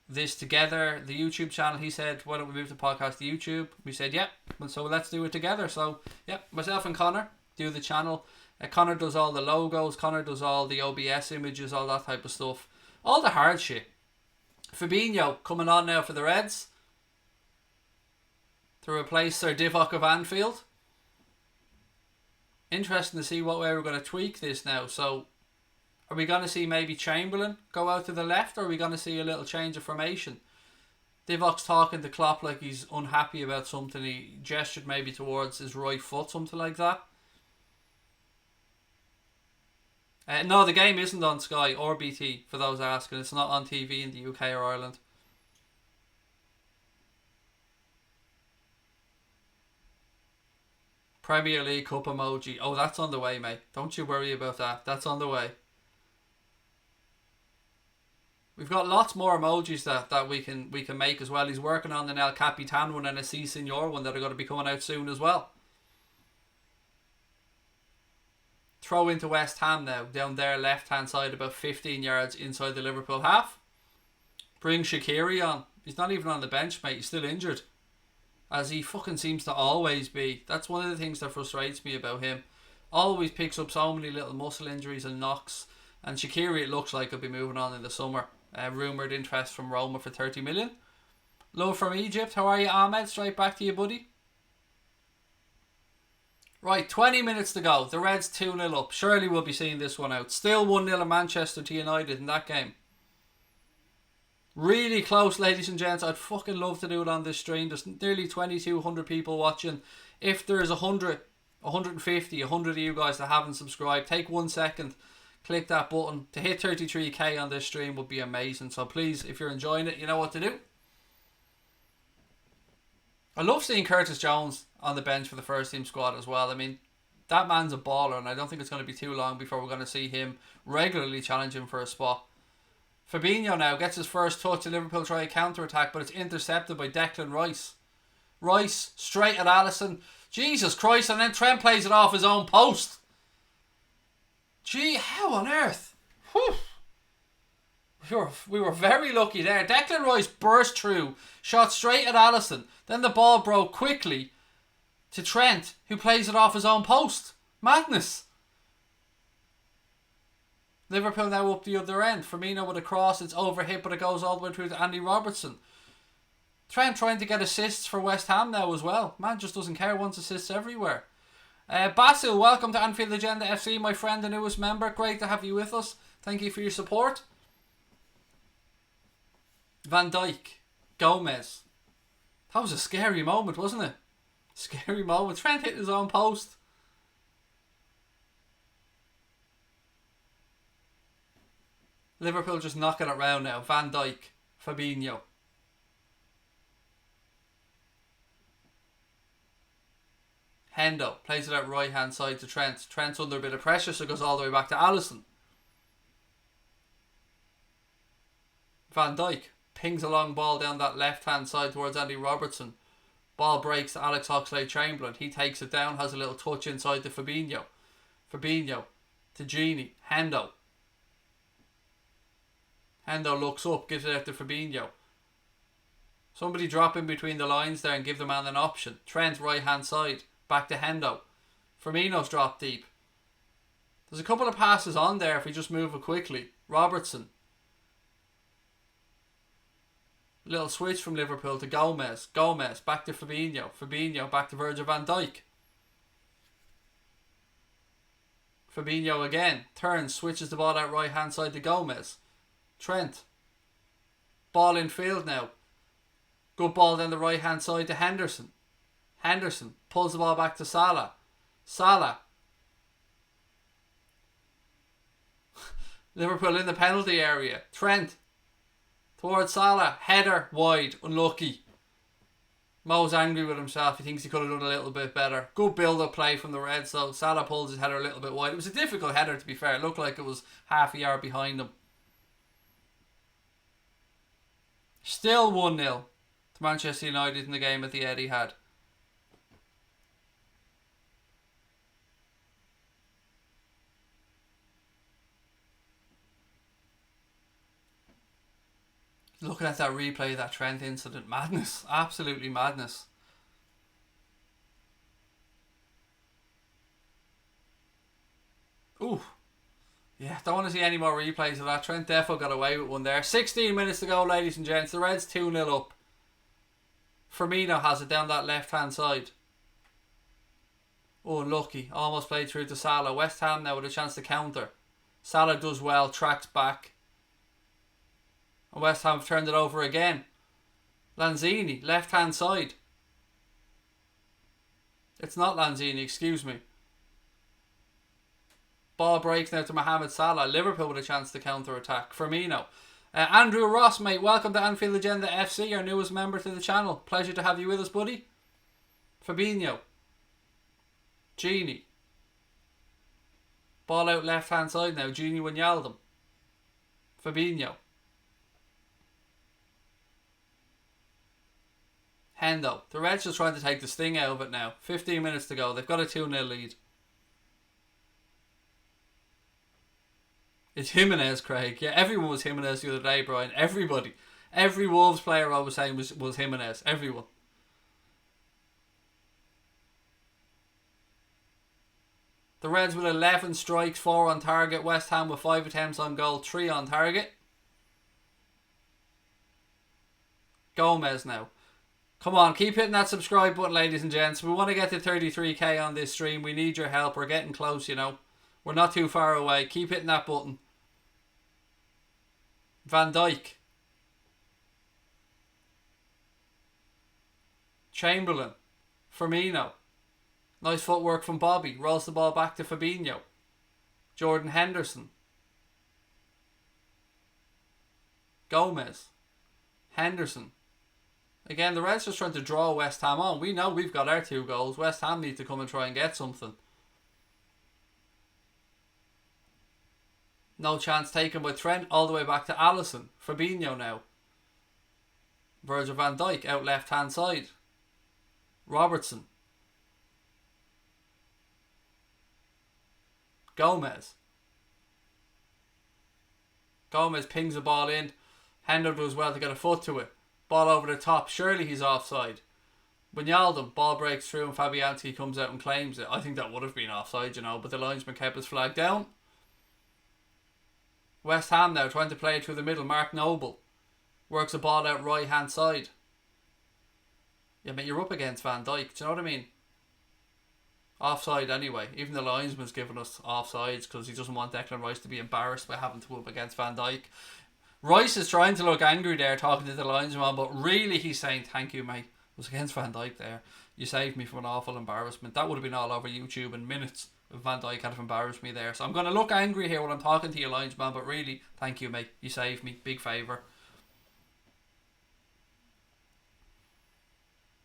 A: this together, the YouTube channel, he said, why don't we move the podcast to YouTube? We said, yeah, so let's do it together. So yeah, myself and Connor do the channel. Connor does all the logos, Connor does all the OBS images, all that type of stuff, all the hard shit. Fabinho coming on now for the Reds to replace Sir Divock of Anfield. Interesting to see what way we're going to tweak this now. So are we going to see maybe Chamberlain go out to the left, or are we going to see a little change of formation? Divock's talking to Klopp like he's unhappy about something. He gestured maybe towards his right foot, something like that. No, the game isn't on Sky or BT, for those asking. It's not on TV in the UK or Ireland. Premier League Cup emoji. Oh, that's on the way, mate. Don't you worry about that. That's on the way. We've got lots more emojis that we can make as well. He's working on an El Capitan one and a C Senor one that are going to be coming out soon as well. Throw into West Ham now, down their left hand side, about 15 yards inside the Liverpool half. Bring Shaqiri on. He's not even on the bench, mate. He's still injured, as he fucking seems to always be. That's one of the things that frustrates me about him. Always picks up so many little muscle injuries and knocks. And Shaqiri, it looks like, will be moving on in the summer. Rumoured interest from Roma for 30 million. Love from Egypt. How are you, Ahmed? Straight back to you, buddy. Right, 20 minutes to go. The Reds 2-0 up. Surely we'll be seeing this one out. Still 1-0 in Manchester to United in that game. Really close, ladies and gents. I'd fucking love to do it on this stream. There's nearly 2,200 people watching. If there's 100, 150, 100 of you guys that haven't subscribed, take 1 second. Click that button. To hit 33k on this stream would be amazing. So please, if you're enjoying it, you know what to do. I love seeing Curtis Jones on the bench for the first team squad as well. I mean, that man's a baller, and I don't think it's going to be too long before we're going to see him regularly challenging for a spot. Fabinho now gets his first touch. Liverpool try a counter-attack, but it's intercepted by Declan Rice. Rice straight at Alisson. Jesus Christ, and then Trent plays it off his own post. Gee, how on earth? Whew. We were very lucky there. Declan Rice burst through, shot straight at Alisson. Then the ball broke quickly to Trent, who plays it off his own post. Madness. Liverpool now up the other end. Firmino with a cross. It's overhit, but it goes all the way through to Andy Robertson. Trent trying to get assists for West Ham now as well. Man just doesn't care. Wants assists everywhere. Basil, welcome to Anfield Agenda FC, my friend, the newest member. Great to have you with us. Thank you for your support. Van Dijk, Gomez. That was a scary moment, wasn't it? Scary moment. Trent hit his own post. Liverpool just knocking it round now. Van Dijk, Fabinho. Hendo plays it out right hand side to Trent. Trent's under a bit of pressure, so it goes all the way back to Alisson. Van Dijk pings a long ball down that left hand side towards Andy Robertson. Ball breaks to Alex Oxlade-Chamberlain. He takes it down, has a little touch inside to Fabinho. Fabinho to Gini. Hendo. Hendo looks up, gives it out to Fabinho. Somebody drop in between the lines there and give the man an option. Trent right hand side. Back to Hendo. Firmino's dropped deep. There's a couple of passes on there if we just move it quickly. Robertson. Little switch from Liverpool to Gomez. Gomez back to Fabinho. Fabinho back to Virgil van Dijk. Fabinho again. Turns, switches the ball out right hand side to Gomez. Trent. Ball in field now. Good ball down the right hand side to Henderson. Henderson pulls the ball back to Salah. Salah. Liverpool in the penalty area. Trent towards Salah. Header wide. Unlucky. Mo's angry with himself. He thinks he could have done a little bit better. Good build-up play from the Reds, though. Salah pulls his header a little bit wide. It was a difficult header, to be fair. It looked like it was half a yard behind him. Still 1-0 to Manchester United in the game at the Etihad. Looking at that replay of that Trent incident, madness. Absolutely madness. Ooh. Yeah, don't want to see any more replays of that. Trent defo got away with one there. 16 minutes to go, ladies and gents. The Reds 2-0 up. Firmino has it down that left-hand side. Oh, unlucky. Almost played through to Salah. West Ham now with a chance to counter. Salah does well, tracks back. And West Ham have turned it over again. Lanzini, left-hand side. It's not Lanzini, excuse me. Ball breaks now to Mohamed Salah. Liverpool with a chance to counter-attack. Firmino. Andrew Ross, mate. Welcome to Anfield Agenda FC, our newest member to the channel. Pleasure to have you with us, buddy. Fabinho. Genie. Ball out left-hand side now. Genie Wijnaldum. Fabinho. Hendo. The Reds just trying to take the sting out of it now. 15 minutes to go. They've got a 2-0 lead. It's Jimenez, Craig. Yeah, everyone was Jimenez the other day, Brian. Everybody. Every Wolves player I was saying was Jimenez. Everyone. The Reds with 11 strikes, 4 on target. West Ham with 5 attempts on goal, 3 on target. Gomez now. Come on, keep hitting that subscribe button, ladies and gents. We want to get to 33k on this stream. We need your help. We're getting close, you know. We're not too far away. Keep hitting that button. Van Dijk. Chamberlain. Firmino. Nice footwork from Bobby. Rolls the ball back to Fabinho. Jordan Henderson. Gomez. Henderson. Again, the Reds just trying to draw West Ham on. We know we've got our 2 goals. West Ham need to come and try and get something. No chance taken by Trent. All the way back to Alisson. Fabinho now. Virgil van Dijk out left hand side. Robertson. Gomez. Gomez pings the ball in. Hendo does well to get a foot to it. Ball over the top. Surely he's offside. Wijnaldum, ball breaks through and Fabianski comes out and claims it. I think that would have been offside, you know, but the linesman kept his flag down. West Ham now trying to play it through the middle. Mark Noble works the ball out right hand side. Yeah, mate, you're up against Van Dijk. Do you know what I mean? Offside anyway. Even the linesman's giving us offsides because he doesn't want Declan Rice to be embarrassed by having to up against Van Dijk. Rice is trying to look angry there talking to the linesman, but really he's saying, thank you, mate. It was against Van Dijk there. You saved me from an awful embarrassment. That would have been all over YouTube in minutes if Van Dijk had embarrassed me there. So I'm going to look angry here when I'm talking to you, linesman, but really, thank you, mate. You saved me. Big favour.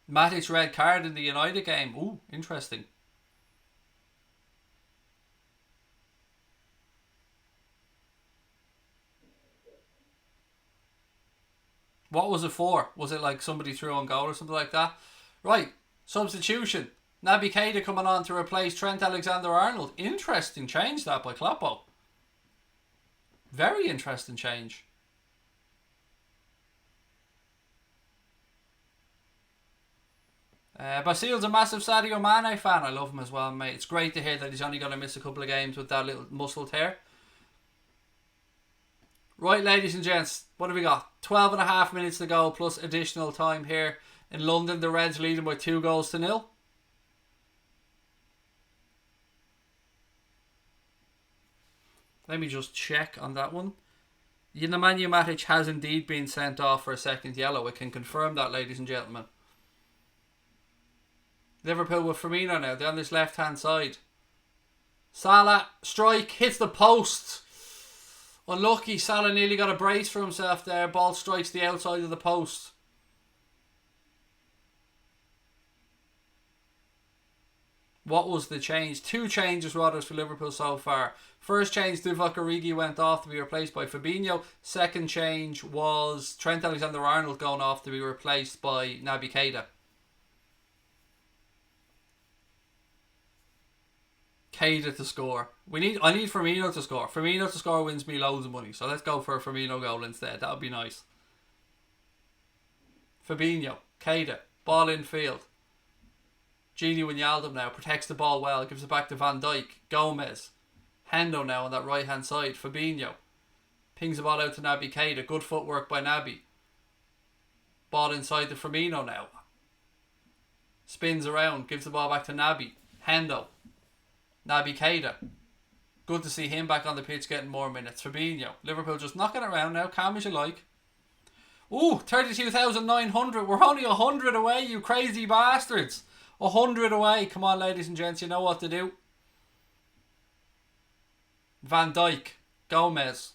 A: Matic's red card in the United game. Ooh, interesting. What was it for? Was it like somebody threw on goal or something like that? Right, substitution. Naby Keita coming on to replace Trent Alexander-Arnold. Interesting change that by Kloppo. Very interesting change. Basil's a massive Sadio Mane fan. I love him as well, mate. It's great to hear that he's only going to miss a couple of games with that little muscle tear. Right, ladies and gents, what have we got? 12.5 minutes to go plus additional time here in London. The Reds leading by 2-0. Let me just check on that one. Nemanja Matic has indeed been sent off for a second yellow. I can confirm that, ladies and gentlemen. Liverpool with Firmino now down this left hand side. Salah strike hits the post. Unlucky. Salah nearly got a brace for himself there. Ball strikes the outside of the post. What was the change? 2 changes rather for Liverpool so far. First change, Divock Origi went off to be replaced by Fabinho. Second change was Trent Alexander-Arnold going off to be replaced by Naby Keita. Keita to score. I need Firmino to score. Firmino to score wins me loads of money. So let's go for a Firmino goal instead. That would be nice. Fabinho, Keita, ball in field. Gini Wijnaldum now protects the ball well, gives it back to Van Dijk. Gomez, Hendo now on that right hand side. Fabinho pings the ball out to Naby Keita. Good footwork by Naby. Ball inside to Firmino now. Spins around, gives the ball back to Naby. Hendo, Naby Keita. Good to see him back on the pitch getting more minutes. Fabinho, Liverpool just knocking it around now, calm as you like. Ooh, 32,900. We're only 100 away, you crazy bastards. 100 away. Come on, ladies and gents, you know what to do. Van Dijk, Gomez.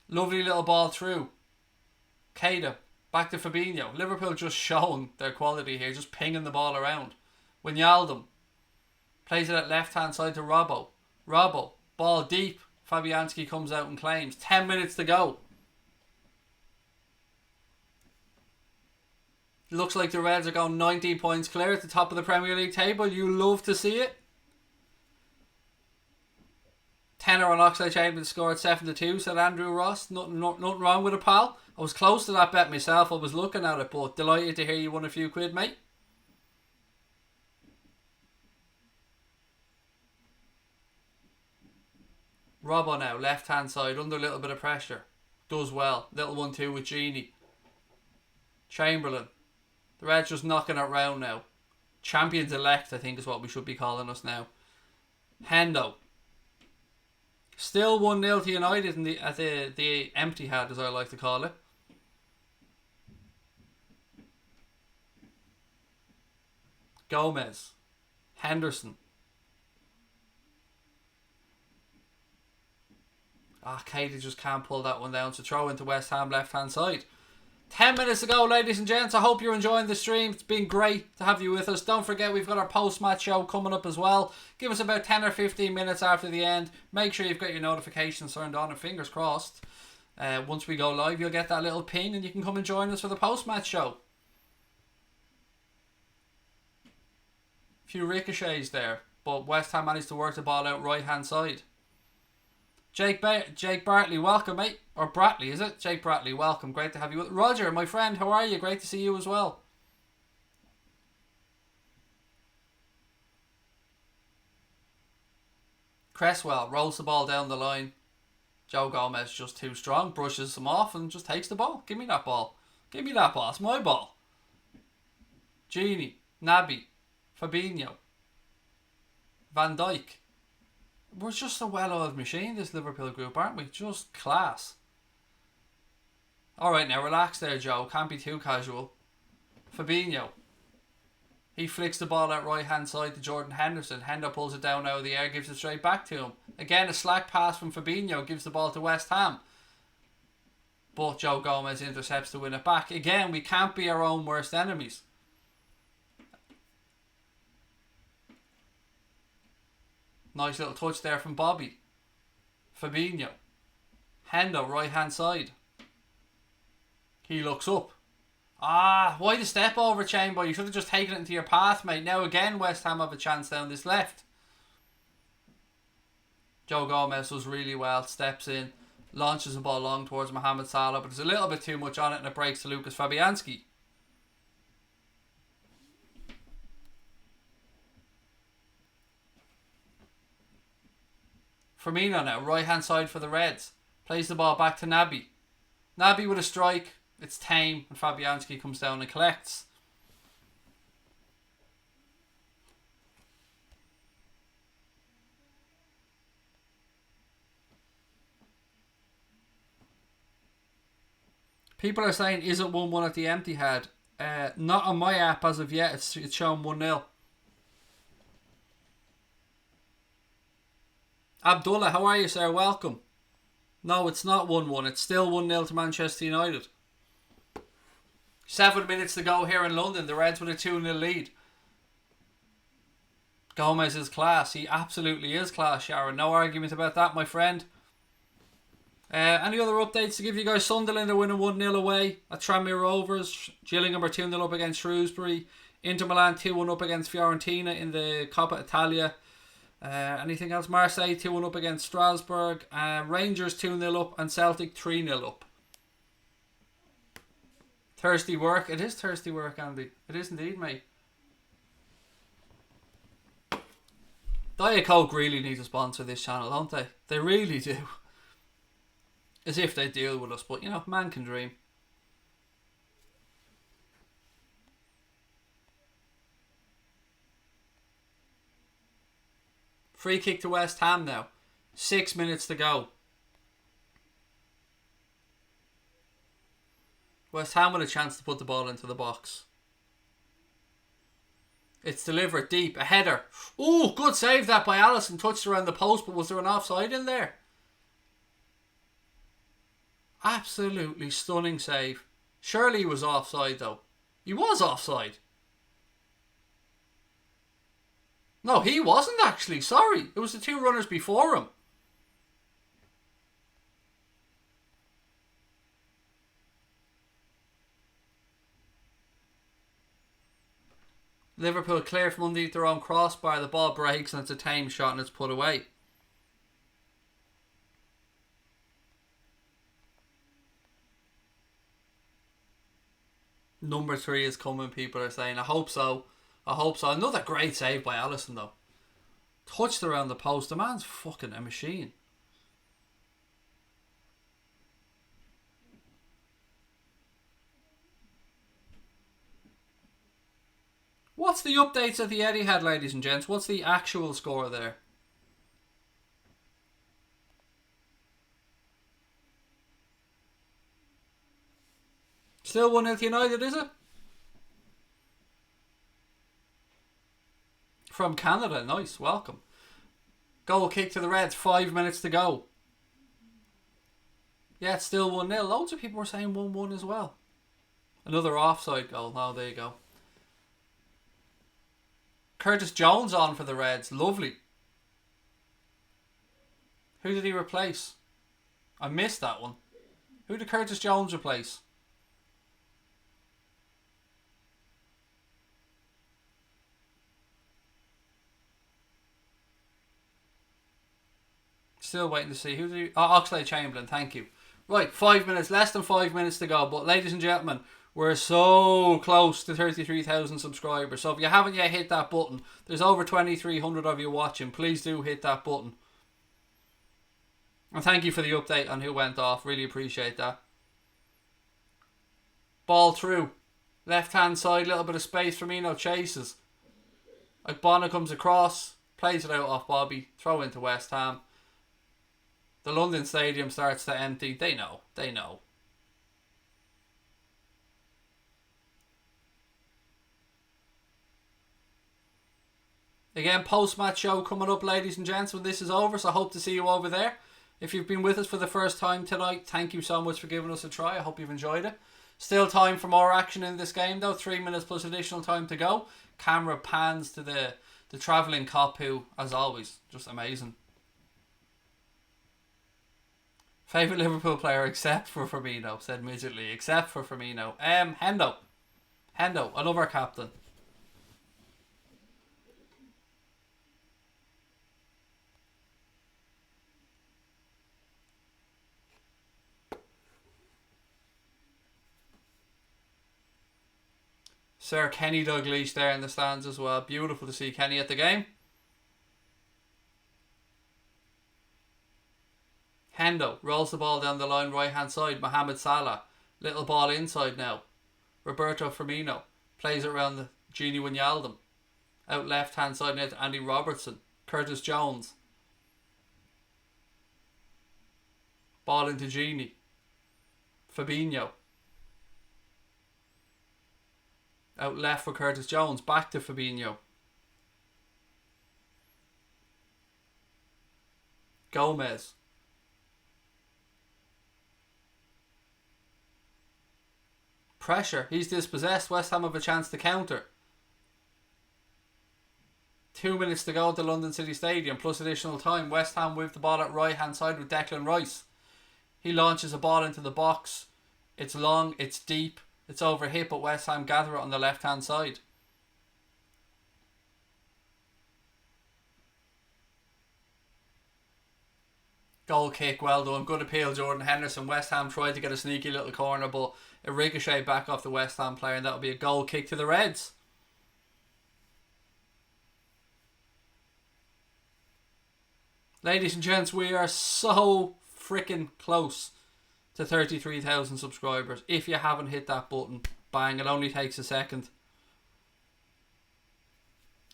A: Lovely little ball through. Keita, back to Fabinho. Liverpool just showing their quality here, just pinging the ball around. Wijnaldum plays it at left hand side to Robbo. Robbo, ball deep. Fabianski comes out and claims. 10 minutes to go. Looks like the Reds are going 19 points clear at the top of the Premier League table. You love to see it. Tenner on Oxlade Chamberlain scored 7-2, said Andrew Ross. Nothing wrong with it, pal. I was close to that bet myself. I was looking at it, but delighted to hear you won a few quid, mate. Robbo now, left hand side, under a little bit of pressure. Does well. Little 1-2 with Gini. Chamberlain. The Reds just knocking it round now. Champions elect, I think, is what we should be calling us now. Hendo. Still 1-0 to United at the empty hat, as I like to call it. Gomez. Henderson. Keita just can't pull that one down. So throw into West Ham left hand side. 10 minutes to go, ladies and gents. I hope you're enjoying the stream. It's been great to have you with us. Don't forget, we've got our post-match show coming up as well. Give us about 10 or 15 minutes after the end. Make sure you've got your notifications turned on, and fingers crossed, once we go live, you'll get that little ping and you can come and join us for the post-match show. A few ricochets there, but West Ham managed to work the ball out right-hand side. Jake Bartley, welcome, mate. Or Bratley, is it? Jake Bratley, welcome. Great to have you. Roger, my friend, how are you? Great to see you as well. Cresswell rolls the ball down the line. Joe Gomez just too strong, brushes him off and just takes the ball. Give me that ball. Give me that ball. It's my ball. Gini, Naby, Fabinho, Van Dijk. We're just a well-oiled machine, this Liverpool group, aren't we? Just class. Alright, now relax there, Joe. Can't be too casual. Fabinho. He flicks the ball out right-hand side to Jordan Henderson. Hendo pulls it down out of the air, gives it straight back to him. Again, a slack pass from Fabinho gives the ball to West Ham. But Joe Gomez intercepts to win it back. Again, we can't be our own worst enemies. Nice little touch there from Bobby. Fabinho. Hendo, right hand side. He looks up. Why the step over, Chamber? You should have just taken it into your path, mate. Now again, West Ham have a chance down this left. Joe Gomez does really well. Steps in. Launches the ball long towards Mohamed Salah. But there's a little bit too much on it and it breaks to Lucas Fabianski. Firmino now, right hand side for the Reds. Plays the ball back to Naby. Naby with a strike. It's tame and Fabianski comes down and collects. People are saying, is it 1-1 at the empty head? Not on my app as of yet. It's showing 1-0. Abdullah, how are you, sir? Welcome. No, it's not 1-1. It's still 1-0 to Manchester United. 7 minutes to go here in London. The Reds with a 2-0 lead. Gomez is class. He absolutely is class, Sharon. No argument about that, my friend. Any other updates to give you guys? Sunderland are winning 1-0 away at Tranmere Rovers. Gillingham are 2-0 up against Shrewsbury. Inter Milan 2-1 up against Fiorentina in the Coppa Italia. Anything else? Marseille 2-1 up against Strasbourg. Rangers 2-0 up and Celtic 3-0 up. Thirsty work. It is thirsty work, Andy. It is indeed, mate. Diet Coke really need to sponsor this channel, don't they? They really do. As if they deal with us, but you know, man can dream. Free kick to West Ham now. 6 minutes to go. West Ham with a chance to put the ball into the box. It's delivered deep. A header. Oh, good save that by Alisson. Touched around the post, but was there an offside in there? Absolutely stunning save. Surely he was offside though. He was offside. No, he wasn't actually. Sorry. It was the two runners before him. Liverpool clear from underneath their own crossbar. The ball breaks and it's a tame shot and it's put away. Number 3 is coming, people are saying. I hope so. I hope so. Another great save by Alisson though. Touched around the post. The man's fucking a machine. What's the updates at the Etihad, ladies and gents? What's the actual score there? Still 1-0 to United, is it? From Canada, nice, welcome. Goal kick to the Reds, 5 minutes to go. Yeah, it's still 1-0. Loads of people were saying 1-1 as well. Another offside goal. Oh, there you go. Curtis Jones on for the Reds. Lovely. Who did he replace? I missed that one. Who did Curtis Jones replace? Still waiting to see. Who did he... Oh, Oxlade-Chamberlain. Thank you. Right, 5 minutes. Less than 5 minutes to go. But ladies and gentlemen, we're so close to 33,000 subscribers. So if you haven't yet hit that button, there's over 2,300 of you watching. Please do hit that button. And thank you for the update on who went off. Really appreciate that. Ball through. Left hand side, little bit of space. Firmino chases. Bonner comes across. Plays it out off Bobby. Throw into West Ham. The London Stadium starts to empty. They know. They know. Again, post-match show coming up, ladies and gents, when this is over. So I hope to see you over there. If you've been with us for the first time tonight, thank you so much for giving us a try. I hope you've enjoyed it. Still time for more action in this game though. 3 minutes plus additional time to go. Camera pans to the travelling cop who, as always, just amazing. Favourite Liverpool player except for Firmino, said Midgetly. Except for Firmino. Hendo. Hendo, another captain. Sir Kenny Dalglish there in the stands as well. Beautiful to see Kenny at the game. Hendo rolls the ball down the line right hand side. Mohamed Salah. Little ball inside now. Roberto Firmino plays it around the Gini Wijnaldum. Out left hand side now to Andy Robertson. Curtis Jones. Ball into Gini. Fabinho. Out left for Curtis Jones. Back to Fabinho. Gomez. Pressure. He's dispossessed. West Ham have a chance to counter. 2 minutes to go at the London City Stadium plus additional time. West Ham with the ball at right hand side with Declan Rice. He launches a ball into the box. It's long, it's deep, it's overhit, but West Ham gather it on the left hand side. Goal kick, well done. Good appeal, Jordan Henderson. West Ham tried to get a sneaky little corner, but it ricocheted back off the West Ham player, and that'll be a goal kick to the Reds. Ladies and gents, we are so freaking close to 33,000 subscribers. If you haven't hit that button, bang, it only takes a second.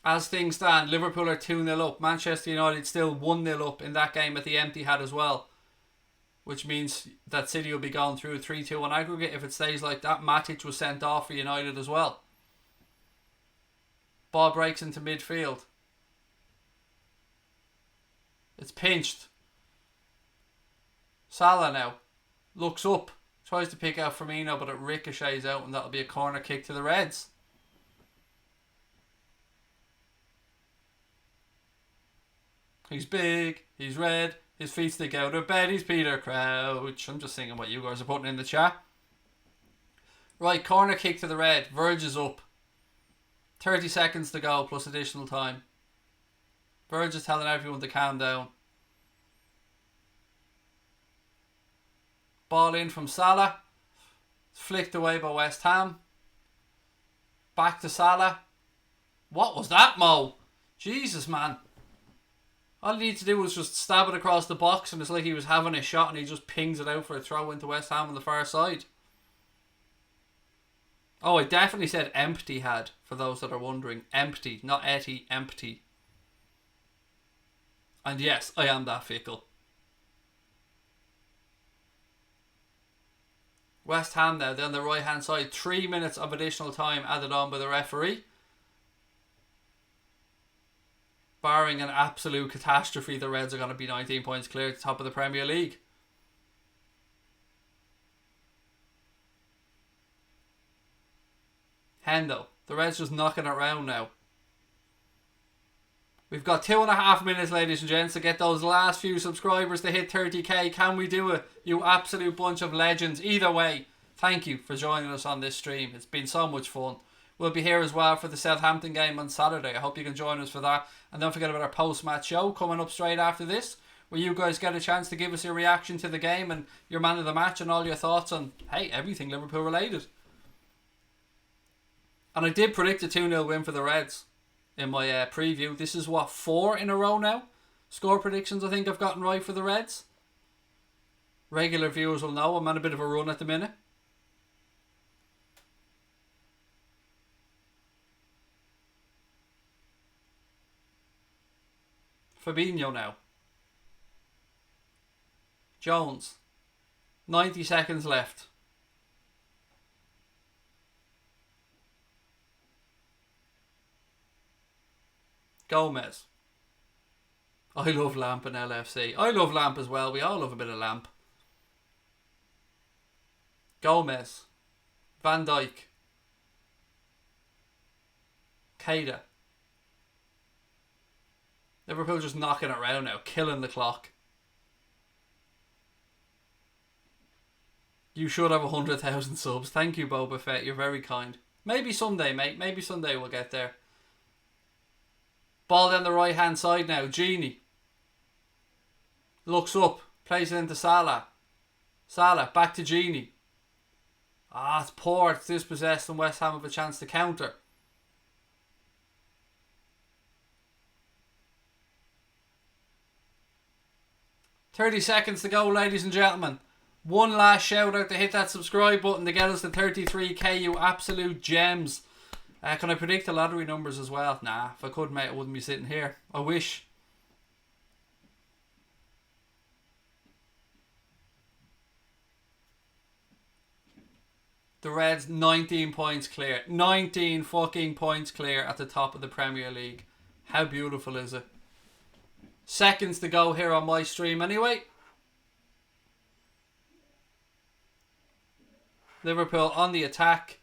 A: As things stand, Liverpool are 2-0 up. Manchester United still 1-0 up in that game at the Etihad as well. Which means that City will be going through 3-2 on aggregate. If it stays like that, Matic was sent off for United as well. Ball breaks into midfield. It's pinched. Salah now looks up. Tries to pick out Firmino, but it ricochets out, and that'll be a corner kick to the Reds. He's big, he's red, his feet stick out of bed, he's Peter Crouch. I'm just singing what you guys are putting in the chat. Right, corner kick to the Red. Verge is up. 30 seconds to go plus additional time. Verge is telling everyone to calm down. Ball in from Salah. Flicked away by West Ham. Back to Salah. What was that, Mo? Jesus, man. All he needed to do was just stab it across the box, and it's like he was having a shot and he just pings it out for a throw into West Ham on the far side. Oh, I definitely said empty had, for those that are wondering. Empty, not Etty, empty. And yes, I am that fickle. West Ham now, they're on the right hand side. 3 minutes of additional time added on by the referee. Barring an absolute catastrophe, the Reds are going to be 19 points clear at the top of the Premier League. Hendo. The Reds just knocking it around now. We've got 2.5 minutes, ladies and gents, to get those last few subscribers to hit 30k. Can we do it? You absolute bunch of legends. Either way, thank you for joining us on this stream. It's been so much fun. We'll be here as well for the Southampton game on Saturday. I hope you can join us for that. And don't forget about our post-match show coming up straight after this, where you guys get a chance to give us your reaction to the game and your man of the match and all your thoughts on, hey, everything Liverpool related. And I did predict a 2-0 win for the Reds in my preview. This is what, 4 in a row now? Score predictions I think I've gotten right for the Reds. Regular viewers will know I'm on a bit of a run at the minute. Fabinho now. Jones. 90 seconds left. Gomez. I love Lamp in LFC. I love Lamp as well. We all love a bit of Lamp. Gomez. Van Dijk. Keita. Liverpool just knocking it around now, killing the clock. You should have 100,000 subs. Thank you, Boba Fett. You're very kind. Maybe someday, mate. Maybe someday we'll get there. Ball down the right hand side now. Genie. Looks up. Plays it into Salah. Salah. Back to Genie. Ah, it's poor. It's dispossessed and West Ham have a chance to counter. "30 seconds to go, ladies and gentlemen. One last shout out to hit that subscribe button to get us to 33k, you absolute gems. Can I predict the lottery numbers as well? Nah, if I could, mate, I wouldn't be sitting here. I wish. The Reds 19 points clear. 19 fucking points clear at the top of the Premier League. How beautiful is it? Seconds to go here on my stream anyway. Liverpool on the attack.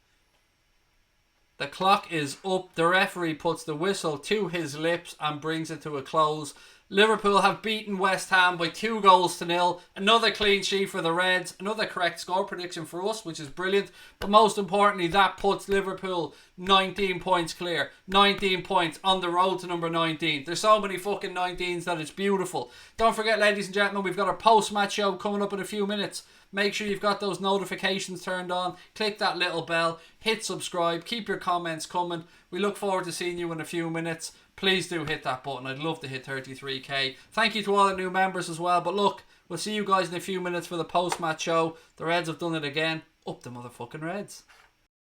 A: The clock is up. The referee puts the whistle to his lips and brings it to a close. Liverpool have beaten West Ham by 2-0. Another clean sheet for the Reds. Another correct score prediction for us, which is brilliant. But most importantly, that puts Liverpool 19 points clear. 19 points on the road to number 19. There's so many fucking 19s that it's beautiful. Don't forget, ladies and gentlemen, we've got our post-match show coming up in a few minutes. Make sure you've got those notifications turned on. Click that little bell. Hit subscribe. Keep your comments coming. We look forward to seeing you in a few minutes. Please do hit that button. I'd love to hit 33k. Thank you to all the new members as well. But look, we'll see you guys in a few minutes for the post-match show. The Reds have done it again. Up the motherfucking Reds.